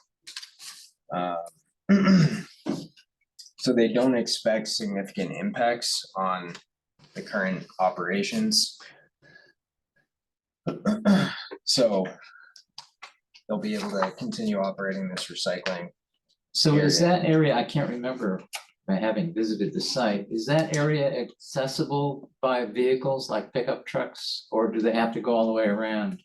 So they don't expect significant impacts on the current operations. So they'll be able to continue operating this recycling. So is that area, I can't remember by having visited the site, is that area accessible by vehicles like pickup trucks, or do they have to go all the way around?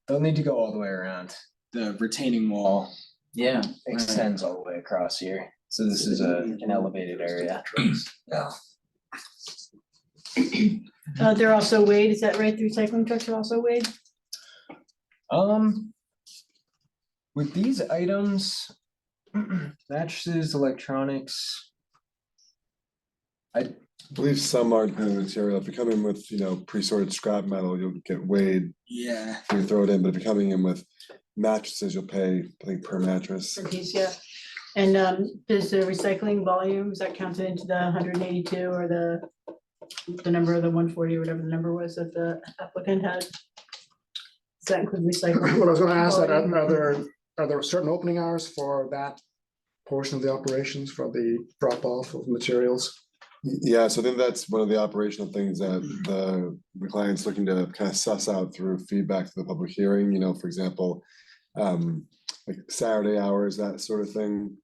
They'll need to go all the way around. The retaining wall Yeah. extends all the way across here. So this is an elevated area. Yeah. They're also weighed, is that right? The recycling trucks are also weighed? With these items, mattresses, electronics, I believe some are depending on the material. If you're coming with, pre-sorted scrap metal, you'll get weighed. yeah, You throw it in, but if you're coming in with mattresses, you'll pay, I think, per mattress. Per piece, yeah. And does the recycling volume, is that counted into the 182 or the number of the 140 or whatever the number was that the applicant had? Does that include recycling? What I was gonna ask, that volume? are there certain opening hours for that portion of the operations for the drop off of materials? Yeah, so I think that's one of the operational things that the client's looking to kind of suss out through feedback to the public hearing, for example, like Saturday hours, that sort of thing.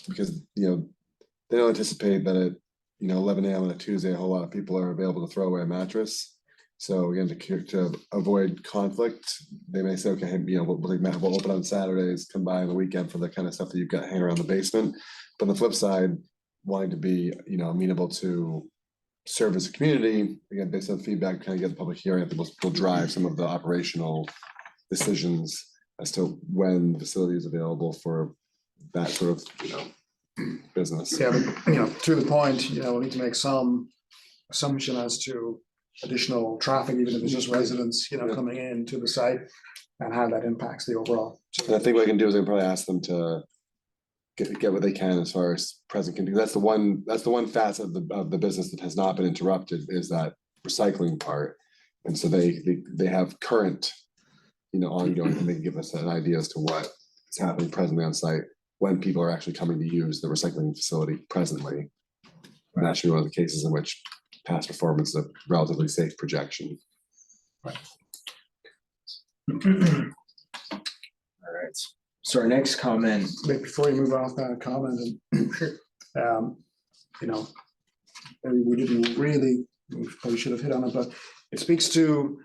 Because, they don't anticipate that at, 11 a.m. on a Tuesday, a whole lot of people are available to throw away a mattress. So again, to avoid conflict, they may say, okay, we'll open on Saturdays, come by on the weekend for the kind of stuff that you've got hanging around the basement. But on the flip side, wanting to be, amenable to serve as a community, again, based on feedback, kind of get the public hearing, I think will drive some of the operational decisions as to when the facility is available for that sort of, business. Yeah, but, to the point, we'll need to make some assumption as to additional traffic, even if it's just residents, coming in to the site and how that impacts the overall. And I think what I can do is I can probably ask them to get what they can as far as present can do. That's the one facet of the business that has not been interrupted, is that recycling part. And so they have current, ongoing, and they can give us an idea as to what is happening presently on site when people are actually coming to use the recycling facility presently. And that should be one of the cases in which past performance is a relatively safe projection. all right. So our next comment, Wait, before you move off that comment, you know, maybe we didn't really, we probably should have hit on it, but it speaks to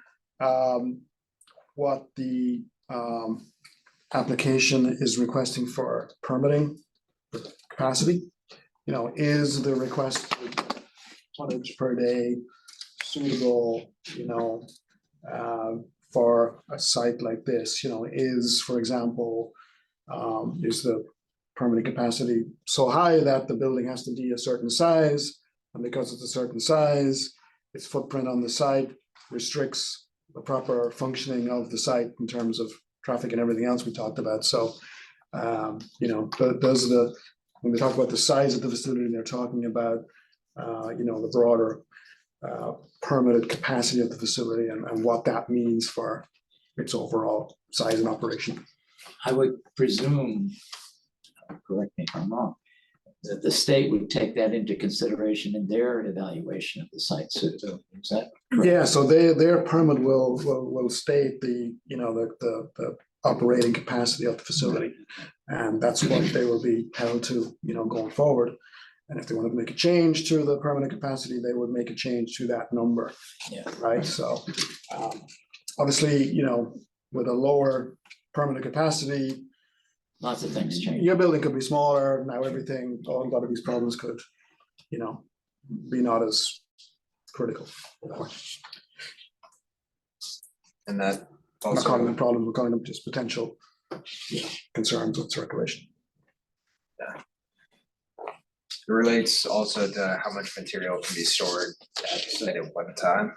what the application is requesting for permitting capacity. You know, is the request tonnage per day suitable, you know, for a site like this, you know, is, for example, is the permanent capacity so high that the building has to be a certain size, and because it's a certain size, its footprint on the site restricts the proper functioning of the site in terms of traffic and everything else we talked about. So, you know, those are when they talk about the size of the facility, they're talking about, you know, the broader permitted capacity of the facility and what that means for its overall size and operation. I would presume, correct me if I'm wrong, that the state would take that into consideration in their evaluation of the site suitability. Is that correct? Yeah, so their permit will state the, you know, the operating capacity of the facility. And that's what they will be held to, you know, going forward. And if they want to make a change to the permanent capacity, they would make a change to that number. Yeah. Right, so obviously, you know, with a lower permanent capacity, Lots of things change. your building could be smaller. Now everything, a lot of these problems could, you know, be not as critical. and that I'm not calling also, them problems, we're calling them just potential, you know, concerns with circulation. it relates also to how much material can be stored at the site at one time.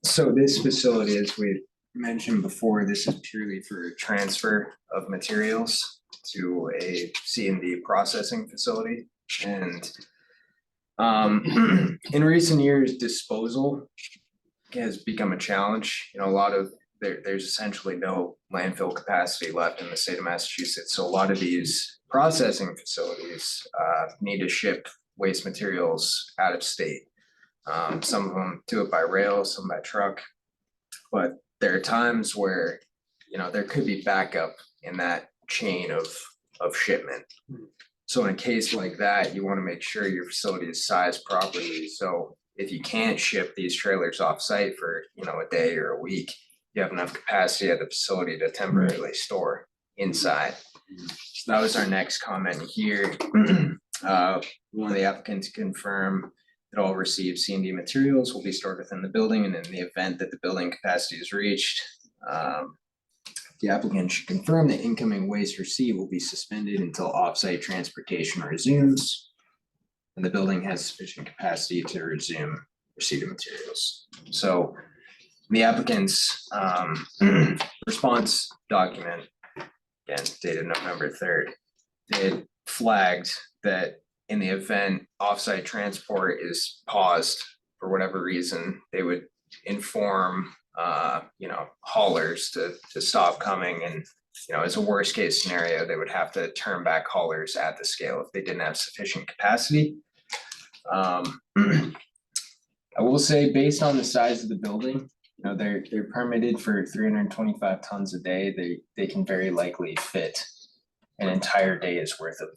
So this facility, as we mentioned before, this is purely for transfer of materials to a C&D processing facility. And in recent years, disposal has become a challenge. You know, a lot of there's essentially no landfill capacity left in the state of Massachusetts. So a lot of these processing facilities need to ship waste materials out of state. Some of them do it by rail, some by truck. But there are times where, you know, there could be backup in that chain of shipment. So in a case like that, you want to make sure your facility is sized properly. So if you can't ship these trailers off site for, you know, a day or a week, you have enough capacity at the facility to temporarily store inside. So that was our next comment here. One of the applicants confirm that all received C&D materials will be stored within the building, and in the event that the building capacity is reached, the applicant should confirm that incoming waste received will be suspended until off-site transportation resumes, and the building has sufficient capacity to resume receipt of materials. So the applicant's response document, again dated November 3rd, it flagged that in the event offsite transport is paused for whatever reason, they would inform you know, haulers to stop coming, and you know, as a worst case scenario, they would have to turn back haulers at the scale if they didn't have sufficient capacity. I will say, based on the size of the building, you know, they're permitted for 325 tons a day. They can very likely fit an entire day's worth of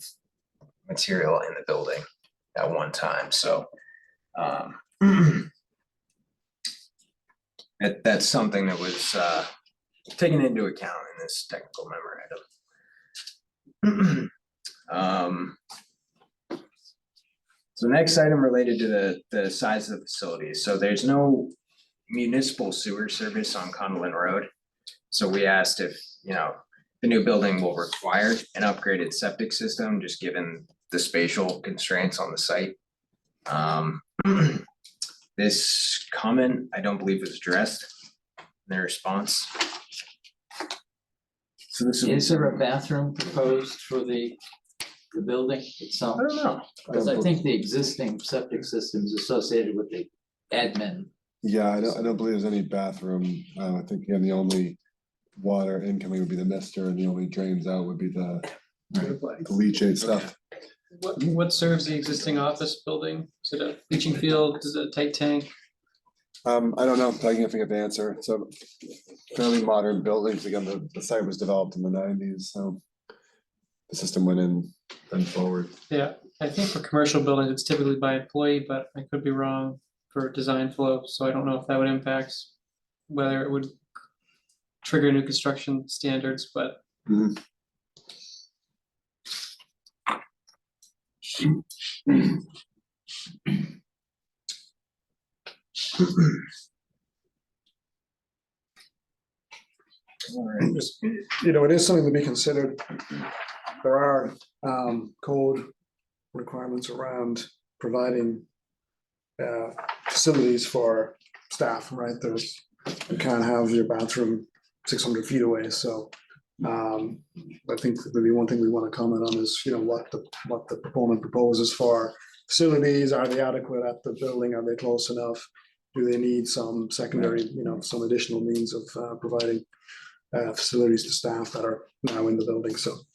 material in the building at one time. So that's something that was taken into account in this technical memorandum. So next item related to the size of the facility. So there's no municipal sewer service on Conlin Road. So we asked if, you know, the new building will require an upgraded septic system, just given the spatial constraints on the site. This comment, I don't believe was addressed in their response. So this Is there a bathroom proposed for the building itself? I don't know. Because I think the existing septic systems associated with the admin. Yeah, I don't believe there's any bathroom. I think, again, the only water incoming would be the mister, and the only drains out would be the leachate stuff. What serves the existing office building? Is it a leaching field? Is it a tight tank? I don't know, but I can think of the answer. It's a fairly modern building. Again, the site was developed in the nineties, so the system went in and forward. Yeah, I think for commercial buildings, it's typically by employee, but I could be wrong for design flow, so I don't know if that would impact whether it would trigger new construction standards, but Mhm. Just, it is something to be considered. There are code requirements around providing facilities for staff, right? You can't have your bathroom 600 feet away, so I think maybe one thing we want to comment on is, what the proponent proposes for facilities. Are they adequate at the building? Are they close enough? Do they need some secondary, some additional means of providing facilities to staff that are now in the building? So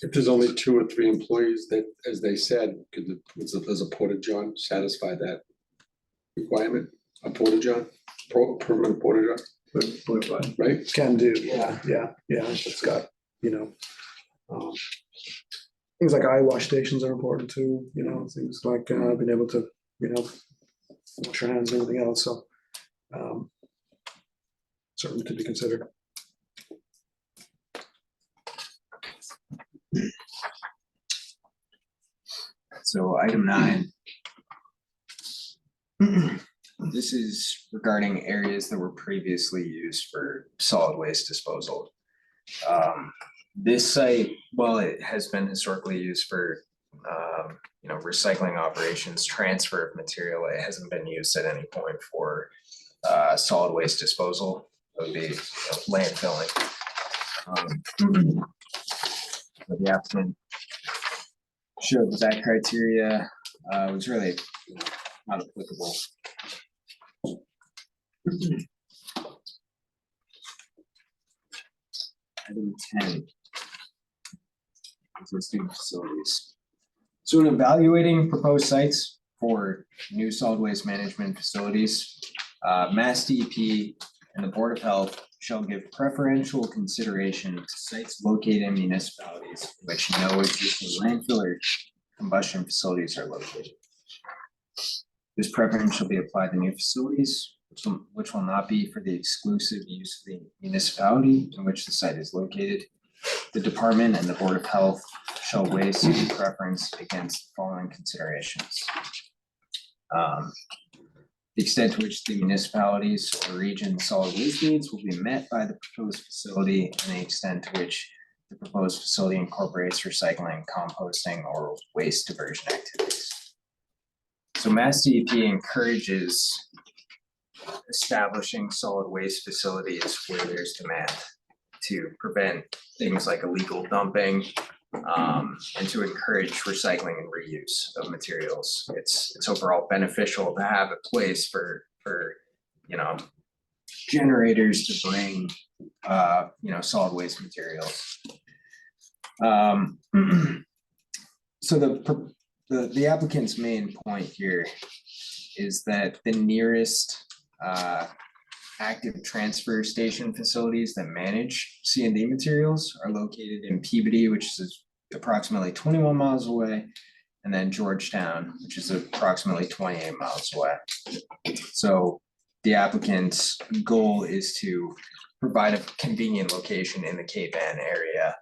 If there's only 2 or 3 employees, that, as they said, does a porta-john satisfy that requirement? A porta-john, permanent porta-john, right? can do, yeah. It's got, things like eye wash stations are important too, things like being able to, wash your hands and everything else, so certainly to be considered. So item 9. This is regarding areas that were previously used for solid waste disposal. This site, while it has been historically used for recycling operations, transfer of material, it hasn't been used at any point for solid waste disposal. It would be landfilling. But the applicant showed that criteria was really not applicable. Item 10. Existing facilities. So in evaluating proposed sites for new solid waste management facilities, Mass DEP and the Board of Health shall give preferential consideration to sites located in municipalities in which no existing landfill or combustion facilities are located. This preference shall be applied to new facilities, which will not be for the exclusive use of the municipality in which the site is located. The department and the Board of Health shall weigh such preference against the following considerations. The extent to which the municipalities or region's solid waste needs will be met by the proposed facility, and the extent to which the proposed facility incorporates recycling, composting, or waste diversion activities. So Mass DEP encourages establishing solid waste facilities where there's demand to prevent things like illegal dumping, and to encourage recycling and reuse of materials. It's overall beneficial to have a place for generators to bring solid waste materials. So the applicant's main point here is that the nearest active transfer station facilities that manage C&D materials are located in Peabody, which is approximately 21 miles away, and then Georgetown, which is approximately 28 miles away. So the applicant's goal is to provide a convenient location in the Cape Ann area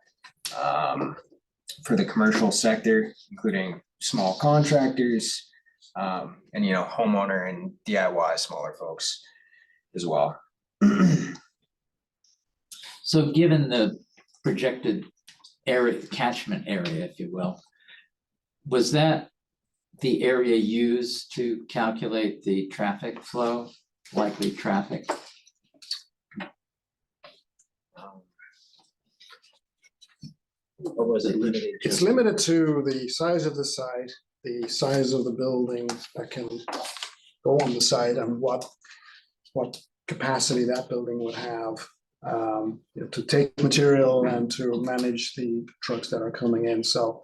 for the commercial sector, including small contractors, and homeowner and DIY smaller folks as well. So given the projected area, catchment area, if you will, was that the area used to calculate the traffic flow, likely traffic? Or was it limited? It's limited to the size of the site, the size of the building that can go on the site, and what capacity that building would have to take material and to manage the trucks that are coming in. So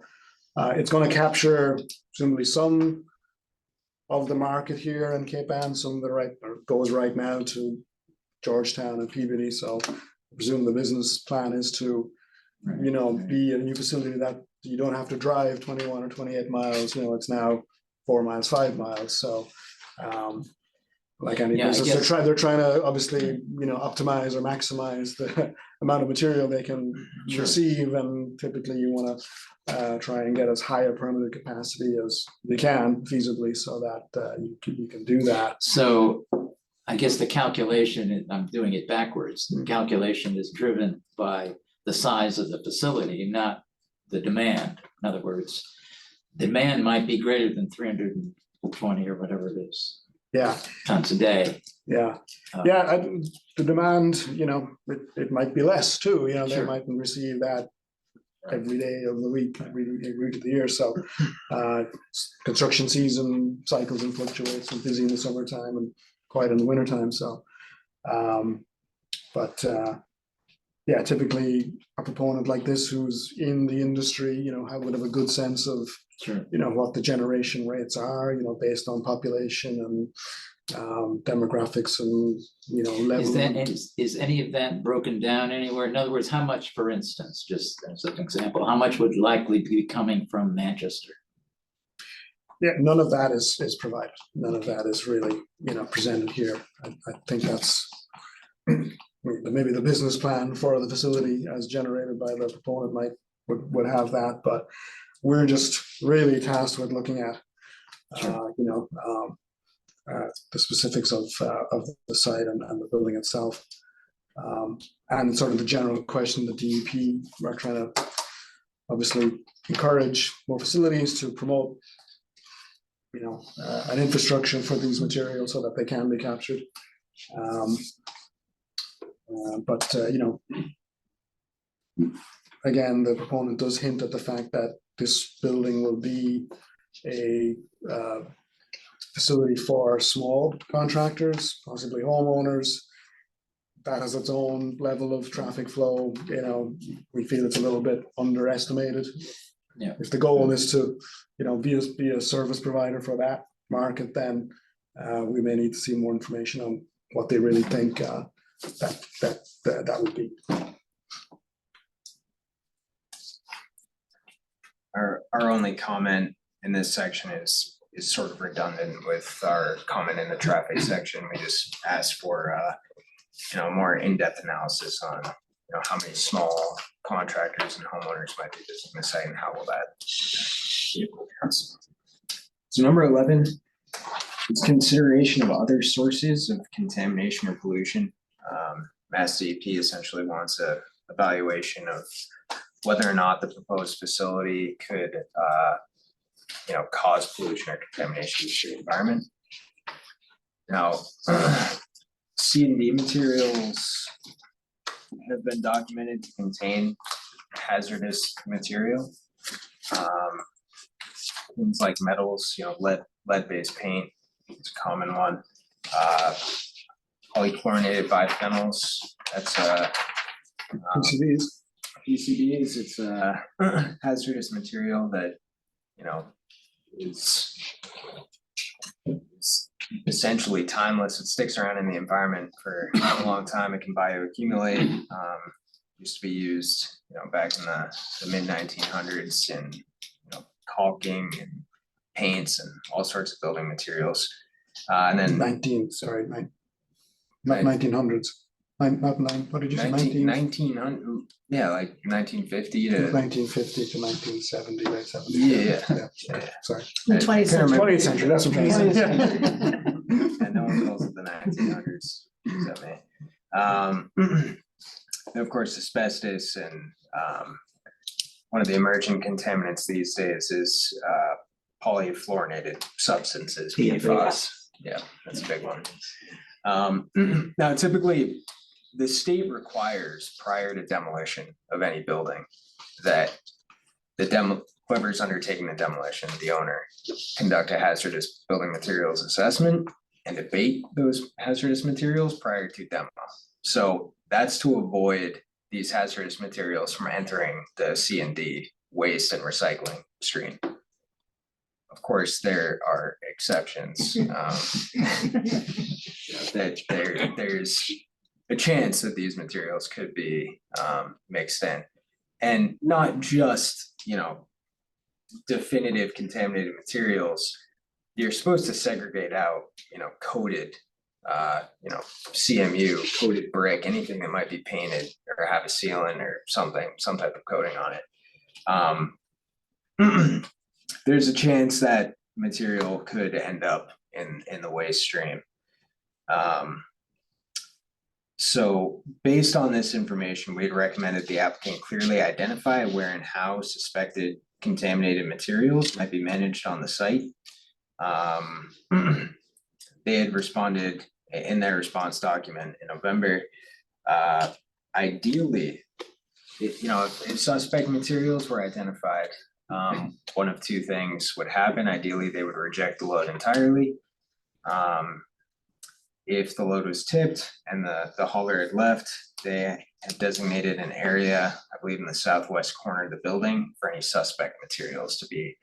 it's going to capture presumably some of the market here in Cape Ann, some that goes right now to Georgetown and Peabody, so I presume the business plan is to, you know, be a new facility that you don't have to drive 21 or 28 miles, you know, it's now 4 miles, 5 miles, so. Like any Yeah, I business, guess- they're trying to obviously, you know, optimize or maximize the amount of material they can Sure. receive, and typically you wanna try and get as high a permanent capacity as you can feasibly, so that you can do that. So I guess the calculation, I'm doing it backwards, the calculation is driven by the size of the facility, not the demand. In other words, demand might be greater than 320 or whatever it is Yeah, tons a day. yeah, Uh, yeah, the demand, you know, it might be less too, you know, they Sure. mightn't receive that every day of the week, every week of the year, so construction season cycles and fluctuates, and busy in the summertime and quiet in the wintertime, so but yeah, typically a proponent like this who's in the industry, you know, would have a good sense of, Sure. you know, what the generation rates are, you know, based on population and demographics and, you know, level. Is any of that broken down anywhere? In other words, how much, for instance, just as an example, how much would likely be coming from Manchester? Yeah, none of that is provided. None of that is really, you know, presented here. I think that's maybe the business plan for the facility as generated by the proponent would have that, but we're just really tasked with looking at, you know, the specifics of the site and the building itself. And sort of the general question, the DEP, we're trying to obviously encourage more facilities to promote, you know, an infrastructure for these materials so that they can be captured. But you know, again, the proponent does hint at the fact that this building will be a facility for small contractors, possibly homeowners. That has its own level of traffic flow, you know, we feel it's a little bit underestimated. Yeah. If the goal is to, you know, be a service provider for that market, then we may need to see more information on what they really think that would be. Our only comment in this section is sort of redundant with our comment in the traffic section. We just asked for you know, more in-depth analysis on, you know, how many small contractors and homeowners might be visiting the site and how will that. So number 11 is consideration of other sources of contamination or pollution. Mass DEP essentially wants a evaluation of whether or not the proposed facility could, you know, cause pollution or contamination to the environment. Now, C&D materials have been documented to contain hazardous material. Things like metals, you know, lead-based paint is a common one. Polychlorinated biphenyls, that's PCBs. PCBs, it's a hazardous material that, you know, is essentially timeless. It sticks around in the environment for a long time. It can bioaccumulate. Used to be used, you know, back in the mid 1900s in, you know, caulking and paints and all sorts of building materials. And then 1900s. What did you say? 1900, yeah, like 1950 to 1950 to 1970, right? 70. Yeah. Sorry. The 20th century. 20th century, that's what I'm saying. And no one calls it the 1900s, except me. And of course, asbestos and one of the emerging contaminants these days is polyfluorinated substances, PFAS. Yeah, that's a big one. Now, typically, the state requires prior to demolition of any building that whoever's undertaking the demolition, the owner, conduct a hazardous building materials assessment and abate those hazardous materials prior to demo. So that's to avoid these hazardous materials from entering the C&D waste and recycling stream. of course, there are exceptions. That there's a chance that these materials could be mixed in. And not just, definitive contaminated materials. You're supposed to segregate out, coated, CMU, coated brick, anything that might be painted or have a sealant or something, some type of coating on it. There's a chance that material could end up in the waste stream. So based on this information, we'd recommended the applicant clearly identify where and how suspected contaminated materials might be managed on the site. They had responded in their response document in November. Ideally, if suspect materials were identified, one of two things would happen. Ideally, they would reject the load entirely. If the load was tipped and the hauler had left, they had designated an area, I believe in the southwest corner of the building, for any suspect materials to be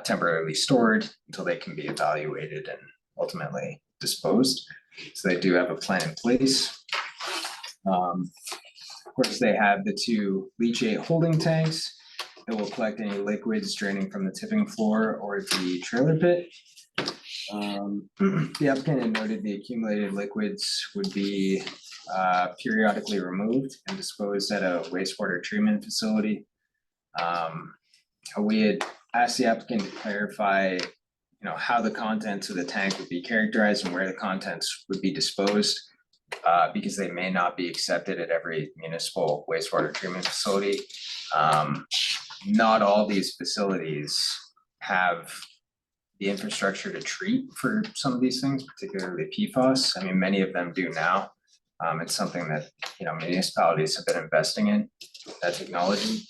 temporarily stored until they can be evaluated and ultimately disposed. So they do have a plan in place. Of course, they have the two leachate holding tanks that will collect any liquids draining from the tipping floor or the trailer pit. The applicant had noted the accumulated liquids would be periodically removed and disposed at a wastewater treatment facility. We had asked the applicant to clarify, how the contents of the tank would be characterized and where the contents would be disposed, because they may not be accepted at every municipal wastewater treatment facility. Not all these facilities have the infrastructure to treat for some of these things, particularly PFAS. I mean, many of them do now. It's something that, municipalities have been investing in, that technology.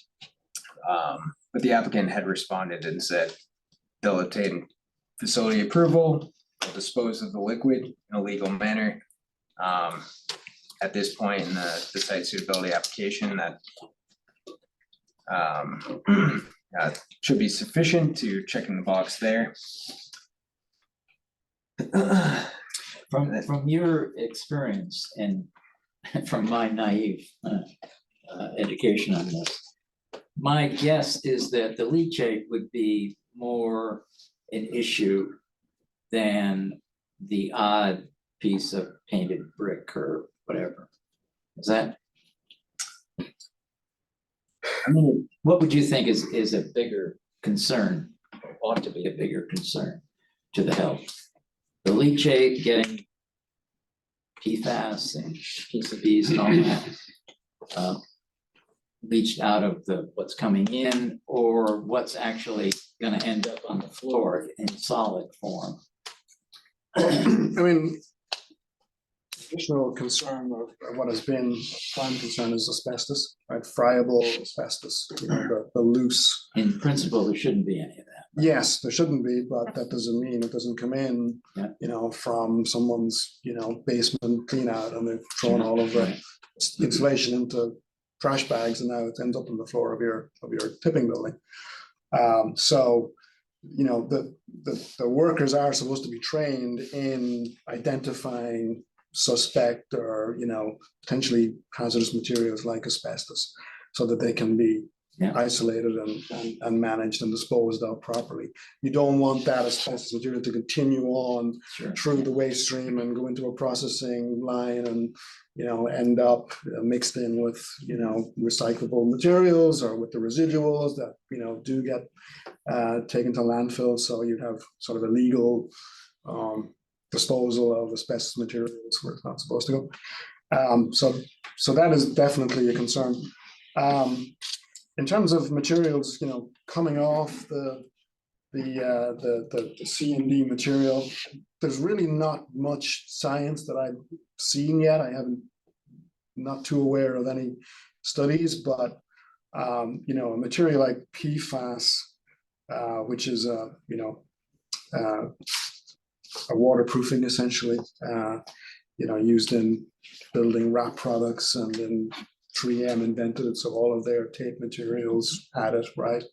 But the applicant had responded and said they'll obtain facility approval, they'll dispose of the liquid in a legal manner. At this point in the site suitability application, that should be sufficient to checking the box there. From your experience and from my naive education on this, my guess is that the leachate would be more an issue than the odd piece of painted brick or whatever. Is that? I mean, what would you think is a bigger concern, ought to be a bigger concern to the health? The leachate getting PFAS and PCBs and all that leached out of what's coming in, or what's actually gonna end up on the floor in solid form? I mean, additional concern of what has been prime concern is asbestos, right? Friable asbestos, the loose. In principle, there shouldn't be any of that. Yes, there shouldn't be, but that doesn't mean it doesn't come in, Yeah. From someone's, basement clean out, and they've thrown all of the insulation into trash bags, and now it ends up on the floor of your tipping building. So, the workers are supposed to be trained in identifying suspect or, potentially hazardous materials like asbestos, so that they can be isolated and managed and disposed of properly. You don't want that asbestos material to continue on through the waste stream and go into a processing line and, end up mixed in with, recyclable materials or with the residuals that, do get taken to landfill. So you'd have sort of illegal disposal of asbestos materials where it's not supposed to go. So that is definitely a concern. In terms of materials, coming off the C&D material, there's really not much science that I've seen yet. I haven't, not too aware of any studies, but a material like PFAS, which is a waterproofing essentially, used in building wrap products, and in 3M invented it, so all of their tape materials had it, right?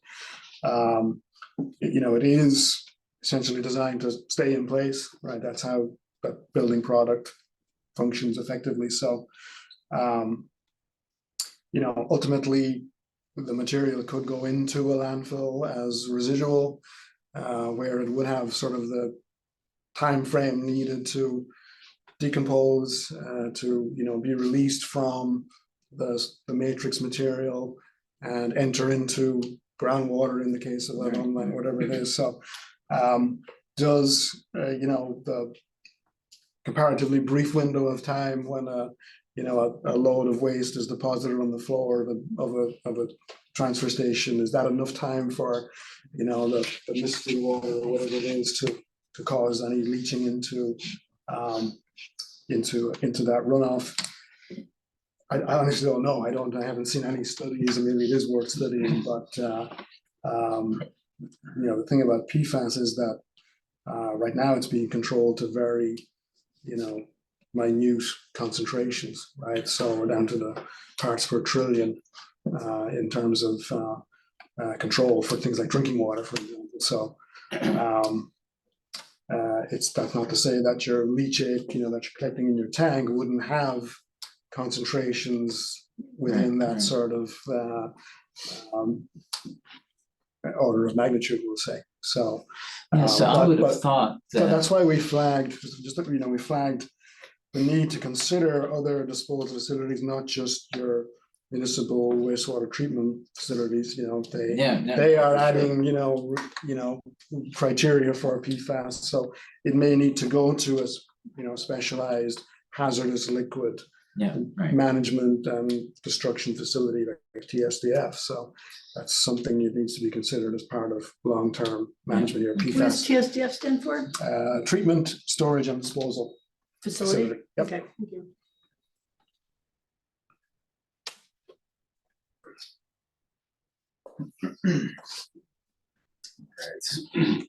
it is essentially designed to stay in place, right? That's how that building product functions effectively. So, ultimately, the material could go into a landfill as residual, where it would have sort of the time frame needed to decompose, to be released from the matrix material and enter into groundwater in the case of an online, whatever it is. So does the comparatively brief window of time when a load of waste is deposited on the floor of a transfer station, is that enough time for the misty water or whatever it is to cause any leaching into that runoff? I honestly don't know. I haven't seen any studies, and maybe it is worth studying, but the thing about PFAS is that right now it's being controlled to very, minute concentrations, right? So we're down to the parts per trillion in terms of control for things like drinking water, for example. So that's not to say that your leachate, that you're collecting in your tank wouldn't have concentrations within that sort of order of magnitude, we'll say. So, Yeah, so I would have but thought so that, that's why we flagged, we flagged the need to consider other disposal facilities, not just your municipal wastewater treatment facilities. They are adding, criteria for PFAS. So it may need to go to a specialized hazardous liquid management and destruction facility like TSDF. So that's something that needs to be considered as part of long-term management here. What does PFAS, TSDF stand for? treatment, storage, and disposal Facility? Yep. Okay, thank you. Right.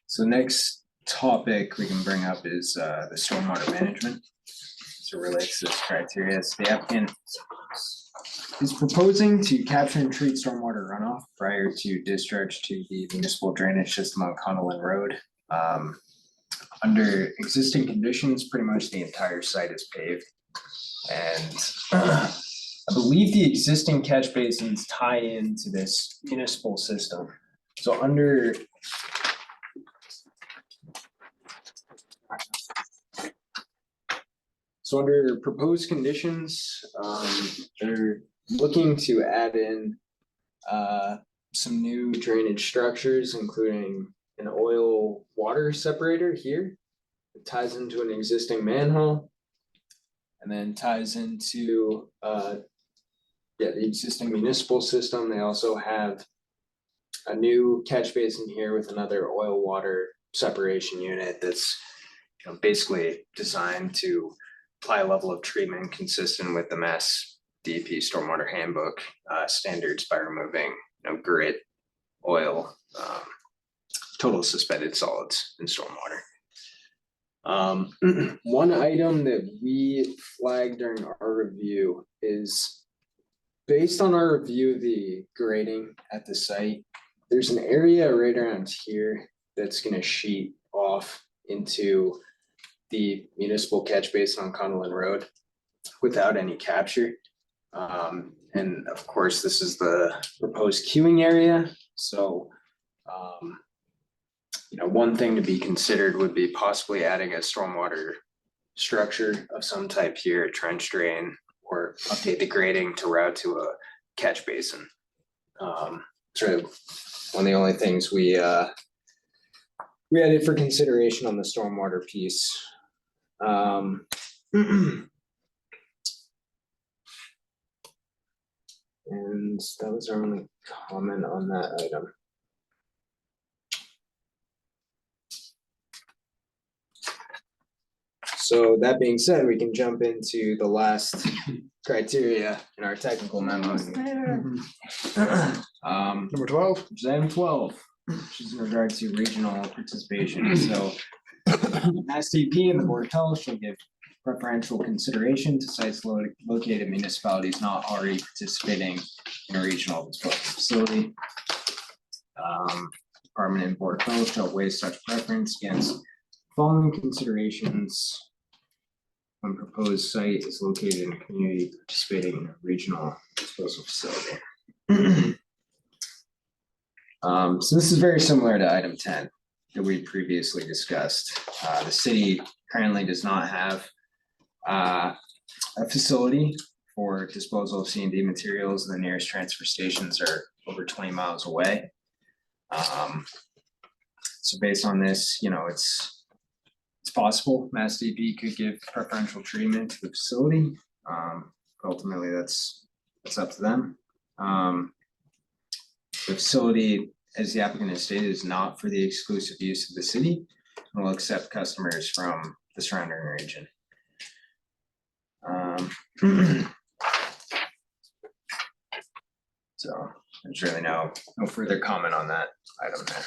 So next topic we can bring up is the stormwater management. So it relates to this criteria. So the applicant is proposing to capture and treat stormwater runoff prior to discharge to the municipal drainage system on Connellan Road. Under existing conditions, pretty much the entire site is paved. And I believe the existing catch basins tie into this municipal system. So under proposed conditions, they're looking to add in some new drainage structures, including an oil water separator here. It ties into an existing manhole and then ties into the existing municipal system. They also have a new catch basin here with another oil water separation unit that's basically designed to apply a level of treatment consistent with the Mass DEP Stormwater Handbook standards by removing grit, oil, total suspended solids in stormwater. One item that we flagged during our review is based on our review of the grading at the site, there's an area right around here that's going to sheet off into the municipal catch basin on Connellan Road without any capture. And of course, this is the proposed queuing area. So, one thing to be considered would be possibly adding a stormwater structure of some type here, a trench drain, or update the grading to route to a catch basin. Sort of one of the only things we added for consideration on the stormwater piece. And that was our only comment on that item. So that being said, we can jump into the last criteria in our technical memo. Number 12. Which is item 12, which is in regard to regional participation. So Mass DEP and the Board of Health shall give preferential consideration to sites located in municipalities not already participating in a regional disposal facility. Department and Board of Health shall weigh such preference against following considerations when proposed site is located in a community participating in a regional disposal facility. So this is very similar to item 10 that we previously discussed. The city currently does not have a facility for disposal of C&D materials. The nearest transfer stations are over 20 miles away. So based on this, you know, it's possible Mass DEP could give preferential treatment to the facility. Ultimately, that's up to them. The facility, as the applicant has stated, is not for the exclusive use of the city and will accept customers from the surrounding region. So there's really no further comment on that item there.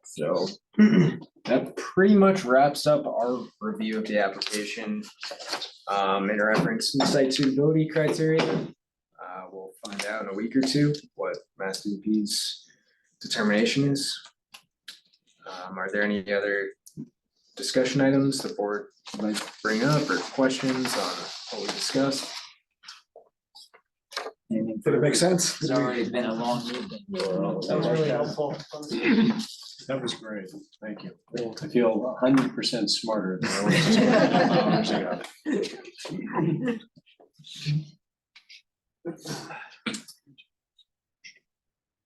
So that pretty much wraps up our review of the application. In reference to the site suitability criteria, we'll find out in a week or two what Mass DEP's determination is. Are there any other discussion items the board might bring up or questions on what we discussed? Anything Did it make sense? It's already been a long evening. That was really helpful. That was great, thank you. I feel 100% smarter than I was just a couple hours ago.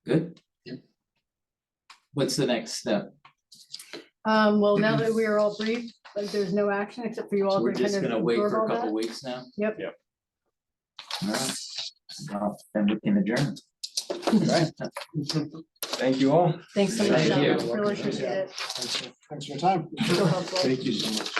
Good. What's the next step? Well, now that we are all briefed, like there's no action except for you all So we're to kind just of gonna wait absorb for all a couple that. weeks now? Yep. All right. Well, then we can adjourn. Thank you all. Thanks so much, Thank John. you. Really appreciate it. Thanks for your time. So helpful. Thank you so much.